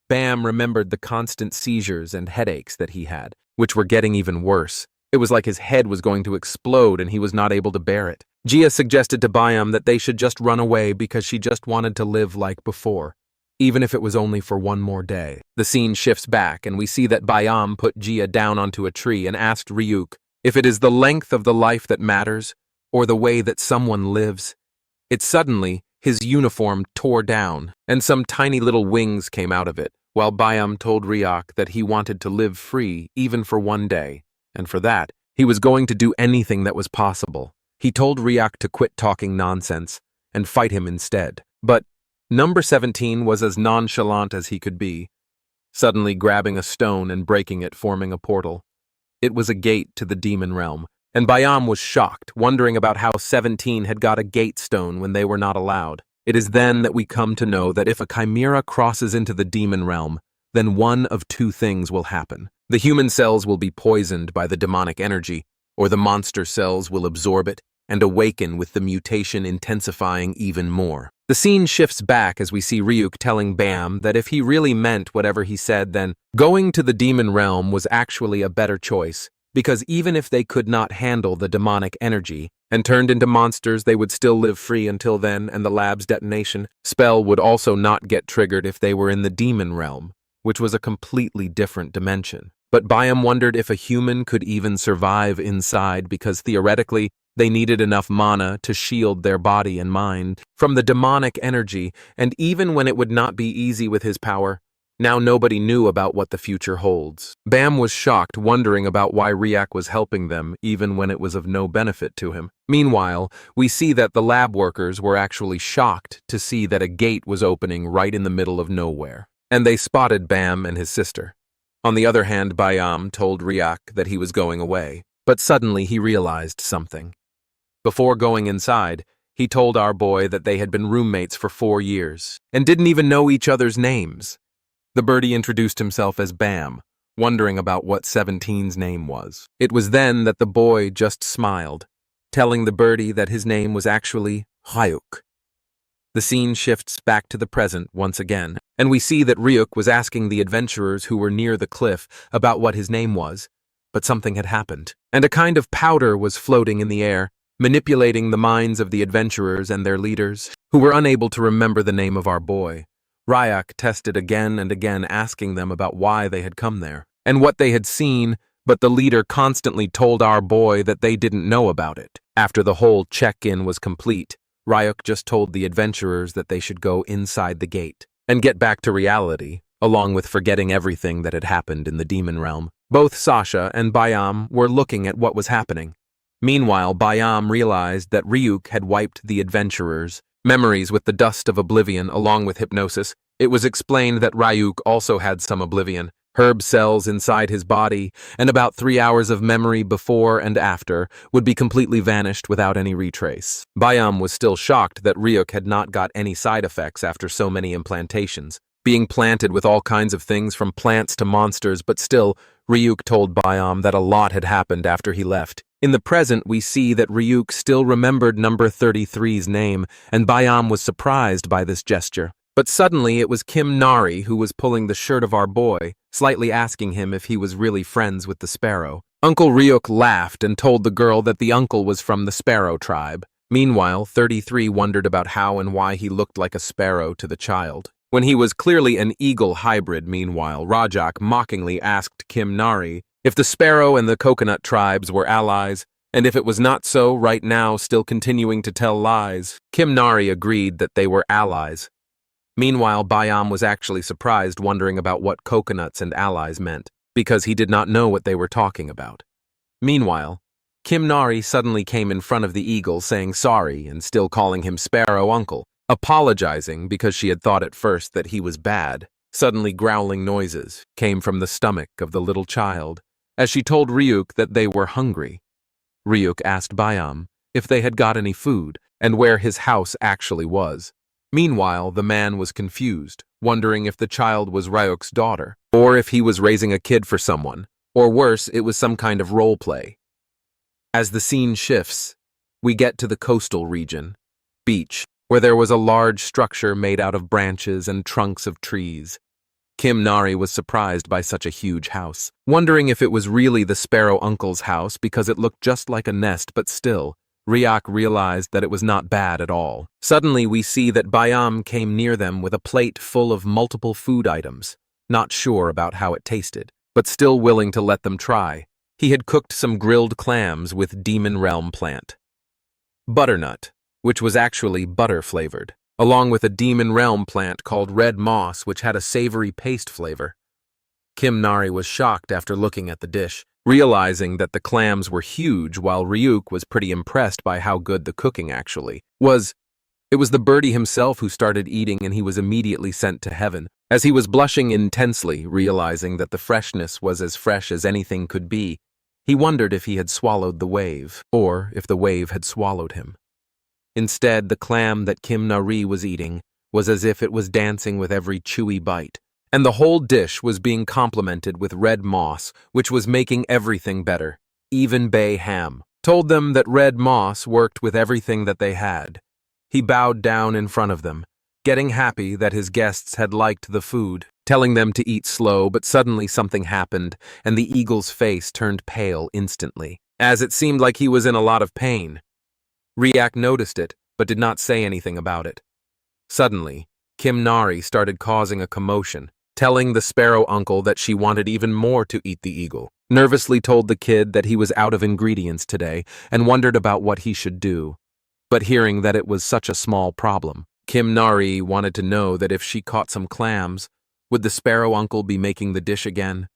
Bam remembered the constant seizures and headaches that he had, which were getting even worse. It was like his head was going to explode and he was not able to bear it. Gia suggested to Byam that they should just run away because she just wanted to live like before, even if it was only for one more day. The scene shifts back and we see that Byam put Gia down onto a tree and asked Ryuk if it is the length of the life that matters or the way that someone lives. It suddenly, his uniform tore down and some tiny little wings came out of it, while Byam told Ryuk that he wanted to live free even for one day, and for that, he was going to do anything that was possible. He told Ryuk to quit talking nonsense and fight him instead. But number 17 was as nonchalant as he could be, suddenly grabbing a stone and breaking it, forming a portal. It was a gate to the demon realm, and Byam was shocked, wondering about how 17 had got a gate stone when they were not allowed. It is then that we come to know that if a chimera crosses into the demon realm, then one of two things will happen. The human cells will be poisoned by the demonic energy, or the monster cells will absorb it and awaken with the mutation intensifying even more. The scene shifts back as we see Ryuk telling Bam that if he really meant whatever he said, then going to the demon realm was actually a better choice, because even if they could not handle the demonic energy and turned into monsters, they would still live free until then, and the lab's detonation spell would also not get triggered if they were in the demon realm, which was a completely different dimension. But Byam wondered if a human could even survive inside, because theoretically, they needed enough mana to shield their body and mind from the demonic energy, and even when it would not be easy with his power, now nobody knew about what the future holds. Bam was shocked, wondering about why Ryuk was helping them, even when it was of no benefit to him. Meanwhile, we see that the lab workers were actually shocked to see that a gate was opening right in the middle of nowhere, and they spotted Bam and his sister. On the other hand, Byam told Ryuk that he was going away, but suddenly he realized something. Before going inside, he told our boy that they had been roommates for 4 years and didn't even know each other's names. The birdie introduced himself as Bam, wondering about what 17's name was. It was then that the boy just smiled, telling the birdie that his name was actually Ryuk. The scene shifts back to the present once again, and we see that Ryuk was asking the adventurers who were near the cliff about what his name was, but something had happened, and a kind of powder was floating in the air, manipulating the minds of the adventurers and their leaders, who were unable to remember the name of our boy. Ryuk tested again and again, asking them about why they had come there, and what they had seen, but the leader constantly told our boy that they didn't know about it. After the whole check-in was complete, Ryuk just told the adventurers that they should go inside the gate and get back to reality, along with forgetting everything that had happened in the demon realm. Both Sasha and Byam were looking at what was happening. Meanwhile, Byam realized that Ryuk had wiped the adventurers' memories with the dust of oblivion along with hypnosis. It was explained that Ryuk also had some oblivion, herb cells inside his body, and about 3 hours of memory before and after would be completely vanished without any retrace. Byam was still shocked that Ryuk had not got any side effects after so many implantations, being planted with all kinds of things from plants to monsters, but still, Ryuk told Byam that a lot had happened after he left. In the present, we see that Ryuk still remembered number 33's name, and Byam was surprised by this gesture. But suddenly it was Kim Nari who was pulling the shirt of our boy, slightly asking him if he was really friends with the sparrow. Uncle Ryuk laughed and told the girl that the uncle was from the sparrow tribe. Meanwhile, 33 wondered about how and why he looked like a sparrow to the child, when he was clearly an eagle hybrid. Meanwhile, Rajak mockingly asked Kim Nari if the sparrow and the coconut tribes were allies, and if it was not so, right now still continuing to tell lies. Kim Nari agreed that they were allies. Meanwhile, Byam was actually surprised, wondering about what coconuts and allies meant, because he did not know what they were talking about. Meanwhile, Kim Nari suddenly came in front of the eagle saying sorry and still calling him Sparrow Uncle. apologizing because she had thought at first that he was bad. Suddenly growling noises came from the stomach of the little child as she told Ryuk that they were hungry. Ryuk asked Bayam if they had got any food and where his house actually was. Meanwhile, the man was confused, wondering if the child was Ryuk's daughter, or if he was raising a kid for someone, or worse, it was some kind of role play. As the scene shifts, we get to the coastal region, beach, where there was a large structure made out of branches and trunks of trees. Kim Nari was surprised by such a huge house, wondering if it was really the Sparrow Uncle's house because it looked just like a nest, but still, Ryak realized that it was not bad at all. Suddenly we see that Bayam came near them with a plate full of multiple food items, not sure about how it tasted, but still willing to let them try. He had cooked some grilled clams with Demon Realm plant. Butternut, which was actually butter-flavored, along with a Demon Realm plant called red moss, which had a savory paste flavor. Kim Nari was shocked after looking at the dish, realizing that the clams were huge while Ryuk was pretty impressed by how good the cooking actually was. It was the birdie himself who started eating and he was immediately sent to heaven, as he was blushing intensely, realizing that the freshness was as fresh as anything could be. He wondered if he had swallowed the wave, or if the wave had swallowed him. Instead, the clam that Kim Nari was eating was as if it was dancing with every chewy bite, and the whole dish was being complemented with red moss, which was making everything better. Even Bay Ham told them that red moss worked with everything that they had. He bowed down in front of them, getting happy that his guests had liked the food, telling them to eat slow, but suddenly something happened, and the eagle's face turned pale instantly, as it seemed like he was in a lot of pain. Ryak noticed it, but did not say anything about it. Suddenly, Kim Nari started causing a commotion, telling the Sparrow Uncle that she wanted even more to eat the eagle, nervously told the kid that he was out of ingredients today and wondered about what he should do. But hearing that it was such a small problem, Kim Nari wanted to know that if she caught some clams, would the Sparrow Uncle be making the dish again?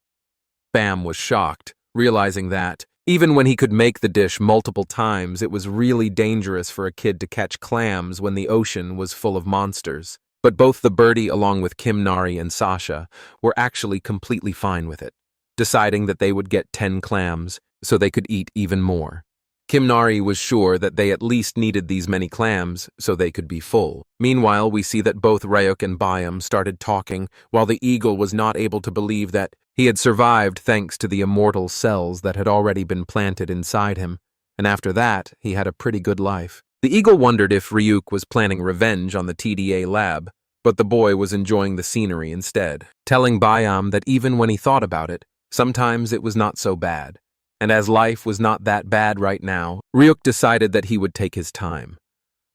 Bam was shocked, realizing that, even when he could make the dish multiple times, it was really dangerous for a kid to catch clams when the ocean was full of monsters. But both the birdie along with Kim Nari and Sasha were actually completely fine with it, deciding that they would get 10 clams so they could eat even more. Kim Nari was sure that they at least needed these many clams so they could be full. Meanwhile, we see that both Ryuk and Bayam started talking while the eagle was not able to believe that he had survived thanks to the immortal cells that had already been planted inside him, and after that, he had a pretty good life. The eagle wondered if Ryuk was planning revenge on the TDA lab, but the boy was enjoying the scenery instead, telling Bayam that even when he thought about it, sometimes it was not so bad. And as life was not that bad right now, Ryuk decided that he would take his time.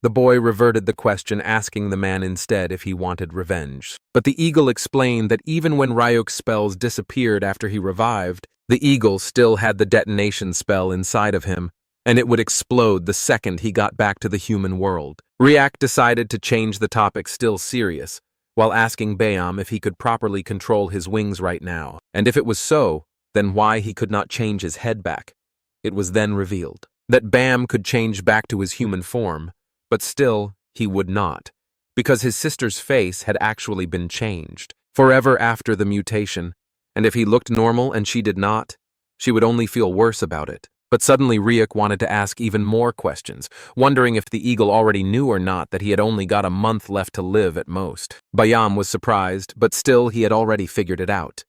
The boy reverted the question, asking the man instead if he wanted revenge. But the eagle explained that even when Ryuk's spells disappeared after he revived, the eagle still had the detonation spell inside of him, and it would explode the second he got back to the human world. Ryak decided to change the topic still serious, while asking Bayam if he could properly control his wings right now, and if it was so, then why he could not change his head back. It was then revealed that Bam could change back to his human form, but still he would not, because his sister's face had actually been changed forever after the mutation, and if he looked normal and she did not, she would only feel worse about it. But suddenly Ryuk wanted to ask even more questions, wondering if the eagle already knew or not that he had only got a month left to live at most. Bayam was surprised, but still he had already figured it out.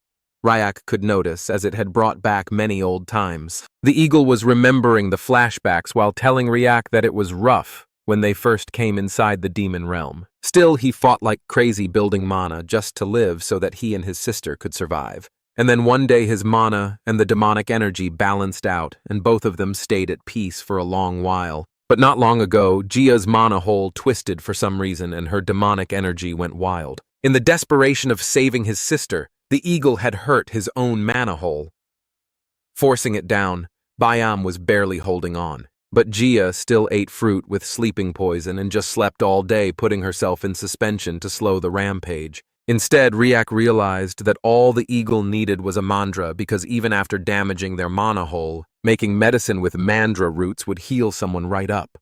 Ryak could notice, as it had brought back many old times. The eagle was remembering the flashbacks while telling Ryak that it was rough when they first came inside the demon realm. Still, he fought like crazy building mana just to live so that he and his sister could survive. And then one day his mana and the demonic energy balanced out, and both of them stayed at peace for a long while. But not long ago, Jia's mana hole twisted for some reason and her demonic energy went wild. In the desperation of saving his sister, the eagle had hurt his own mana hole. Forcing it down, Bayam was barely holding on. But Jia still ate fruit with sleeping poison and just slept all day, putting herself in suspension to slow the rampage. Instead, Ryak realized that all the eagle needed was a mandra, because even after damaging their mana hole, making medicine with mandra roots would heal someone right up.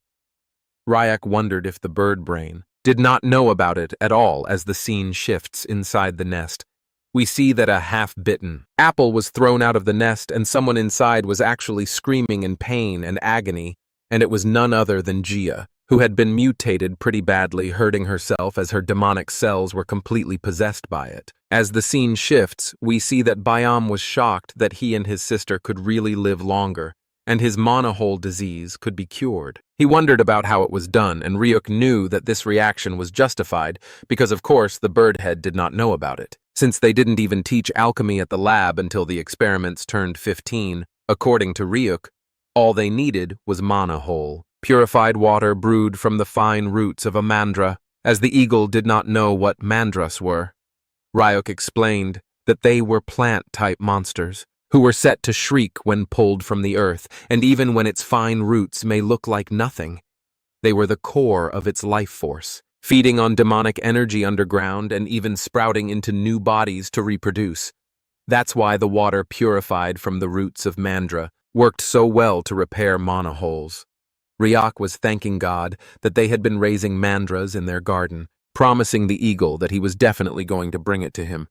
Ryak wondered if the bird brain did not know about it at all. As the scene shifts inside the nest, we see that a half-bitten apple was thrown out of the nest, and someone inside was actually screaming in pain and agony, and it was none other than Gia, who had been mutated pretty badly, hurting herself as her demonic cells were completely possessed by it. As the scene shifts, we see that Byam was shocked that he and his sister could really live longer, and his monohole disease could be cured. He wondered about how it was done, and Ryuk knew that this reaction was justified because, of course, the birdhead did not know about it, since they didn't even teach alchemy at the lab until the experiments turned 15. According to Ryuk, all they needed was monohole, purified water brewed from the fine roots of a mandra, as the eagle did not know what mandras were. Ryuk explained that they were plant-type monsters, who were set to shriek when pulled from the earth, and even when its fine roots may look like nothing, they were the core of its life force, feeding on demonic energy underground and even sprouting into new bodies to reproduce. That's why the water purified from the roots of mandra worked so well to repair monoholes. Ryuk was thanking God that they had been raising mandras in their garden, promising the eagle that he was definitely going to bring it to him.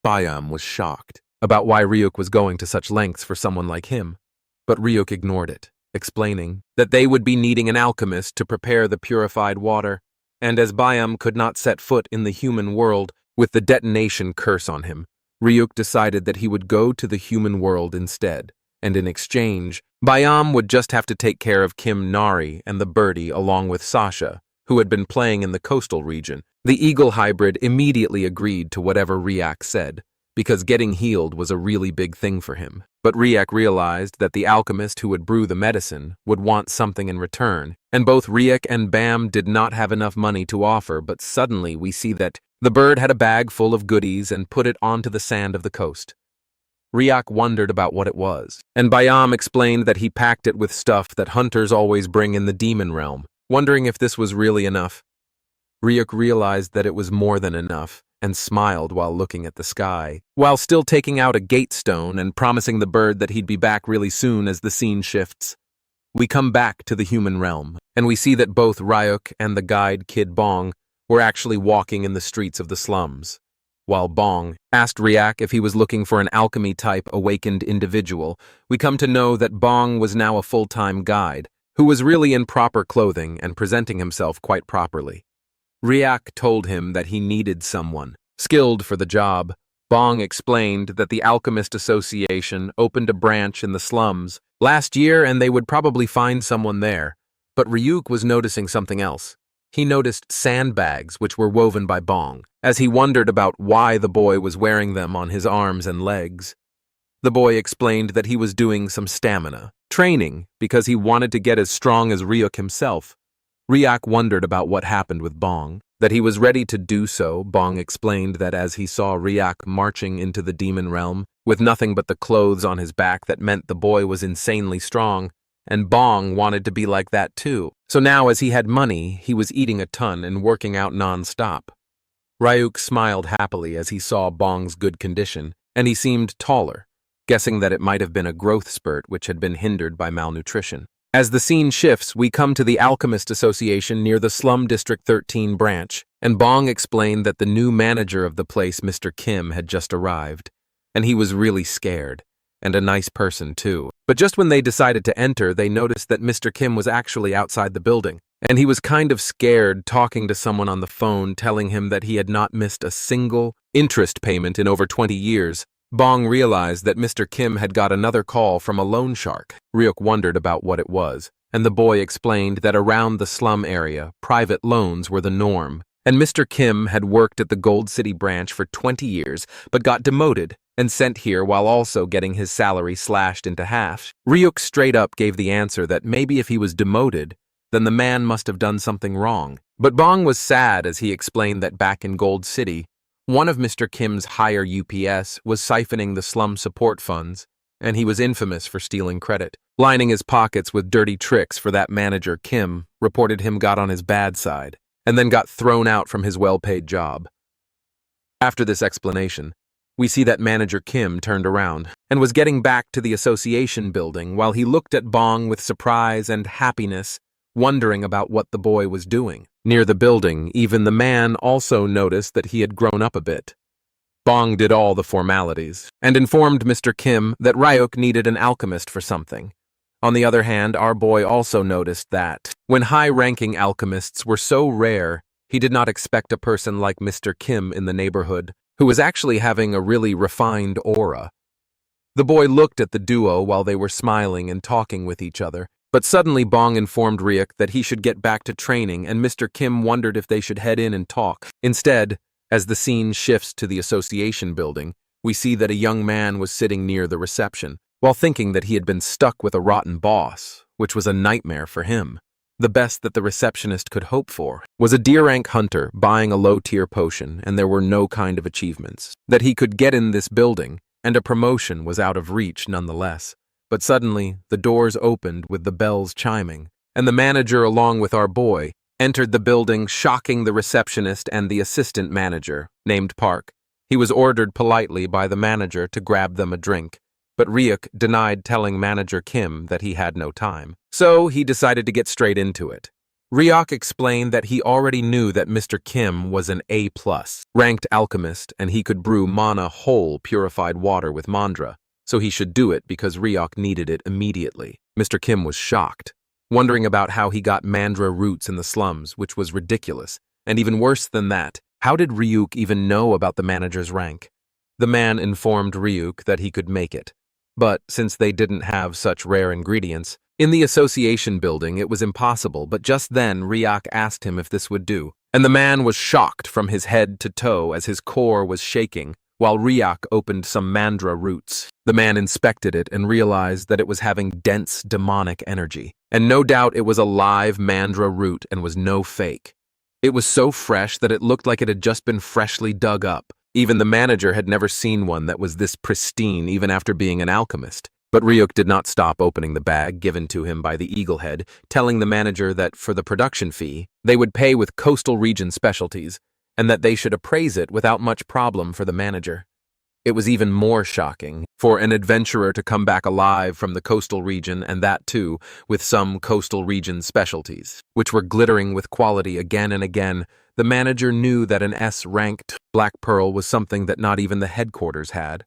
Byam was shocked about why Ryuk was going to such lengths for someone like him, but Ryuk ignored it, explaining that they would be needing an alchemist to prepare the purified water, and as Byam could not set foot in the human world with the detonation curse on him, Ryuk decided that he would go to the human world instead, and in exchange, Byam would just have to take care of Kim Nari and the birdie along with Sasha, who had been playing in the coastal region. The eagle hybrid immediately agreed to whatever Ryuk said, because getting healed was a really big thing for him. But Ryuk realized that the alchemist who would brew the medicine would want something in return, and both Ryuk and Bam did not have enough money to offer, but suddenly we see that the bird had a bag full of goodies and put it onto the sand of the coast. Ryuk wondered about what it was, and Byam explained that he packed it with stuff that hunters always bring in the demon realm, wondering if this was really enough. Ryuk realized that it was more than enough, and smiled while looking at the sky, while still taking out a gate stone and promising the bird that he'd be back really soon. As the scene shifts, we come back to the human realm, and we see that both Ryuk and the guide Kid Bong were actually walking in the streets of the slums. While Bong asked Ryuk if he was looking for an alchemy-type awakened individual, we come to know that Bong was now a full-time guide, who was really in proper clothing and presenting himself quite properly. Ryuk told him that he needed someone skilled for the job. Bong explained that the Alchemist Association opened a branch in the slums last year and they would probably find someone there. But Ryuk was noticing something else. He noticed sandbags which were woven by Bong, as he wondered about why the boy was wearing them on his arms and legs. The boy explained that he was doing some stamina training because he wanted to get as strong as Ryuk himself. Ryuk wondered about what happened with Bong, that he was ready to do so. Bong explained that as he saw Ryuk marching into the demon realm with nothing but the clothes on his back, that meant the boy was insanely strong, and Bong wanted to be like that too. So now as he had money, he was eating a ton and working out non-stop. Ryuk smiled happily as he saw Bong's good condition, and he seemed taller, guessing that it might have been a growth spurt which had been hindered by malnutrition. As the scene shifts, we come to the Alchemist Association near the Slum District 13 branch, and Bong explained that the new manager of the place, Mr. Kim, had just arrived, and he was really scared, and a nice person too. But just when they decided to enter, they noticed that Mr. Kim was actually outside the building, and he was kind of scared, talking to someone on the phone, telling him that he had not missed a single interest payment in over 20 years. Bong realized that Mr. Kim had got another call from a loan shark. Ryuk wondered about what it was, and the boy explained that around the slum area, private loans were the norm, and Mr. Kim had worked at the Gold City branch for 20 years, but got demoted and sent here while also getting his salary slashed into half. Ryuk straight up gave the answer that maybe if he was demoted, then the man must have done something wrong. But Bong was sad as he explained that back in Gold City, one of Mr. Kim's higher UPS was siphoning the slum support funds, and he was infamous for stealing credit. Lining his pockets with dirty tricks for that manager, Kim reported him got on his bad side, and then got thrown out from his well-paid job. After this explanation, we see that manager Kim turned around and was getting back to the association building while he looked at Bong with surprise and happiness wondering about what the boy was doing. Near the building, even the man also noticed that he had grown up a bit. Bong did all the formalities, and informed Mr. Kim that Ryuk needed an alchemist for something. On the other hand, our boy also noticed that, when high-ranking alchemists were so rare, he did not expect a person like Mr. Kim in the neighborhood, who was actually having a really refined aura. The boy looked at the duo while they were smiling and talking with each other, but suddenly Bong informed Ryuk that he should get back to training, and Mr. Kim wondered if they should head in and talk. Instead, as the scene shifts to the association building, we see that a young man was sitting near the reception, while thinking that he had been stuck with a rotten boss, which was a nightmare for him. The best that the receptionist could hope for was a D-rank hunter buying a low-tier potion, and there were no kind of achievements that he could get in this building, and a promotion was out of reach nonetheless. But suddenly, the doors opened with the bells chiming, and the manager, along with our boy, entered the building, shocking the receptionist and the assistant manager, named Park. He was ordered politely by the manager to grab them a drink, but Ryuk denied telling manager Kim that he had no time. So he decided to get straight into it. Ryuk explained that he already knew that Mr. Kim was an A+ ranked alchemist and he could brew mana whole purified water with mandra, so he should do it because Ryuk needed it immediately. Mr. Kim was shocked, wondering about how he got mandra roots in the slums, which was ridiculous. And even worse than that, how did Ryuk even know about the manager's rank? The man informed Ryuk that he could make it. But since they didn't have such rare ingredients, in the association building it was impossible, but just then Ryuk asked him if this would do. And the man was shocked from his head to toe as his core was shaking, while Ryuk opened some mandra roots. The man inspected it and realized that it was having dense demonic energy. And no doubt it was a live mandra root and was no fake. It was so fresh that it looked like it had just been freshly dug up. Even the manager had never seen one that was this pristine even after being an alchemist. But Ryuk did not stop opening the bag given to him by the Eaglehead, telling the manager that for the production fee, they would pay with coastal region specialties, and that they should appraise it without much problem for the manager. It was even more shocking for an adventurer to come back alive from the coastal region, and that too with some coastal region specialties, which were glittering with quality again and again. The manager knew that an S-ranked Black Pearl was something that not even the headquarters had.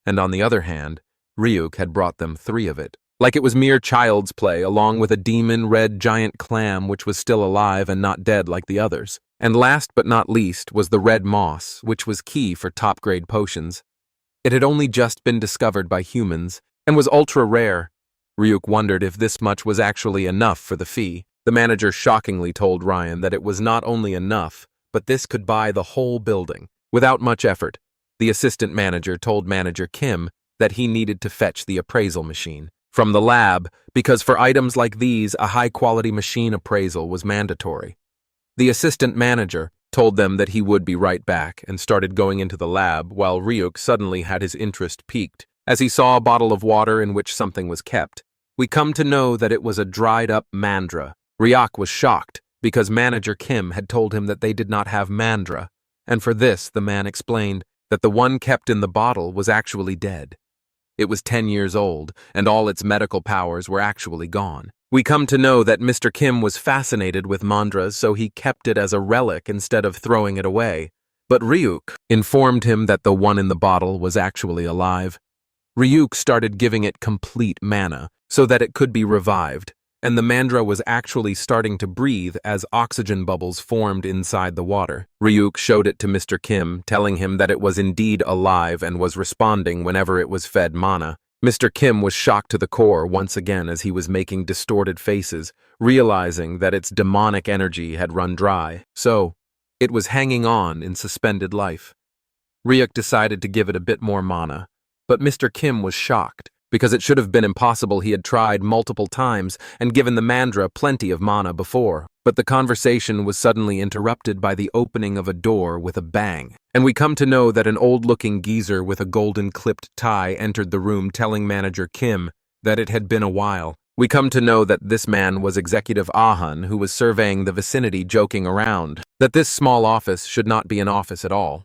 And on the other hand, Ryuk had brought them 3 of it, like it was mere child's play, along with a demon red giant clam which was still alive and not dead like the others. And last but not least was the red moss, which was key for top-grade potions. It had only just been discovered by humans, and was ultra-rare. Ryuk wondered if this much was actually enough for the fee. The manager shockingly told Ryan that it was not only enough, but this could buy the whole building. Without much effort, the assistant manager told manager Kim that he needed to fetch the appraisal machine from the lab, because for items like these, a high-quality machine appraisal was mandatory. The assistant manager told them that he would be right back and started going into the lab, while Ryuk suddenly had his interest piqued as he saw a bottle of water in which something was kept. We come to know that it was a dried-up mandra. Ryuk was shocked because manager Kim had told him that they did not have mandra, and for this the man explained that the one kept in the bottle was actually dead. It was 10 years old, and all its medical powers were actually gone. We come to know that Mr. Kim was fascinated with mandras, so he kept it as a relic instead of throwing it away. But Ryuk informed him that the one in the bottle was actually alive. Ryuk started giving it complete mana, so that it could be revived, and the mandra was actually starting to breathe as oxygen bubbles formed inside the water. Ryuk showed it to Mr. Kim, telling him that it was indeed alive and was responding whenever it was fed mana. Mr. Kim was shocked to the core once again as he was making distorted faces, realizing that its demonic energy had run dry, so it was hanging on in suspended life. Ryuk decided to give it a bit more mana, but Mr. Kim was shocked, because it should have been impossible. He had tried multiple times and given the mandra plenty of mana before. But the conversation was suddenly interrupted by the opening of a door with a bang. And we come to know that an old-looking geezer with a golden-clipped tie entered the room, telling manager Kim that it had been a while. We come to know that this man was Executive Ahun, who was surveying the vicinity, joking around that this small office should not be an office at all,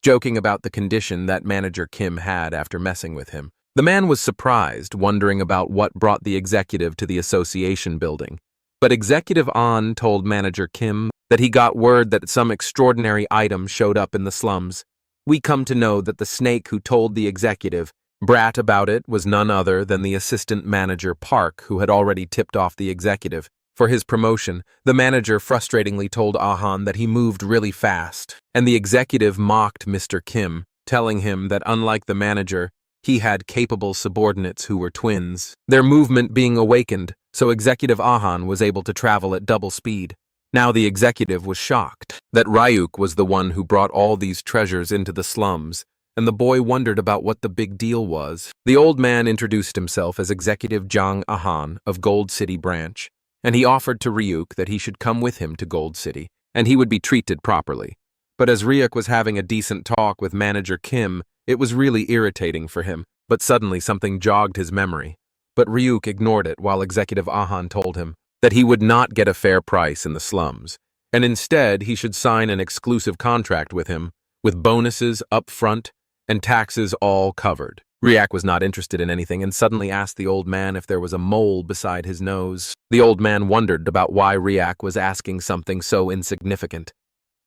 joking about the condition that manager Kim had after messing with him. The man was surprised, wondering about what brought the executive to the association building. But Executive An told Manager Kim that he got word that some extraordinary item showed up in the slums. We come to know that the snake who told the executive brat about it was none other than the assistant manager Park, who had already tipped off the executive. For his promotion, the manager frustratingly told Ahan that he moved really fast, and the executive mocked Mr. Kim, telling him that unlike the manager, he had capable subordinates who were twins, their movement being awakened, so Executive Ahan was able to travel at double speed. Now the executive was shocked that Ryuk was the one who brought all these treasures into the slums, and the boy wondered about what the big deal was. The old man introduced himself as Executive Jang Ahan of Gold City Branch, and he offered to Ryuk that he should come with him to Gold City, and he would be treated properly. But as Ryuk was having a decent talk with Manager Kim, it was really irritating for him, but suddenly something jogged his memory. But Ryuk ignored it while Executive Ahan told him that he would not get a fair price in the slums, and instead he should sign an exclusive contract with him, with bonuses up front and taxes all covered. Ryuk was not interested in anything and suddenly asked the old man if there was a mole beside his nose. The old man wondered about why Ryuk was asking something so insignificant.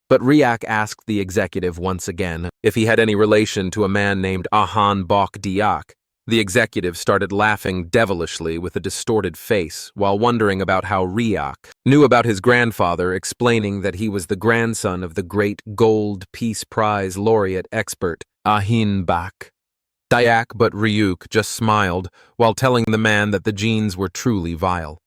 But Ryuk asked the executive once again if he had any relation to a man named Ahan Bok Diak. The executive started laughing devilishly with a distorted face while wondering about how Ryuk knew about his grandfather, explaining that he was the grandson of the great Gold Peace Prize laureate expert Ahin Bak. Diak but Ryuk just smiled while telling the man that the genes were truly vile.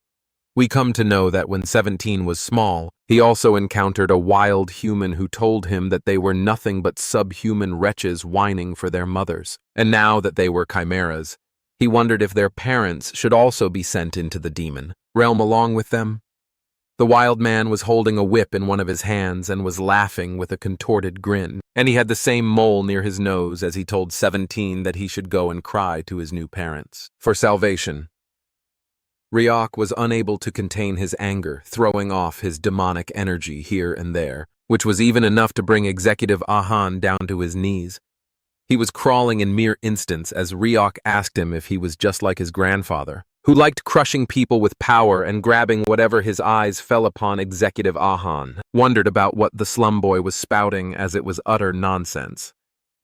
We come to know that when 17 was small, he also encountered a wild human who told him that they were nothing but subhuman wretches whining for their mothers. And now that they were chimeras, he wondered if their parents should also be sent into the demon realm along with them. The wild man was holding a whip in one of his hands and was laughing with a contorted grin, and he had the same mole near his nose as he told 17 that he should go and cry to his new parents for salvation. Ryuk was unable to contain his anger, throwing off his demonic energy here and there, which was even enough to bring Executive Ahan down to his knees. He was crawling in mere instants as Ryuk asked him if he was just like his grandfather, who liked crushing people with power and grabbing whatever his eyes fell upon. Executive Ahan wondered about what the slum boy was spouting, as it was utter nonsense.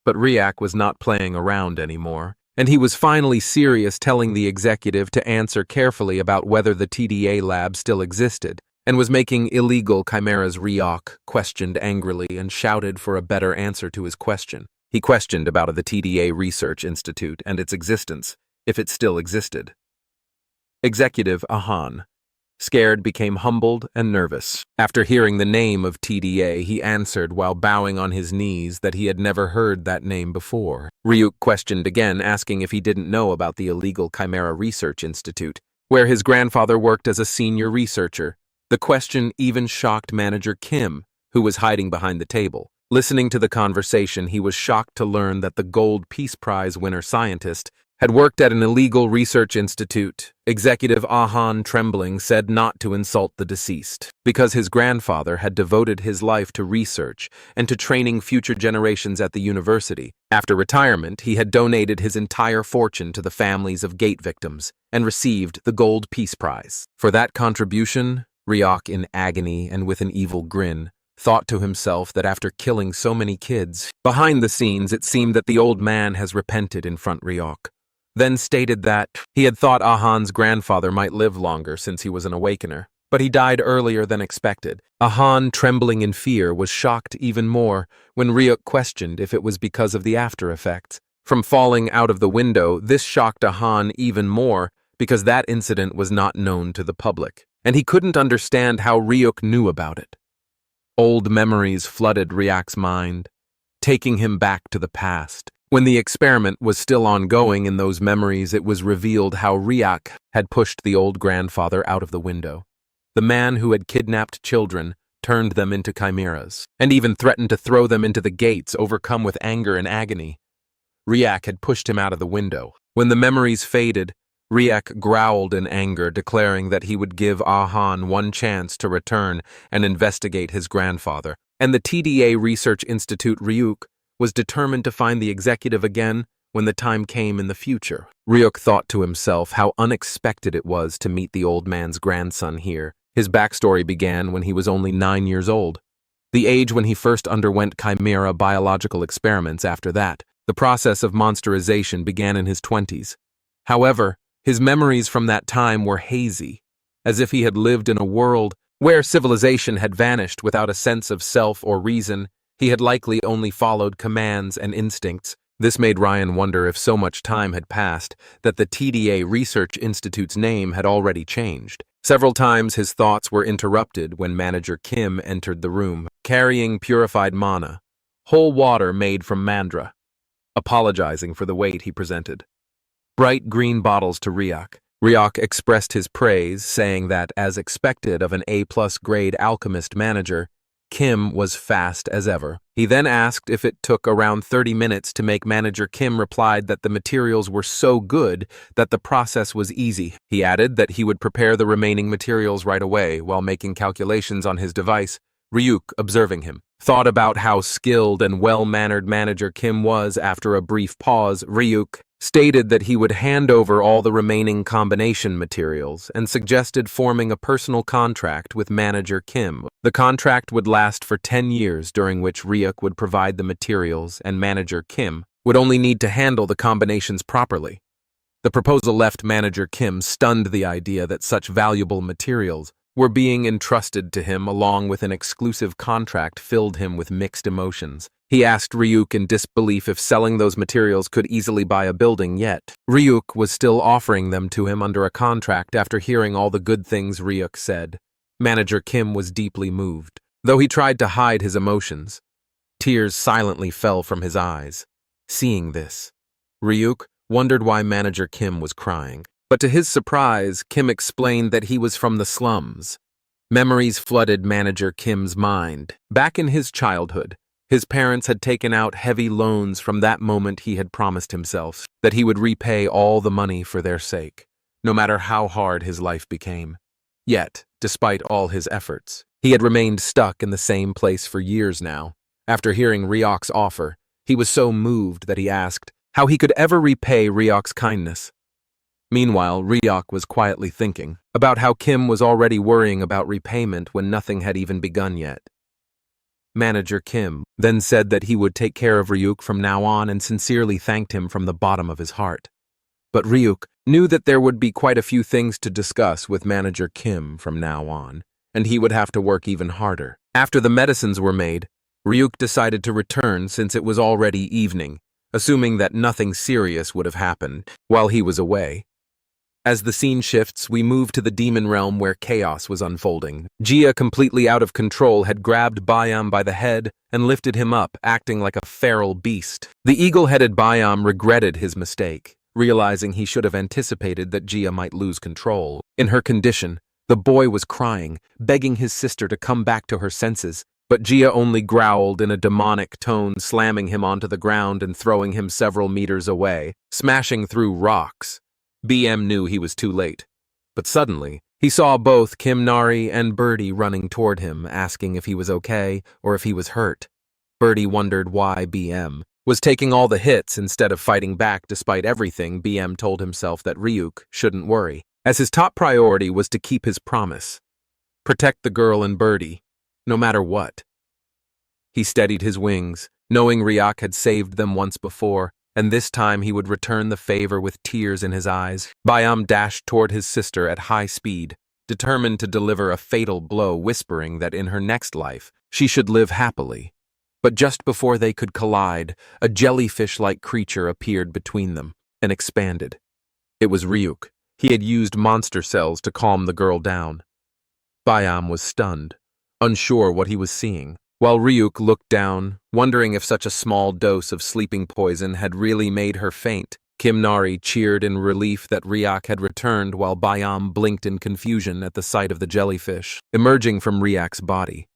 But Ryuk was not playing around anymore, and he was finally serious, telling the executive to answer carefully about whether the TDA lab still existed, and was making illegal chimeras. Ryuk questioned angrily and shouted for a better answer to his question. He questioned about the TDA Research Institute and its existence, if it still existed. Executive Ahan, scared, became humbled and nervous. After hearing the name of TDA, he answered while bowing on his knees that he had never heard that name before. Ryuk questioned again, asking if he didn't know about the illegal Chimera Research Institute, where his grandfather worked as a senior researcher. The question even shocked Manager Kim, who was hiding behind the table. Listening to the conversation, he was shocked to learn that the Gold Peace Prize winner scientist had worked at an illegal research institute. Executive Ahan, trembling, said not to insult the deceased, because his grandfather had devoted his life to research and to training future generations at the university. After retirement, he had donated his entire fortune to the families of gate victims and received the Gold Peace Prize. For that contribution, Ryuk, in agony and with an evil grin, thought to himself that after killing so many kids, behind the scenes it seemed that the old man has repented in front Ryuk. Then stated that he had thought Ahan's grandfather might live longer since he was an awakener, but he died earlier than expected. Ahan, trembling in fear, was shocked even more when Ryuk questioned if it was because of the after effects from falling out of the window. This shocked Ahan even more because that incident was not known to the public, and he couldn't understand how Ryuk knew about it. Old memories flooded Ryuk's mind, taking him back to the past. When the experiment was still ongoing, in those memories it was revealed how Ryuk had pushed the old grandfather out of the window. The man who had kidnapped children turned them into chimeras, and even threatened to throw them into the gates, overcome with anger and agony. Ryuk had pushed him out of the window. When the memories faded, Ryuk growled in anger, declaring that he would give Ahan one chance to return and investigate his grandfather. And the TDA Research Institute. Ryuk was determined to find the executive again when the time came in the future. Ryuk thought to himself how unexpected it was to meet the old man's grandson here, His backstory began when he was only 9 years old, the age when he first underwent chimera biological experiments. After that, the process of monsterization began in his 20s. However, his memories from that time were hazy, as if he had lived in a world where civilization had vanished without a sense of self or reason. He had likely only followed commands and instincts. This made Ryan wonder if so much time had passed that the TDA Research Institute's name had already changed. Several times his thoughts were interrupted when Manager Kim entered the room, carrying purified mana, whole water made from mandra, apologizing for the weight he presented. Bright green bottles to Ryuk. Ryuk expressed his praise, saying that, as expected of an A-plus grade alchemist manager, Kim was fast as ever. He then asked if it took around 30 minutes to make. Manager Kim replied that the materials were so good that the process was easy. He added that he would prepare the remaining materials right away while making calculations on his device. Ryuk, observing him, thought about how skilled and well-mannered Manager Kim was. After a brief pause, Ryuk stated that he would hand over all the remaining combination materials and suggested forming a personal contract with Manager Kim. The contract would last for 10 years, during which Ryuk would provide the materials and Manager Kim would only need to handle the combinations properly. The proposal left Manager Kim stunned. The idea that such valuable materials were being entrusted to him along with an exclusive contract filled him with mixed emotions. He asked Ryuk in disbelief if selling those materials could easily buy a building, yet Ryuk was still offering them to him under a contract. After hearing all the good things Ryuk said, Manager Kim was deeply moved. Though he tried to hide his emotions, tears silently fell from his eyes. Seeing this, Ryuk wondered why Manager Kim was crying. But to his surprise, Kim explained that he was from the slums. Memories flooded Manager Kim's mind. Back in his childhood, his parents had taken out heavy loans. From that moment he had promised himself that he would repay all the money for their sake, no matter how hard his life became. Yet, despite all his efforts, he had remained stuck in the same place for years now. After hearing Ryuk's offer, he was so moved that he asked how he could ever repay Ryuk's kindness. Meanwhile, Ryuk was quietly thinking about how Kim was already worrying about repayment when nothing had even begun yet. Manager Kim then said that he would take care of Ryuk from now on and sincerely thanked him from the bottom of his heart. But Ryuk knew that there would be quite a few things to discuss with Manager Kim from now on, and he would have to work even harder. After the medicines were made, Ryuk decided to return since it was already evening, assuming that nothing serious would have happened while he was away. As the scene shifts, we move to the demon realm where chaos was unfolding. Jia, completely out of control, had grabbed Bayam by the head and lifted him up, acting like a feral beast. The eagle-headed Bayam regretted his mistake, realizing he should have anticipated that Jia might lose control. In her condition, the boy was crying, begging his sister to come back to her senses, but Jia only growled in a demonic tone, slamming him onto the ground and throwing him several meters away, smashing through rocks. BM knew he was too late, but suddenly, he saw both Kim Nari and Birdie running toward him, asking if he was okay or if he was hurt. Birdie wondered why BM was taking all the hits instead of fighting back. Despite everything, BM told himself that Ryuk shouldn't worry, as his top priority was to keep his promise. Protect the girl and Birdie, no matter what. He steadied his wings, knowing Ryuk had saved them once before, and this time he would return the favor with tears in his eyes. Bayam dashed toward his sister at high speed, determined to deliver a fatal blow, whispering that in her next life she should live happily. But just before they could collide, a jellyfish-like creature appeared between them and expanded. It was Ryuk. He had used monster cells to calm the girl down. Bayam was stunned, unsure what he was seeing, while Ryuk looked down, wondering if such a small dose of sleeping poison had really made her faint. Kim Nari cheered in relief that Ryuk had returned, while Bayam blinked in confusion at the sight of the jellyfish emerging from Ryuk's body.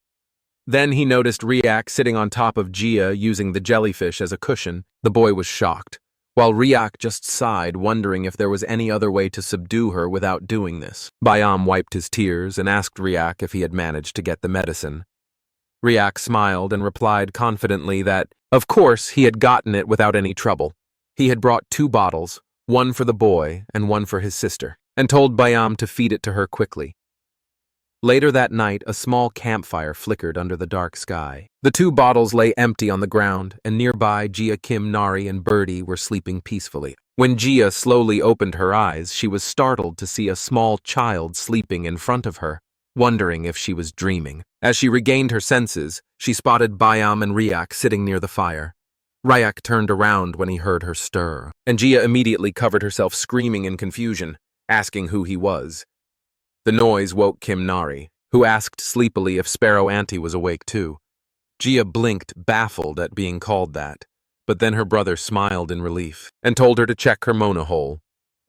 Then he noticed Ryuk sitting on top of Jia, using the jellyfish as a cushion. The boy was shocked, while Ryuk just sighed, wondering if there was any other way to subdue her without doing this. Bayam wiped his tears and asked Ryuk if he had managed to get the medicine. Ryuk smiled and replied confidently that, of course, he had gotten it without any trouble. He had brought 2 bottles, one for the boy and one for his sister, and told Bayam to feed it to her quickly. Later that night, a small campfire flickered under the dark sky. The two bottles lay empty on the ground, and nearby Jia, Kim, Nari, and Birdie were sleeping peacefully. When Jia slowly opened her eyes, she was startled to see a small child sleeping in front of her, wondering if she was dreaming. As she regained her senses, she spotted Bayam and Ryak sitting near the fire. Ryak turned around when he heard her stir, and Jia immediately covered herself, screaming in confusion, asking who he was. The noise woke Kim Nari, who asked sleepily if Sparrow Auntie was awake too. Jia blinked, baffled at being called that, but then her brother smiled in relief and told her to check her Mona hole.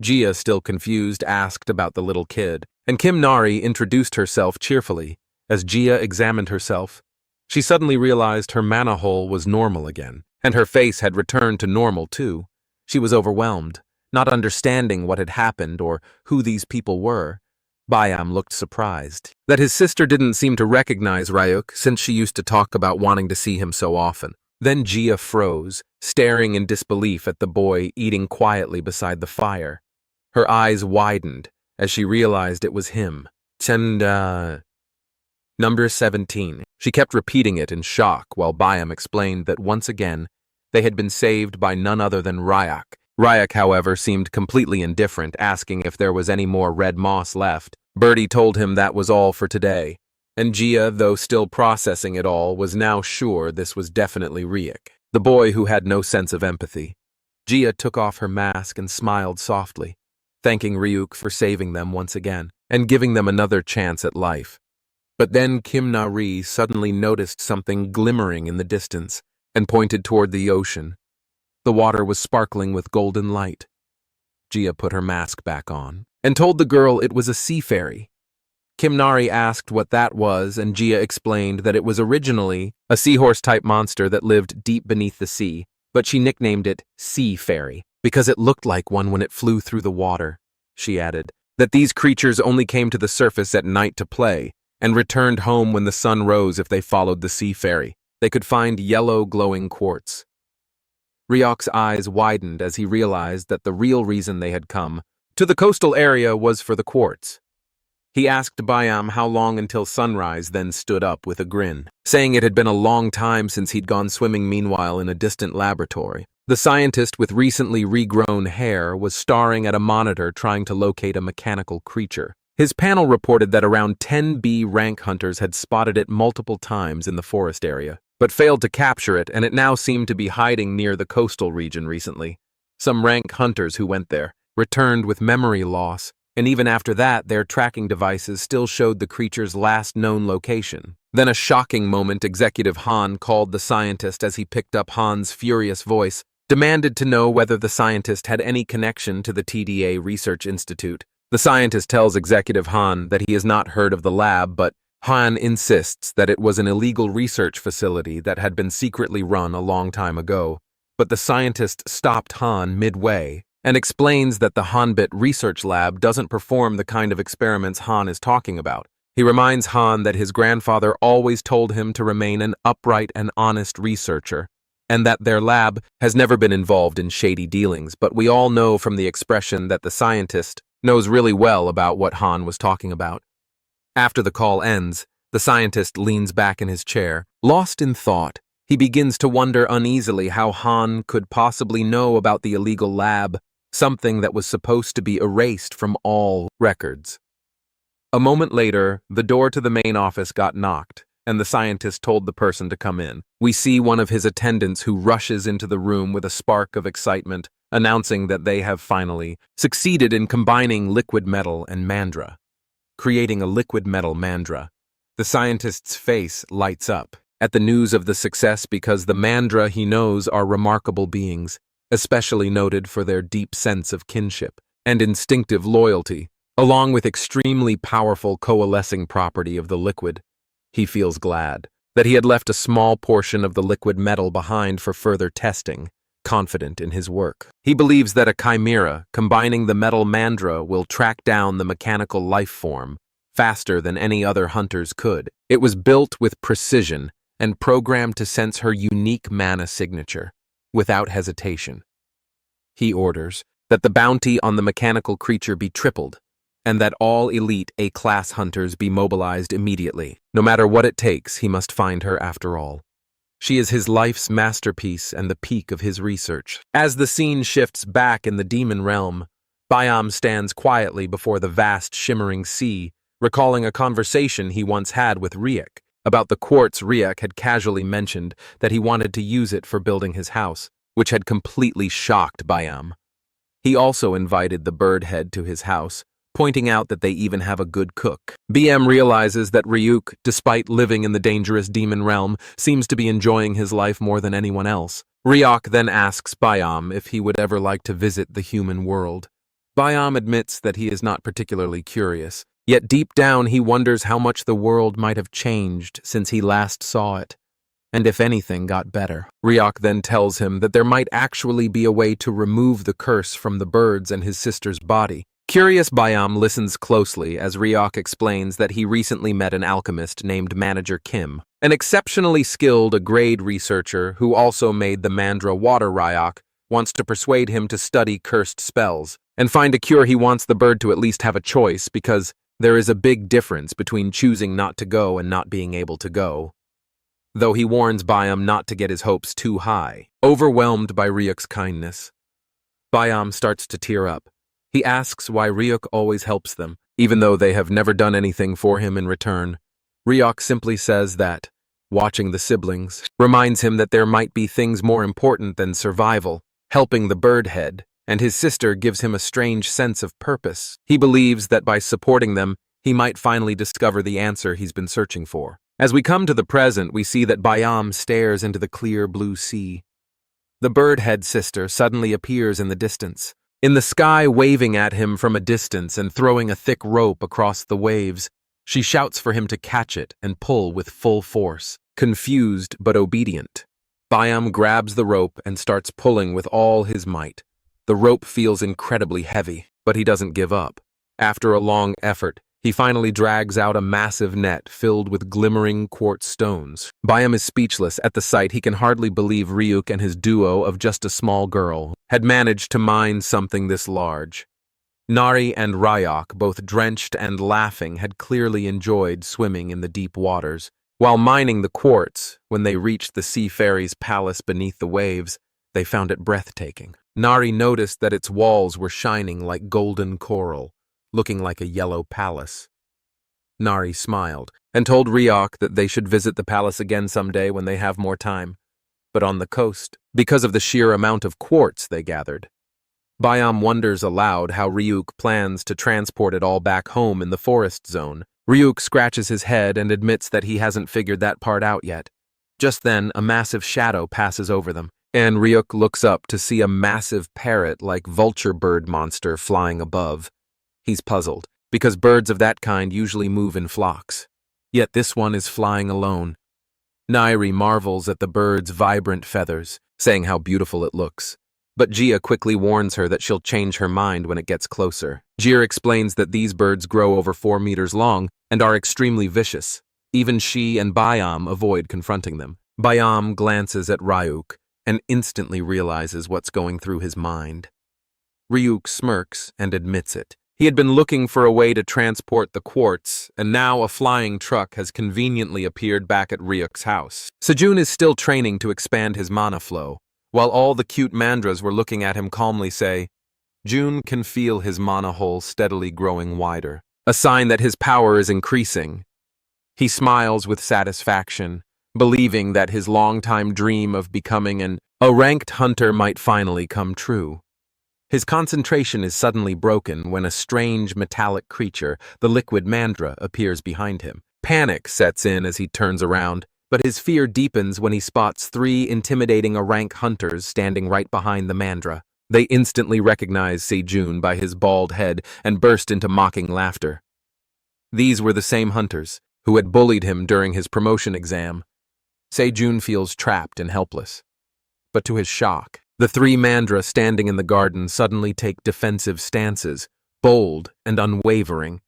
Jia, still confused, asked about the little kid, and Kim Nari introduced herself cheerfully. As Jia examined herself, she suddenly realized her mana hole was normal again, and her face had returned to normal too. She was overwhelmed, not understanding what had happened or who these people were. Bayam looked surprised that his sister didn't seem to recognize Ryuk since she used to talk about wanting to see him so often. Then Jia froze, staring in disbelief at the boy eating quietly beside the fire. Her eyes widened as she realized it was him. Number 17. She kept repeating it in shock while Bayam explained that once again they had been saved by none other than Ryak. Ryak, however, seemed completely indifferent, asking if there was any more red moss left. Birdie told him that was all for today, and Jia, though still processing it all, was now sure this was definitely Ryak, the boy who had no sense of empathy. Jia took off her mask and smiled softly, thanking Ryuk for saving them once again and giving them another chance at life. But then Kim Nari suddenly noticed something glimmering in the distance and pointed toward the ocean. The water was sparkling with golden light. Jia put her mask back on and told the girl it was a sea fairy. Kim Nari asked what that was, and Jia explained that it was originally a seahorse-type monster that lived deep beneath the sea, but she nicknamed it Sea Fairy because it looked like one when it flew through the water. She added that these creatures only came to the surface at night to play and returned home when the sun rose if they followed the sea fairy. They could find yellow glowing quartz. Ryuk's eyes widened as he realized that the real reason they had come to the coastal area was for the quartz. He asked Bayam how long until sunrise, then stood up with a grin, saying it had been a long time since he'd gone swimming. Meanwhile, in a distant laboratory, the scientist with recently regrown hair was staring at a monitor trying to locate a mechanical creature. His panel reported that around 10 B rank hunters had spotted it multiple times in the forest area, but failed to capture it, and it now seemed to be hiding near the coastal region recently. Some rank hunters who went there returned with memory loss, and even after that, their tracking devices still showed the creature's last known location. Then a shocking moment, Executive Han called the scientist as he picked up Han's furious voice, demanded to know whether the scientist had any connection to the TDA Research Institute. The scientist tells Executive Han that he has not heard of the lab, but Han insists that it was an illegal research facility that had been secretly run a long time ago. But the scientist stopped Han midway and explains that the Hanbit research lab doesn't perform the kind of experiments Han is talking about. He reminds Han that his grandfather always told him to remain an upright and honest researcher, and that their lab has never been involved in shady dealings, but we all know from the expression that the scientist knows really well about what Han was talking about. After the call ends, the scientist leans back in his chair, lost in thought. He begins to wonder uneasily how Han could possibly know about the illegal lab, something that was supposed to be erased from all records. A moment later, the door to the main office got knocked, and the scientist told the person to come in. We see one of his attendants who rushes into the room with a spark of excitement, announcing that they have finally succeeded in combining liquid metal and mandra, creating a liquid metal mandra. The scientist's face lights up at the news of the success because the mandra he knows are remarkable beings, especially noted for their deep sense of kinship and instinctive loyalty, along with extremely powerful coalescing property of the liquid. He feels glad that he had left a small portion of the liquid metal behind for further testing, confident in his work. He believes that a chimera combining the metal mandra will track down the mechanical life form faster than any other hunters could. It was built with precision and programmed to sense her unique mana signature without hesitation. He orders that the bounty on the mechanical creature be tripled, and that all elite A-class hunters be mobilized immediately. No matter what it takes, he must find her after all. She is his life's masterpiece and the peak of his research. As the scene shifts back in the demon realm, Byam stands quietly before the vast shimmering sea, recalling a conversation he once had with Ryuk about the quartz. Ryuk had casually mentioned that he wanted to use it for building his house, which had completely shocked Byam. He also invited the bird head to his house, pointing out that they even have a good cook. BM realizes that Ryuk, despite living in the dangerous demon realm, seems to be enjoying his life more than anyone else. Ryuk then asks Byam if he would ever like to visit the human world. Byam admits that he is not particularly curious, yet deep down he wonders how much the world might have changed since he last saw it, and if anything got better. Ryuk then tells him that there might actually be a way to remove the curse from the birds and his sister's body. Curious Byam listens closely as Ryuk explains that he recently met an alchemist named Manager Kim, an exceptionally skilled grade researcher who also made the Mandra water. Ryuk wants to persuade him to study cursed spells and find a cure. He wants the bird to at least have a choice, because there is a big difference between choosing not to go and not being able to go. Though he warns Byam not to get his hopes too high. Overwhelmed by Ryuk's kindness, Byam starts to tear up. He asks why Ryuk always helps them, even though they have never done anything for him in return. Ryuk simply says that watching the siblings reminds him that there might be things more important than survival, helping the bird head, and his sister gives him a strange sense of purpose. He believes that by supporting them, he might finally discover the answer he's been searching for. As we come to the present, we see that Byam stares into the clear blue sea. The bird head sister suddenly appears in the distance, in the sky, waving at him from a distance and throwing a thick rope across the waves. She shouts for him to catch it and pull with full force. Confused but obedient, Byam grabs the rope and starts pulling with all his might. The rope feels incredibly heavy, but he doesn't give up. After a long effort, he finally drags out a massive net filled with glimmering quartz stones. Byam is speechless at the sight. He can hardly believe Ryuk and his duo of just a small girl had managed to mine something this large. Nari and Ryuk, both drenched and laughing, had clearly enjoyed swimming in the deep waters. While mining the quartz, when they reached the sea fairy's palace beneath the waves, they found it breathtaking. Nari noticed that its walls were shining like golden coral, looking like a yellow palace. Nari smiled and told Ryuk that they should visit the palace again someday when they have more time, but on the coast, because of the sheer amount of quartz they gathered. Byam wonders aloud how Ryuk plans to transport it all back home in the forest zone. Ryuk scratches his head and admits that he hasn't figured that part out yet. Just then, a massive shadow passes over them, and Ryuk looks up to see a massive parrot-like vulture bird monster flying above. He's puzzled, because birds of that kind usually move in flocks. Yet this one is flying alone. Nairi marvels at the bird's vibrant feathers, saying how beautiful it looks. But Jia quickly warns her that she'll change her mind when it gets closer. Jir explains that these birds grow over 4 meters long and are extremely vicious. Even she and Byam avoid confronting them. Byam glances at Ryuk and instantly realizes what's going through his mind. Ryuk smirks and admits it. He had been looking for a way to transport the quartz, and now a flying truck has conveniently appeared back at Ryuk's house. Sejun is still training to expand his mana flow, while all the cute mandras were looking at him calmly say, Jun can feel his mana hole steadily growing wider, a sign that his power is increasing. He smiles with satisfaction, believing that his long-time dream of becoming a ranked hunter might finally come true. His concentration is suddenly broken when a strange metallic creature, the liquid mandra, appears behind him. Panic sets in as he turns around, but his fear deepens when he spots 3 intimidating rank hunters standing right behind the mandra. They instantly recognize Sejun by his bald head and burst into mocking laughter. These were the same hunters who had bullied him during his promotion exam. Sejun feels trapped and helpless. But to his shock, the 3 mandra standing in the garden suddenly take defensive stances, bold and unwavering.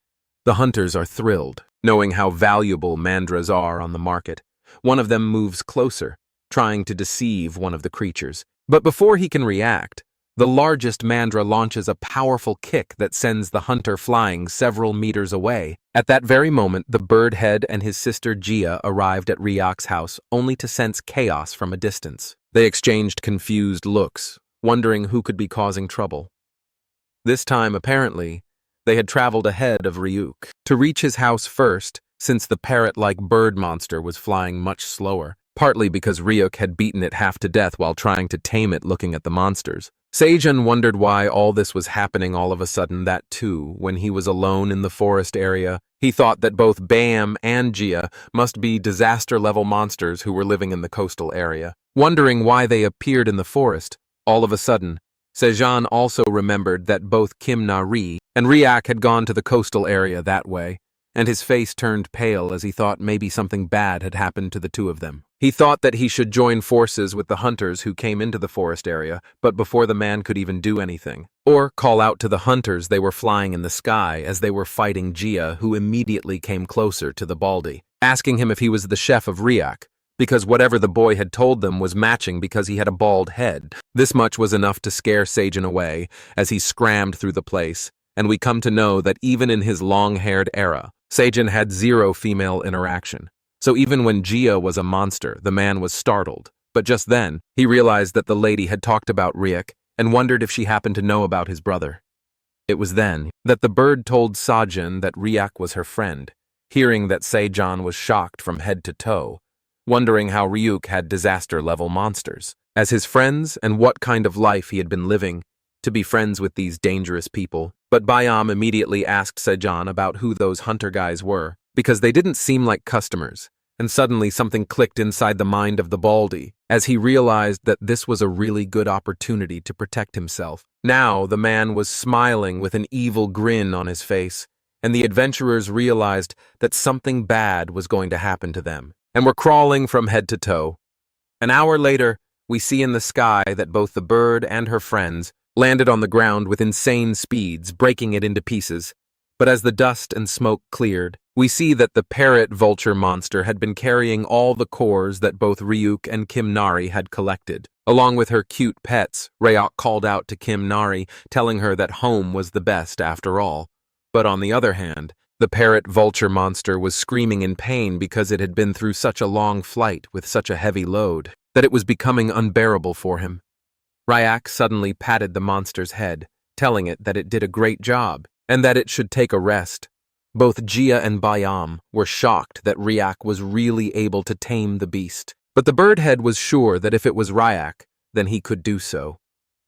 The hunters are thrilled, knowing how valuable mandras are on the market. One of them moves closer, trying to deceive one of the creatures. But before he can react, the largest mandra launches a powerful kick that sends the hunter flying several meters away. At that very moment, the bird head and his sister Gia arrived at Ryuk's house only to sense chaos from a distance. They exchanged confused looks, wondering who could be causing trouble. This time, apparently, they had traveled ahead of Ryuk to reach his house first, since the parrot-like bird monster was flying much slower, partly because Ryuk had beaten it half to death while trying to tame it looking at the monsters. Sejun wondered why all this was happening all of a sudden. That too, when he was alone in the forest area, he thought that both Bam and Gia must be disaster-level monsters who were living in the coastal area. Wondering why they appeared in the forest, all of a sudden, Sejun also remembered that both Kim Na-ri and Ryuk had gone to the coastal area that way, and his face turned pale as he thought maybe something bad had happened to the two of them. He thought that he should join forces with the hunters who came into the forest area, but before the man could even do anything, or call out to the hunters, they were flying in the sky as they were fighting Gia, who immediately came closer to the baldy, asking him if he was the chef of Ryuk, because whatever the boy had told them was matching because he had a bald head. This much was enough to scare Sejun away as he scrammed through the place, and we come to know that even in his long-haired era, Sejun had zero female interaction. So even when Gia was a monster, the man was startled. But just then, he realized that the lady had talked about Ryuk and wondered if she happened to know about his brother. It was then that the bird told Sejun that Ryuk was her friend. Hearing that, Sejun was shocked from head to toe, wondering how Ryuk had disaster-level monsters as his friends and what kind of life he had been living to be friends with these dangerous people. But Bayam immediately asked Sejun about who those hunter guys were, because they didn't seem like customers, and suddenly something clicked inside the mind of the baldy, as he realized that this was a really good opportunity to protect himself. Now the man was smiling with an evil grin on his face, and the adventurers realized that something bad was going to happen to them, and were crawling from head to toe. An hour later, we see in the sky that both the bird and her friends landed on the ground with insane speeds, breaking it into pieces. But as the dust and smoke cleared, we see that the parrot vulture monster had been carrying all the cores that both Ryuk and Kim Na-ri had collected. Along with her cute pets, Ryuk called out to Kim Na-ri, telling her that home was the best after all. But on the other hand, the parrot vulture monster was screaming in pain because it had been through such a long flight with such a heavy load that it was becoming unbearable for him. Ryuk suddenly patted the monster's head, telling it that it did a great job and that it should take a rest. Both Gia and Bayam were shocked that Ryuk was really able to tame the beast, but the birdhead was sure that if it was Ryuk, then he could do so.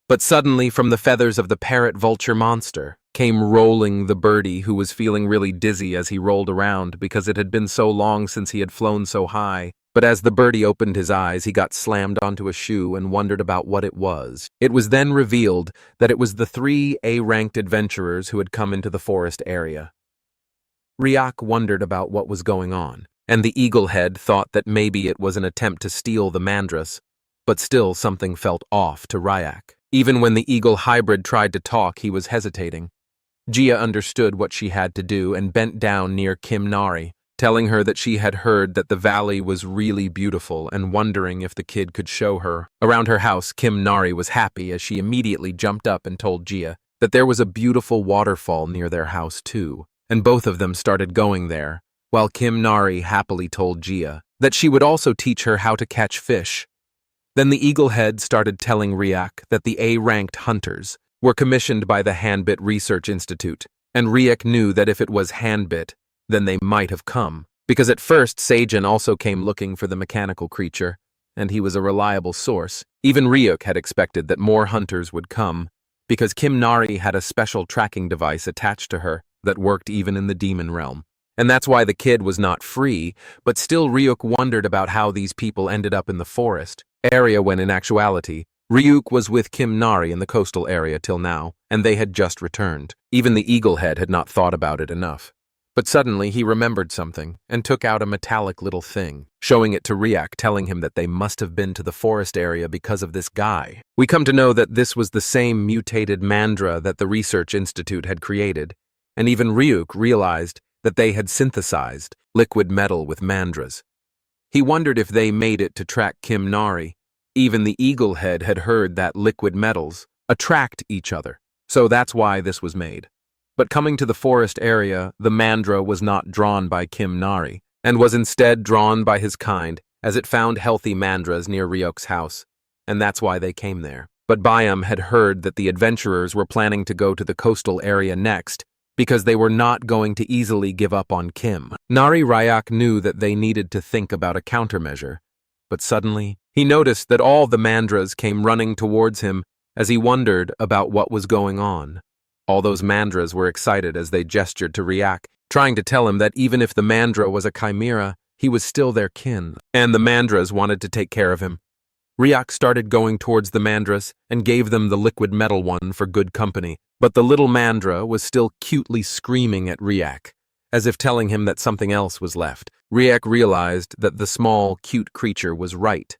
But suddenly, from the feathers of the parrot vulture monster, came rolling the birdie, who was feeling really dizzy as he rolled around because it had been so long since he had flown so high. But as the birdie opened his eyes, he got slammed onto a shoe and wondered about what it was. It was then revealed that it was the 3 A-ranked adventurers who had come into the forest area. Ryuk wondered about what was going on, and the eaglehead thought that maybe it was an attempt to steal the mandras, but still something felt off to Ryuk. Even when the eagle hybrid tried to talk, he was hesitating. Gia understood what she had to do and bent down near Kim Na-ri, telling her that she had heard that the valley was really beautiful and wondering if the kid could show her. Around her house, Kim Na-ri was happy as she immediately jumped up and told Gia that there was a beautiful waterfall near their house too, and both of them started going there, while Kim Na-ri happily told Gia that she would also teach her how to catch fish. Then the eaglehead started telling Ryuk that the A-ranked hunters were commissioned by the Hanbit Research Institute, and Ryuk knew that if it was Hanbit, then they might have come, because at first Sejun also came looking for the mechanical creature, and he was a reliable source. Even Ryuk had expected that more hunters would come, because Kim Na-ri had a special tracking device attached to her that worked even in the demon realm. And that's why the kid was not free, but still Ryuk wondered about how these people ended up in the forest area when in actuality, Ryuk was with Kim Na-ri in the coastal area till now, and they had just returned. Even the eaglehead had not thought about it enough. But suddenly he remembered something and took out a metallic little thing, showing it to Ryuk, telling him that they must have been to the forest area because of this guy. We come to know that this was the same mutated mandra that the Research Institute had created, and even Ryuk realized that they had synthesized liquid metal with mandras. He wondered if they made it to track Kim Na-ri. Even the eaglehead had heard that liquid metals attract each other. So that's why this was made. But coming to the forest area, the mandra was not drawn by Kim Nari, and was instead drawn by his kind, as it found healthy mandras near Ryuk's house, and that's why they came there. But Byam had heard that the adventurers were planning to go to the coastal area next, because they were not going to easily give up on Kim. Nari Ryak knew that they needed to think about a countermeasure, but suddenly, he noticed that all the mandras came running towards him as he wondered about what was going on. All those mandras were excited as they gestured to Ryak, trying to tell him that even if the mandra was a chimera, he was still their kin, and the mandras wanted to take care of him. Ryak started going towards the mandras and gave them the liquid metal one for good company, but the little mandra was still cutely screaming at Ryak, as if telling him that something else was left. Ryak realized that the small, cute creature was right,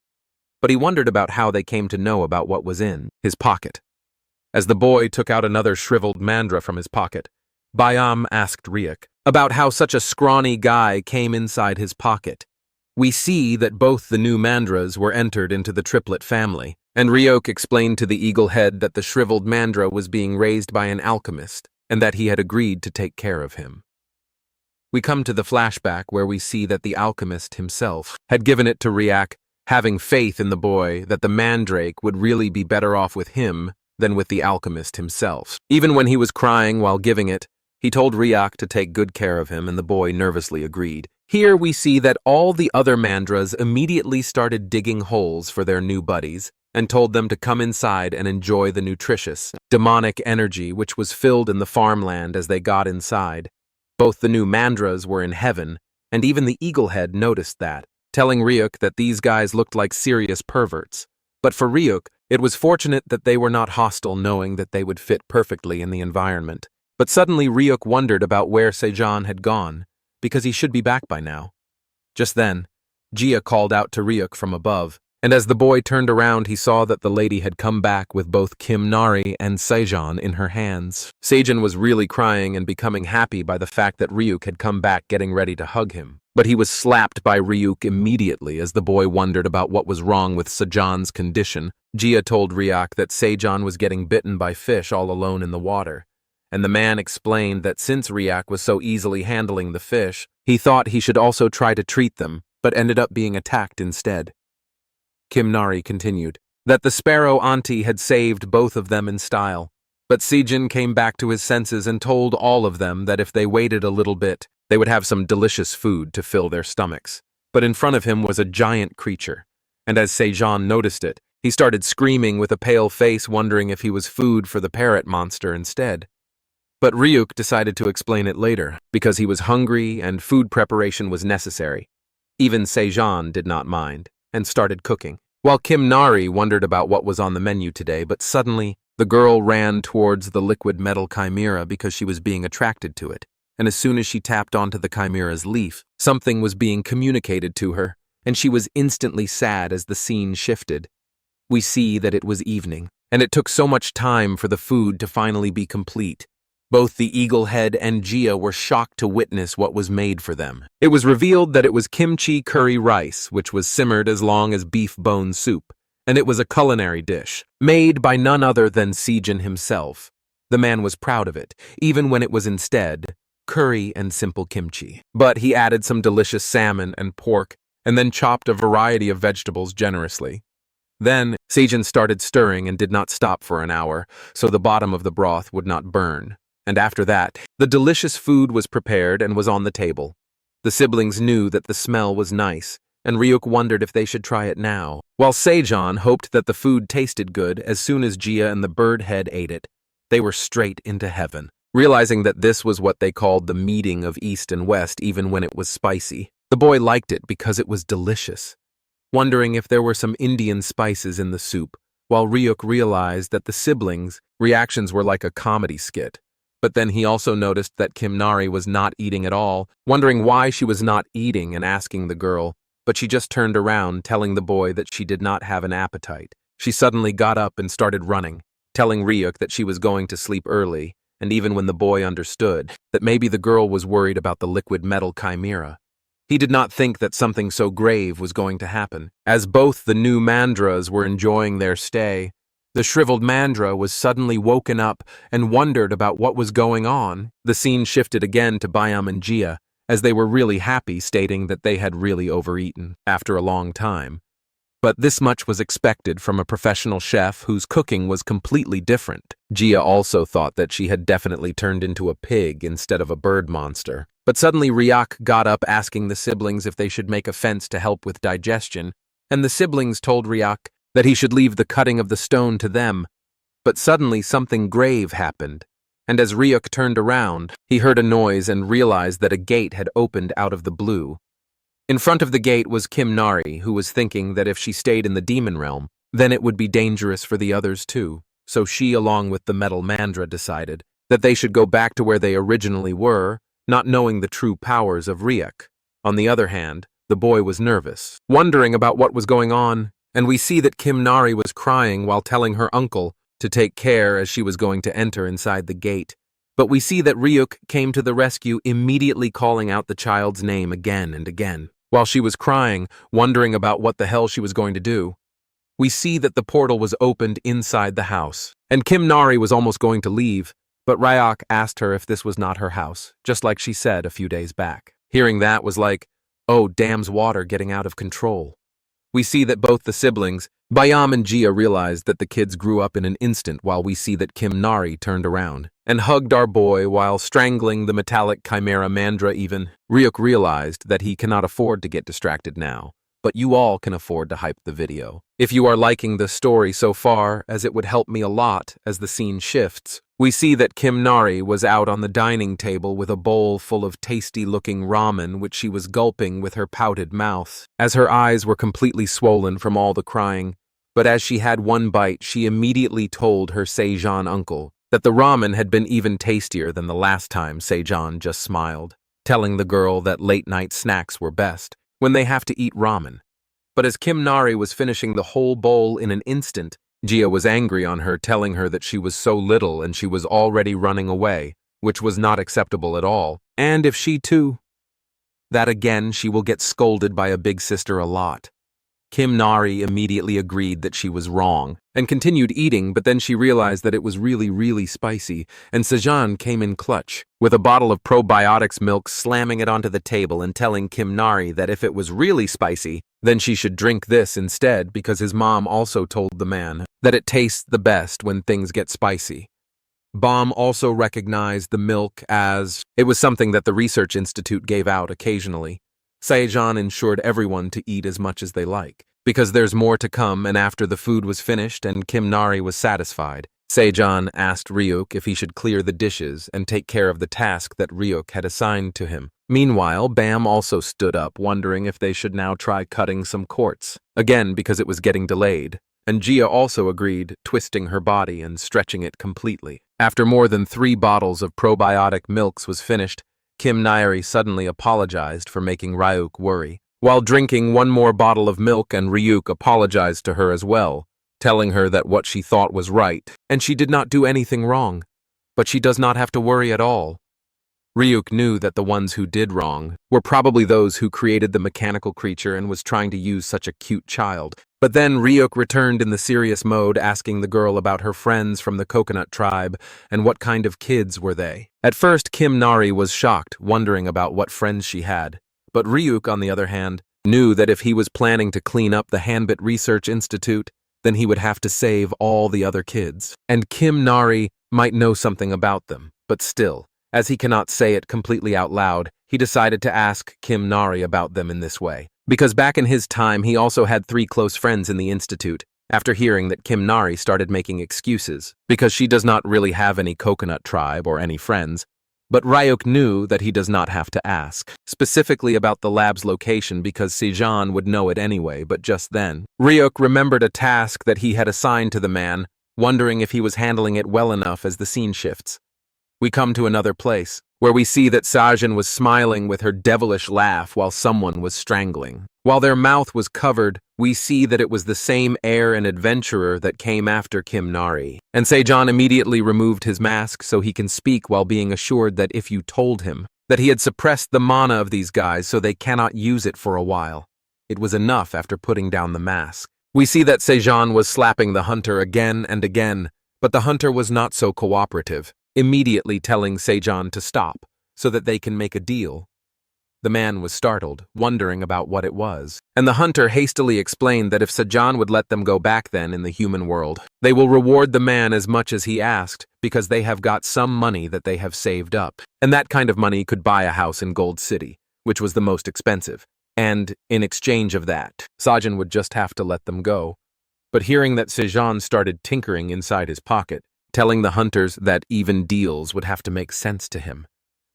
but he wondered about how they came to know about what was in his pocket. As the boy took out another shriveled mandra from his pocket, Byam asked Ryak about how such a scrawny guy came inside his pocket. We see that both the new mandras were entered into the triplet family, and Ryuk explained to the eagle head that the shriveled mandra was being raised by an alchemist, and that he had agreed to take care of him. We come to the flashback where we see that the alchemist himself had given it to Ryak, having faith in the boy that the mandrake would really be better off with him than with the alchemist himself. Even when he was crying while giving it, he told Ryak to take good care of him, and the boy nervously agreed. Here we see that all the other mandras immediately started digging holes for their new buddies, and told them to come inside and enjoy the nutritious, demonic energy which was filled in the farmland as they got inside. Both the new mandras were in heaven, and even the eaglehead noticed that, telling Ryuk that these guys looked like serious perverts. But for Ryuk, it was fortunate that they were not hostile, knowing that they would fit perfectly in the environment. But suddenly Ryuk wondered about where Sejan had gone, because he should be back by now. Just then, Jia called out to Ryuk from above, and as the boy turned around he saw that the lady had come back with both Kim Nari and Sejan in her hands. Sejan was really crying and becoming happy by the fact that Ryuk had come back, getting ready to hug him. But he was slapped by Ryuk immediately as the boy wondered about what was wrong with Sejan's condition. Jia told Ryak that Sejan was getting bitten by fish all alone in the water, and the man explained that since Ryak was so easily handling the fish, he thought he should also try to treat them, but ended up being attacked instead. Kim Nari continued that the sparrow auntie had saved both of them in style, but Sejan came back to his senses and told all of them that if they waited a little bit, they would have some delicious food to fill their stomachs. But in front of him was a giant creature, and as Sejan noticed it, he started screaming with a pale face, wondering if he was food for the parrot monster instead. But Ryuk decided to explain it later, because he was hungry and food preparation was necessary. Even Sejan did not mind, and started cooking, while Kim Nari wondered about what was on the menu today. But suddenly, the girl ran towards the liquid metal chimera because she was being attracted to it, and as soon as she tapped onto the chimera's leaf, something was being communicated to her, and she was instantly sad as the scene shifted. We see that it was evening, and it took so much time for the food to finally be complete. Both the eaglehead and Jia were shocked to witness what was made for them. It was revealed that it was kimchi curry rice, which was simmered as long as beef bone soup, and it was a culinary dish, made by none other than Sejan himself. The man was proud of it, even when it was instead curry and simple kimchi. But he added some delicious salmon and pork, and then chopped a variety of vegetables generously. Then, Sejan started stirring and did not stop for an hour, so the bottom of the broth would not burn. And after that, the delicious food was prepared and was on the table. The siblings knew that the smell was nice, and Ryuk wondered if they should try it now, while Sejan hoped that the food tasted good. As soon as Jia and the bird head ate it, they were straight into heaven, realizing that this was what they called the meeting of East and West even when it was spicy. The boy liked it because it was delicious, wondering if there were some Indian spices in the soup, while Ryuk realized that the siblings' reactions were like a comedy skit. But then he also noticed that Kim Nari was not eating at all, wondering why she was not eating and asking the girl, but she just turned around, telling the boy that she did not have an appetite. She suddenly got up and started running, telling Ryuk that she was going to sleep early, and even when the boy understood that maybe the girl was worried about the liquid metal chimera, he did not think that something so grave was going to happen. As both the new mandras were enjoying their stay, The shriveled Mandra was suddenly woken up and wondered about what was going on. The scene shifted again to Byam and Gia, as they were really happy, stating that they had really overeaten after a long time. But this much was expected from a professional chef whose cooking was completely different. Gia also thought that she had definitely turned into a pig instead of a bird monster. But suddenly Ryuk got up asking the siblings if they should make a fence to help with digestion, and the siblings told Ryuk that he should leave the cutting of the stone to them. But suddenly something grave happened, and as Ryuk turned around, he heard a noise and realized that a gate had opened out of the blue. In front of the gate was Kim Nari, who was thinking that if she stayed in the demon realm, then it would be dangerous for the others too. So she, along with the metal Mandra, decided that they should go back to where they originally were, not knowing the true powers of Ryuk. On the other hand, the boy was nervous, wondering about what was going on, and we see that Kim Nari was crying while telling her uncle to take care as she was going to enter inside the gate. But we see that Ryuk came to the rescue, immediately calling out the child's name again and again. While she was crying, wondering about what the hell she was going to do, we see that the portal was opened inside the house, and Kim Nari was almost going to leave, but Ryuk asked her if this was not her house, just like she said a few days back. Hearing that was like, oh, dam's water getting out of control. We see that both the siblings, Byam and Gia, realized that the kids grew up in an instant, while we see that Kim Nari turned around and hugged our boy while strangling the metallic chimera Mandra even. Ryuk realized that he cannot afford to get distracted now, but you all can afford to hype the video. If you are liking the story so far, as it would help me a lot as the scene shifts, we see that Kim Nari was out on the dining table with a bowl full of tasty-looking ramen which she was gulping with her pouted mouth, as her eyes were completely swollen from all the crying. But as she had one bite, she immediately told her Sejong uncle that the ramen had been even tastier than the last time. Sejong just smiled, telling the girl that late-night snacks were best when they have to eat ramen. But as Kim Nari was finishing the whole bowl in an instant, Gia was angry on her, telling her that she was so little and she was already running away, which was not acceptable at all. And if she too, that again she will get scolded by a big sister a lot. Kim Nari immediately agreed that she was wrong and continued eating, but then she realized that it was really spicy, and Sejong came in clutch with a bottle of probiotics milk, slamming it onto the table and telling Kim Nari that if it was really spicy, then she should drink this instead, because his mom also told the man that it tastes the best when things get spicy. Bam also recognized the milk as it was something that the research institute gave out occasionally. Sejong ensured everyone to eat as much as they like, because there's more to come, and after the food was finished and Kim Nari was satisfied, Sejong asked Ryuk if he should clear the dishes and take care of the task that Ryuk had assigned to him. Meanwhile, Bam also stood up, wondering if they should now try cutting some quartz, again because it was getting delayed, and Gia also agreed, twisting her body and stretching it completely. After more than 3 bottles of probiotic milks was finished, Kim Nari suddenly apologized for making Ryuk worry. While drinking one more bottle of milk, and Ryuk apologized to her as well, telling her that what she thought was right, and she did not do anything wrong, but she does not have to worry at all. Ryuk knew that the ones who did wrong were probably those who created the mechanical creature and was trying to use such a cute child. But then Ryuk returned in the serious mode, asking the girl about her friends from the coconut tribe and what kind of kids were they. At first, Kim Nari was shocked, wondering about what friends she had. But Ryuk, on the other hand, knew that if he was planning to clean up the Hanbit Research Institute, then he would have to save all the other kids. And Kim Nari might know something about them, but still, as he cannot say it completely out loud, he decided to ask Kim Nari about them in this way. Because back in his time, he also had 3 close friends in the institute, after hearing that Kim Nari started making excuses, because she does not really have any coconut tribe or any friends. But Ryuk knew that he does not have to ask, specifically about the lab's location, because Sejong would know it anyway. But just then, Ryuk remembered a task that he had assigned to the man, wondering if he was handling it well enough. As the scene shifts, we come to another place, where we see that Sajin was smiling with her devilish laugh while someone was strangling. While their mouth was covered, we see that it was the same heir and adventurer that came after Kim Nari. And Sejong immediately removed his mask so he can speak, while being assured that if you told him that he had suppressed the mana of these guys so they cannot use it for a while, it was enough after putting down the mask. We see that Sejan was slapping the hunter again and again, but the hunter was not so cooperative, immediately telling Sejan to stop so that they can make a deal. The man was startled, wondering about what it was, and the hunter hastily explained that if Sejan would let them go back then in the human world, they will reward the man as much as he asked because they have got some money that they have saved up, and that kind of money could buy a house in Gold City, which was the most expensive. And, in exchange of that, Sajin would just have to let them go. But hearing that Sejan started tinkering inside his pocket, telling the hunters that even deals would have to make sense to him,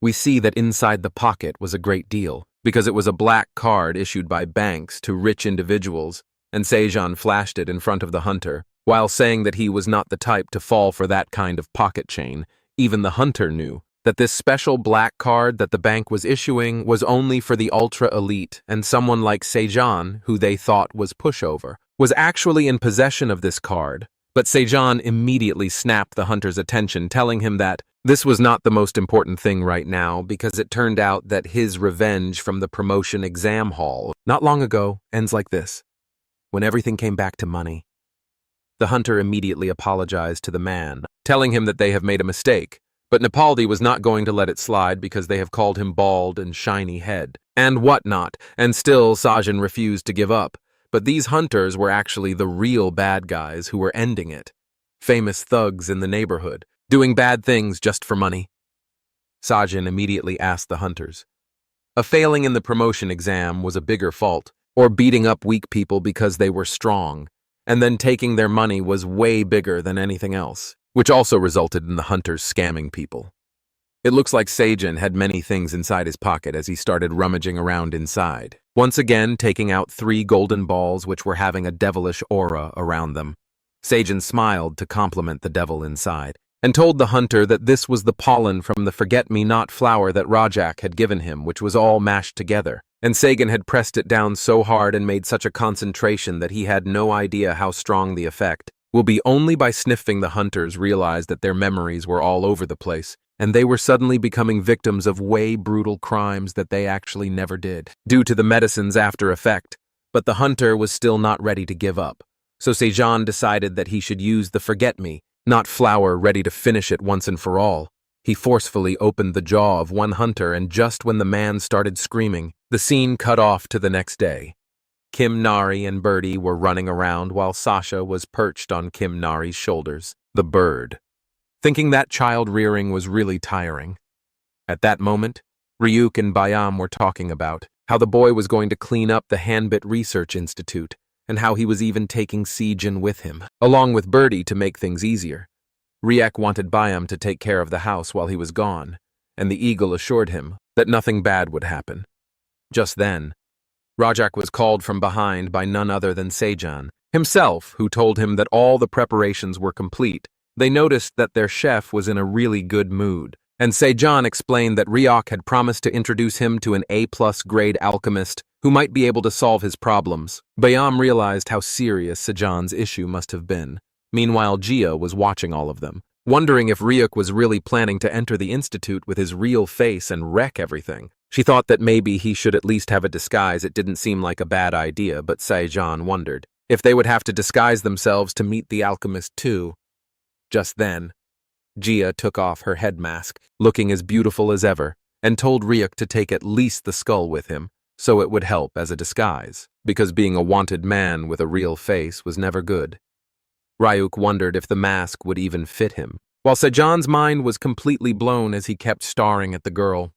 we see that inside the pocket was a great deal, because it was a black card issued by banks to rich individuals, and Sejan flashed it in front of the hunter, while saying that he was not the type to fall for that kind of pocket chain. Even the hunter knew that this special black card that the bank was issuing was only for the ultra-elite, and someone like Sejan, who they thought was pushover, was actually in possession of this card. But Sejan immediately snapped the hunter's attention, telling him that this was not the most important thing right now because it turned out that his revenge from the promotion exam hall not long ago ends like this, when everything came back to money. The hunter immediately apologized to the man, telling him that they have made a mistake, but Nepaldi was not going to let it slide because they have called him bald and shiny head, and whatnot, and still Sajin refused to give up. But these hunters were actually the real bad guys who were ending it. Famous thugs in the neighborhood, doing bad things just for money. Sajin immediately asked the hunters. A failing in the promotion exam was a bigger fault, or beating up weak people because they were strong, and then taking their money was way bigger than anything else, which also resulted in the hunters scamming people. It looks like Sajin had many things inside his pocket as he started rummaging around inside, once again taking out 3 golden balls which were having a devilish aura around them. Sajin smiled to compliment the devil inside, and told the hunter that this was the pollen from the forget-me-not flower that Rajak had given him, which was all mashed together, and Sagan had pressed it down so hard and made such a concentration that he had no idea how strong the effect will be. Only by sniffing the hunters realized that their memories were all over the place, and they were suddenly becoming victims of way brutal crimes that they actually never did, due to the medicine's after effect. But the hunter was still not ready to give up, so Sejan decided that he should use the forget-me-not flower ready to finish it once and for all. He forcefully opened the jaw of one hunter, and just when the man started screaming, the scene cut off to the next day. Kim Nari and Birdie were running around while Sasha was perched on Kim Nari's shoulders, the bird, thinking that child rearing was really tiring. At that moment, Ryuk and Bayam were talking about how the boy was going to clean up the Hanbit Research Institute, and how he was even taking Sejin with him, along with Birdie to make things easier. Ryuk wanted Bayam to take care of the house while he was gone, and the eagle assured him that nothing bad would happen. Just then, Rajak was called from behind by none other than Sejan himself, who told him that all the preparations were complete. They noticed that their chef was in a really good mood, and Sejan explained that Ryuk had promised to introduce him to an A-plus grade alchemist who might be able to solve his problems. Bayam realized how serious Sejan's issue must have been. Meanwhile, Jia was watching all of them, wondering if Ryuk was really planning to enter the institute with his real face and wreck everything. She thought that maybe he should at least have a disguise. It didn't seem like a bad idea, but Sejan wondered if they would have to disguise themselves to meet the alchemist too. Just then, Jia took off her head mask, looking as beautiful as ever, and told Ryuk to take at least the skull with him, so it would help as a disguise, because being a wanted man with a real face was never good. Ryuk wondered if the mask would even fit him, while Sejan's mind was completely blown as he kept staring at the girl.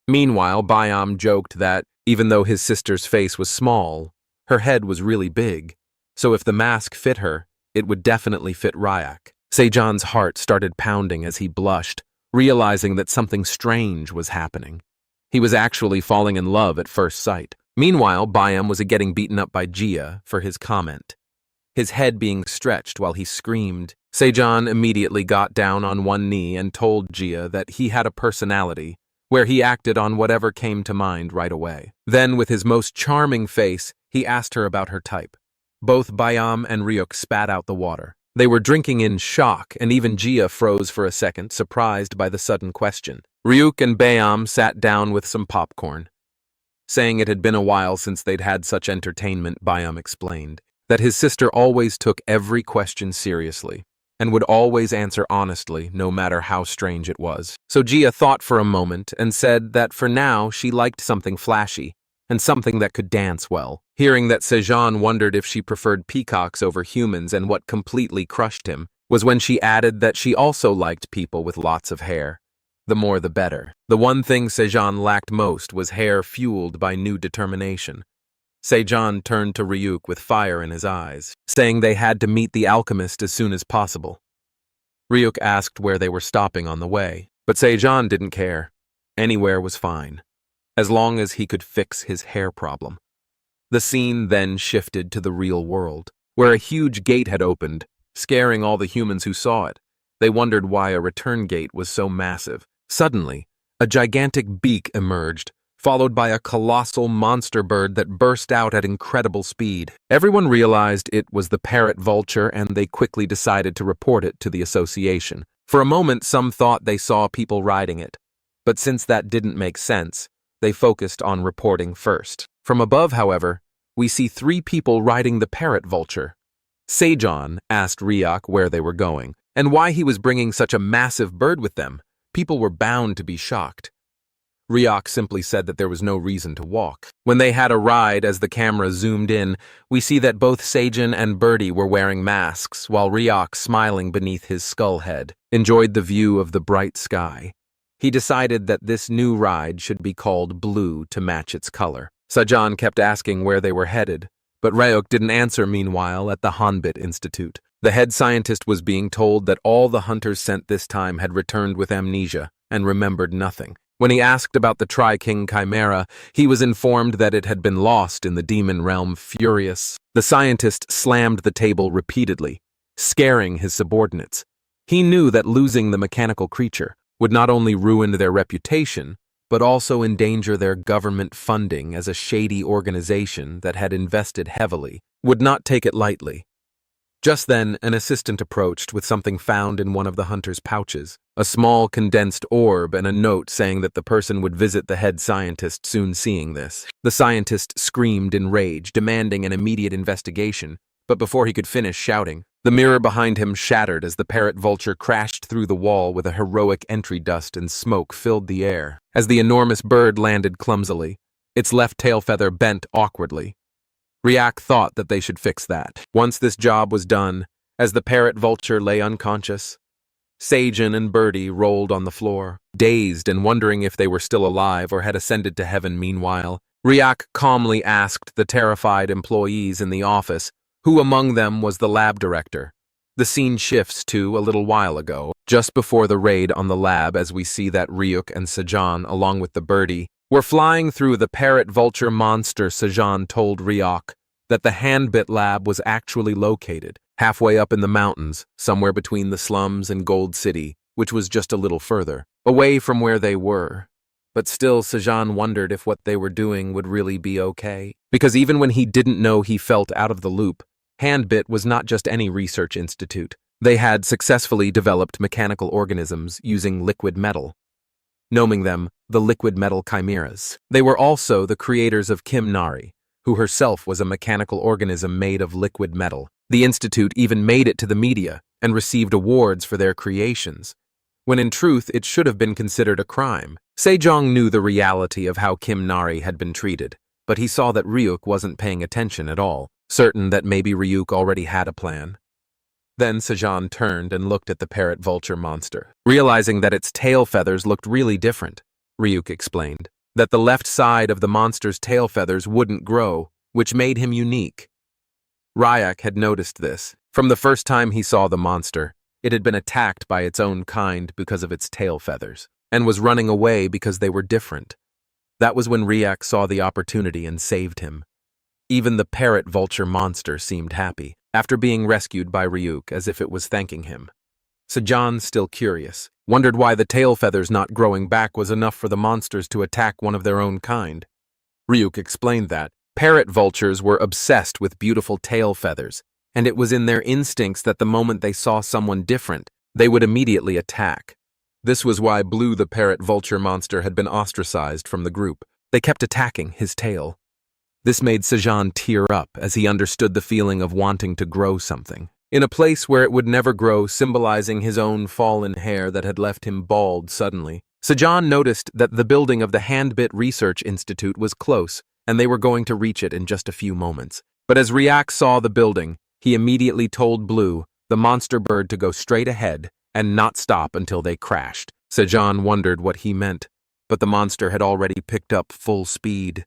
Meanwhile, Bayam joked that, even though his sister's face was small, her head was really big, so if the mask fit her, it would definitely fit Ryuk. Sejan's heart started pounding as he blushed, realizing that something strange was happening. He was actually falling in love at first sight. Meanwhile, Bayam was getting beaten up by Jia for his comment, his head being stretched while he screamed. Sejan immediately got down on one knee and told Jia that he had a personality, where he acted on whatever came to mind right away. Then, with his most charming face, he asked her about her type. Both Bayam and Ryuk spat out the water. They were drinking in shock, and even Jia froze for a second, surprised by the sudden question. Ryuk and Bayam sat down with some popcorn. Saying it had been a while since they'd had such entertainment, Bayam explained. that his sister always took every question seriously and would always answer honestly, no matter how strange it was. So Gia thought for a moment and said that for now she liked something flashy and something that could dance well. Hearing that Sejong wondered if she preferred peacocks over humans, and what completely crushed him was when she added that she also liked people with lots of hair. The more the better. The one thing Sejong lacked most was hair fueled by new determination. Sejong turned to Ryuk with fire in his eyes, saying they had to meet the alchemist as soon as possible. Ryuk asked where they were stopping on the way, but Sejong didn't care. Anywhere was fine, as long as he could fix his hair problem. The scene then shifted to the real world, where a huge gate had opened, scaring all the humans who saw it. They wondered why a return gate was so massive. Suddenly, a gigantic beak emerged, followed by a colossal monster bird that burst out at incredible speed. Everyone realized it was the parrot vulture, and they quickly decided to report it to the association. For a moment, some thought they saw people riding it, but since that didn't make sense, they focused on reporting first. From above, however, we see 3 people riding the parrot vulture. Sejong asked Ryuk where they were going, and why he was bringing such a massive bird with them. People were bound to be shocked. Ryuk simply said that there was no reason to walk. When they had a ride, as the camera zoomed in, we see that both Sejong and Birdie were wearing masks, while Ryuk, smiling beneath his skull head, enjoyed the view of the bright sky. He decided that this new ride should be called Blue to match its color. Sejong kept asking where they were headed, but Ryuk didn't answer. Meanwhile, at the Hanbit Institute, the head scientist was being told that all the hunters sent this time had returned with amnesia and remembered nothing. When he asked about the Tri-King Chimera, he was informed that it had been lost in the demon realm. Furious, the scientist slammed the table repeatedly, scaring his subordinates. He knew that losing the mechanical creature would not only ruin their reputation, but also endanger their government funding, as a shady organization that had invested heavily would not take it lightly. Just then, an assistant approached with something found in one of the hunter's pouches, a small condensed orb and a note saying that the person would visit the head scientist soon. Seeing this, the scientist screamed in rage, demanding an immediate investigation, but before he could finish shouting, the mirror behind him shattered as the parrot vulture crashed through the wall with a heroic entry. Dust and smoke filled the air as the enormous bird landed clumsily, its left tail feather bent awkwardly. Ryuk thought that they should fix that. Once this job was done, as the parrot vulture lay unconscious, Sejong and Birdie rolled on the floor, dazed and wondering if they were still alive or had ascended to heaven. Meanwhile, Ryuk calmly asked the terrified employees in the office who among them was the lab director. The scene shifts to a little while ago, just before the raid on the lab, as we see that Ryuk and Sejong, along with the birdie, were flying through the parrot vulture monster. Sejong told Ryuk that the Handbit lab was actually located halfway up in the mountains, somewhere between the slums and Gold City, which was just a little further, away from where they were. But still, Sejong wondered if what they were doing would really be okay. Because even when he didn't know, he felt out of the loop. Handbit was not just any research institute. They had successfully developed mechanical organisms using liquid metal, naming them the liquid metal chimeras. They were also the creators of CHIMERA, who herself was a mechanical organism made of liquid metal. The institute even made it to the media and received awards for their creations, when in truth it should have been considered a crime. Sejong knew the reality of how CHIMERA had been treated, but he saw that Ryuk wasn't paying attention at all, certain that maybe Ryuk already had a plan. Then Sejong turned and looked at the parrot vulture monster, realizing that its tail feathers looked really different. Ryuk explained that the left side of the monster's tail feathers wouldn't grow, which made him unique. Ryuk had noticed this. From the first time he saw the monster, it had been attacked by its own kind because of its tail feathers, and was running away because they were different. That was when Ryuk saw the opportunity and saved him. Even the parrot vulture monster seemed happy, after being rescued by Ryuk, as if it was thanking him. Sejong, still curious, wondered why the tail feathers not growing back was enough for the monsters to attack one of their own kind. Ryuk explained that parrot vultures were obsessed with beautiful tail feathers, and it was in their instincts that the moment they saw someone different, they would immediately attack. This was why Blue the parrot vulture monster had been ostracized from the group. They kept attacking his tail. This made Sajan tear up as he understood the feeling of wanting to grow something. In a place where it would never grow, symbolizing his own fallen hair that had left him bald suddenly. Sajan noticed that the building of the Handbit Research Institute was close, and they were going to reach it in just a few moments. But as Ryak saw the building, he immediately told Blue, the monster bird, to go straight ahead and not stop until they crashed. Sajan wondered what he meant, but the monster had already picked up full speed.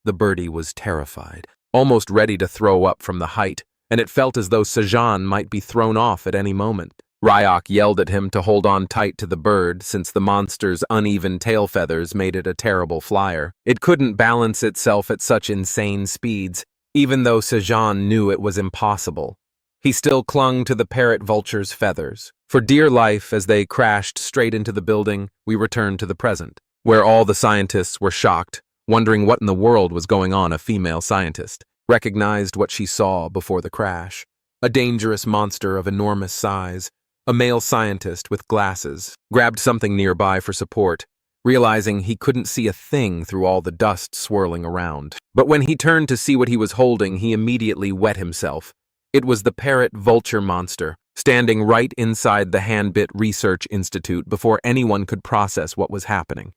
The birdie was terrified, almost ready to throw up from the height, and it felt as though Sajan might be thrown off at any moment. Ryak yelled at him to hold on tight to the bird since the monster's uneven tail feathers made it a terrible flyer. It couldn't balance itself at such insane speeds, even though Sajan knew it was impossible. He still clung to the parrot vulture's feathers. For dear life, as they crashed straight into the building, we returned to the present, where all the scientists were shocked, wondering what in the world was going on. A female scientist recognized what she saw before the crash. A dangerous monster of enormous size. A male scientist with glasses grabbed something nearby for support, realizing he couldn't see a thing through all the dust swirling around. But when he turned to see what he was holding, he immediately wet himself. It was the parrot vulture monster, standing right inside the Handbit Research Institute before anyone could process what was happening.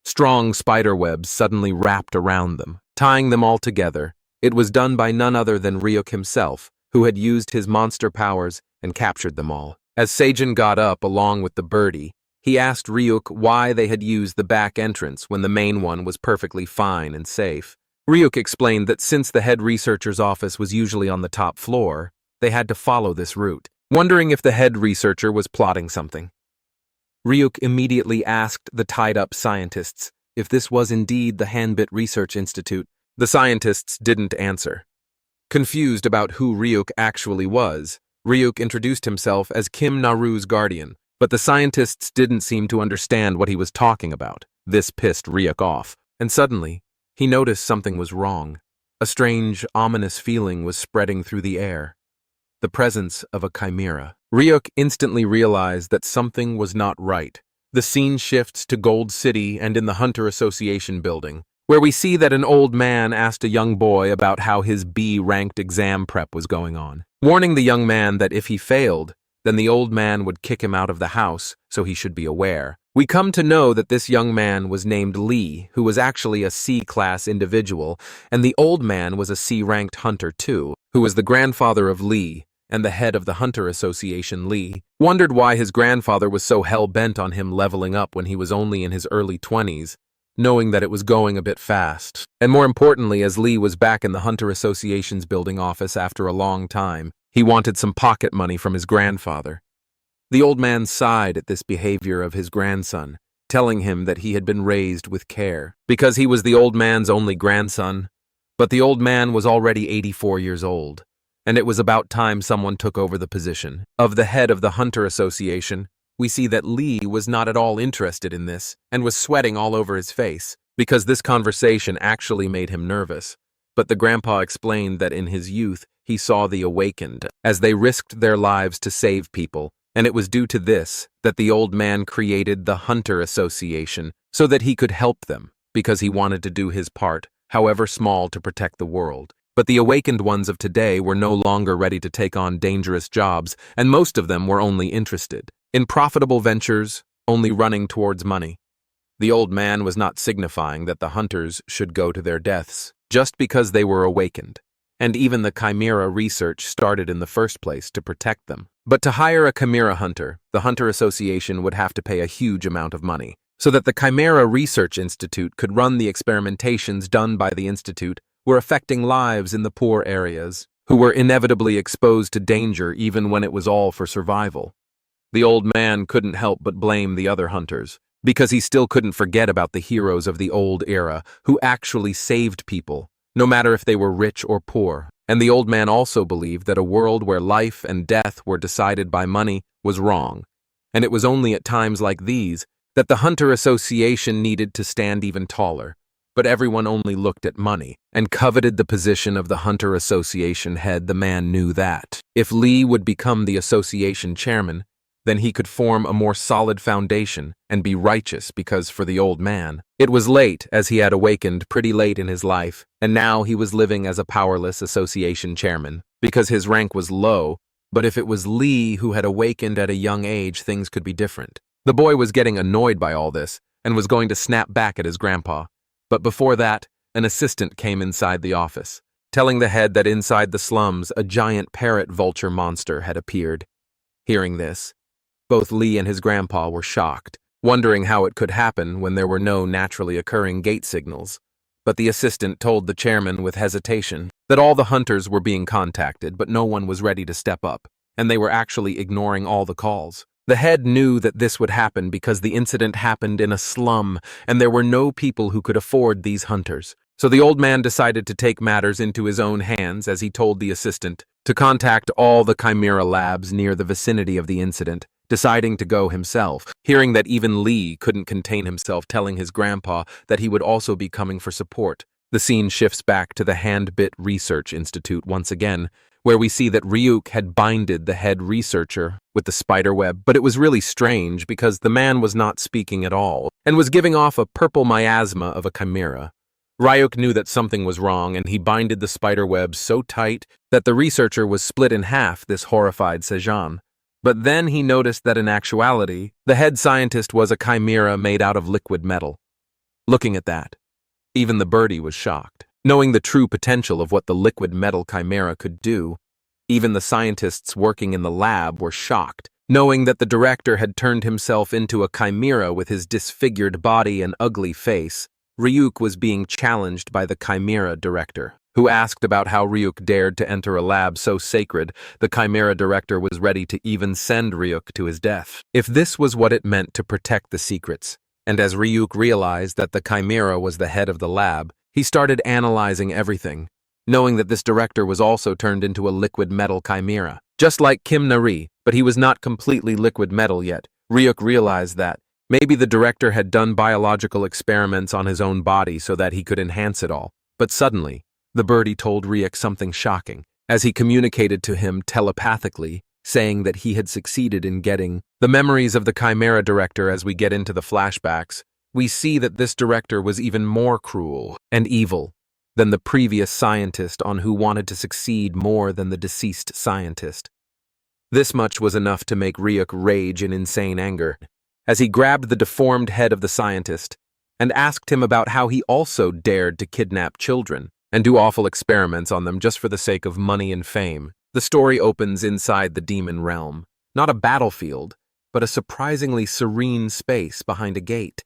Strong spider webs suddenly wrapped around them, tying them all together. It was done by none other than Ryuk himself, who had used his monster powers and captured them all. As Seijin got up along with the birdie, he asked Ryuk why they had used the back entrance when the main one was perfectly fine and safe. Ryuk explained that since the head researcher's office was usually on the top floor, they had to follow this route, wondering if the head researcher was plotting something. Ryuk immediately asked the tied-up scientists if this was indeed the Handbit Research Institute. The scientists didn't answer. Confused about who Ryuk actually was, Ryuk introduced himself as Kim Naru's guardian, but the scientists didn't seem to understand what he was talking about. This pissed Ryuk off, and suddenly, he noticed something was wrong. A strange, ominous feeling was spreading through the air. The presence of a chimera. Ryuk instantly realized that something was not right. The scene shifts to Gold City and in the Hunter Association building, where we see that an old man asked a young boy about how his B-ranked exam prep was going on, warning the young man that if he failed, then the old man would kick him out of the house, so he should be aware. We come to know that this young man was named Lee, who was actually a C-class individual, and the old man was a C-ranked hunter too, who was the grandfather of Lee, and the head of the Hunter Association. Lee wondered why his grandfather was so hell-bent on him leveling up when he was only in his early 20s, knowing that it was going a bit fast. And more importantly, as Lee was back in the Hunter Association's building office after a long time, he wanted some pocket money from his grandfather. The old man sighed at this behavior of his grandson, telling him that he had been raised with care, because he was the old man's only grandson. But the old man was already 84 years old, and it was about time someone took over the position of the head of the Hunter Association. We see that Lee was not at all interested in this and was sweating all over his face because this conversation actually made him nervous. But the grandpa explained that in his youth he saw the awakened as they risked their lives to save people, and it was due to this that the old man created the Hunter Association so that he could help them because he wanted to do his part, however small, to protect the world. But the awakened ones of today were no longer ready to take on dangerous jobs, and most of them were only interested in profitable ventures, only running towards money. The old man was not signifying that the hunters should go to their deaths just because they were awakened, and even the chimera research started in the first place to protect them. But to hire a chimera hunter, the Hunter Association would have to pay a huge amount of money, so that the Chimera Research Institute could run the experimentations done by the institute were affecting lives in the poor areas, who were inevitably exposed to danger even when it was all for survival. The old man couldn't help but blame the other hunters, because he still couldn't forget about the heroes of the old era who actually saved people, no matter if they were rich or poor. And the old man also believed that a world where life and death were decided by money was wrong, and it was only at times like these that the Hunter Association needed to stand even taller. But everyone only looked at money and coveted the position of the Hunter Association head. The man knew that if Lee would become the association chairman, then he could form a more solid foundation and be righteous because for the old man, it was late as he had awakened pretty late in his life, and now he was living as a powerless association chairman because his rank was low, but if it was Lee who had awakened at a young age, things could be different. The boy was getting annoyed by all this and was going to snap back at his grandpa, but before that, an assistant came inside the office, telling the head that inside the slums a giant parrot vulture monster had appeared. Hearing this, both Lee and his grandpa were shocked, wondering how it could happen when there were no naturally occurring gate signals. But the assistant told the chairman with hesitation that all the hunters were being contacted, but no one was ready to step up, and they were actually ignoring all the calls. The head knew that this would happen because the incident happened in a slum, and there were no people who could afford these hunters. So the old man decided to take matters into his own hands as he told the assistant to contact all the Chimera labs near the vicinity of the incident, deciding to go himself, hearing that even Lee couldn't contain himself, telling his grandpa that he would also be coming for support. The scene shifts back to the Hand-Bit Research Institute once again, where we see that Ryuk had binded the head researcher with the spider web, but it was really strange because the man was not speaking at all and was giving off a purple miasma of a chimera. Ryuk knew that something was wrong, and he binded the spider web so tight that the researcher was split in half, this horrified Sejan. But then he noticed that in actuality, the head scientist was a chimera made out of liquid metal. Looking at that, even the birdie was shocked. Knowing the true potential of what the liquid metal chimera could do, even the scientists working in the lab were shocked, knowing that the director had turned himself into a chimera with his disfigured body and ugly face. Ryuk was being challenged by the chimera director, who asked about how Ryuk dared to enter a lab so sacred. The chimera director was ready to even send Ryuk to his death, if this was what it meant to protect the secrets. And as Ryuk realized that the chimera was the head of the lab, he started analyzing everything, knowing that this director was also turned into a liquid metal chimera, just like Kim Nari, but he was not completely liquid metal yet. Ryuk realized that maybe the director had done biological experiments on his own body so that he could enhance it all. But suddenly, the birdie told Ryuk something shocking, as he communicated to him telepathically, saying that he had succeeded in getting the memories of the chimera director. As we get into the flashbacks, we see that this director was even more cruel and evil than the previous scientist on who wanted to succeed more than the deceased scientist. This much was enough to make Ryuk rage in insane anger, as he grabbed the deformed head of the scientist and asked him about how he also dared to kidnap children and do awful experiments on them just for the sake of money and fame. The story opens inside the demon realm, not a battlefield, but a surprisingly serene space behind a gate.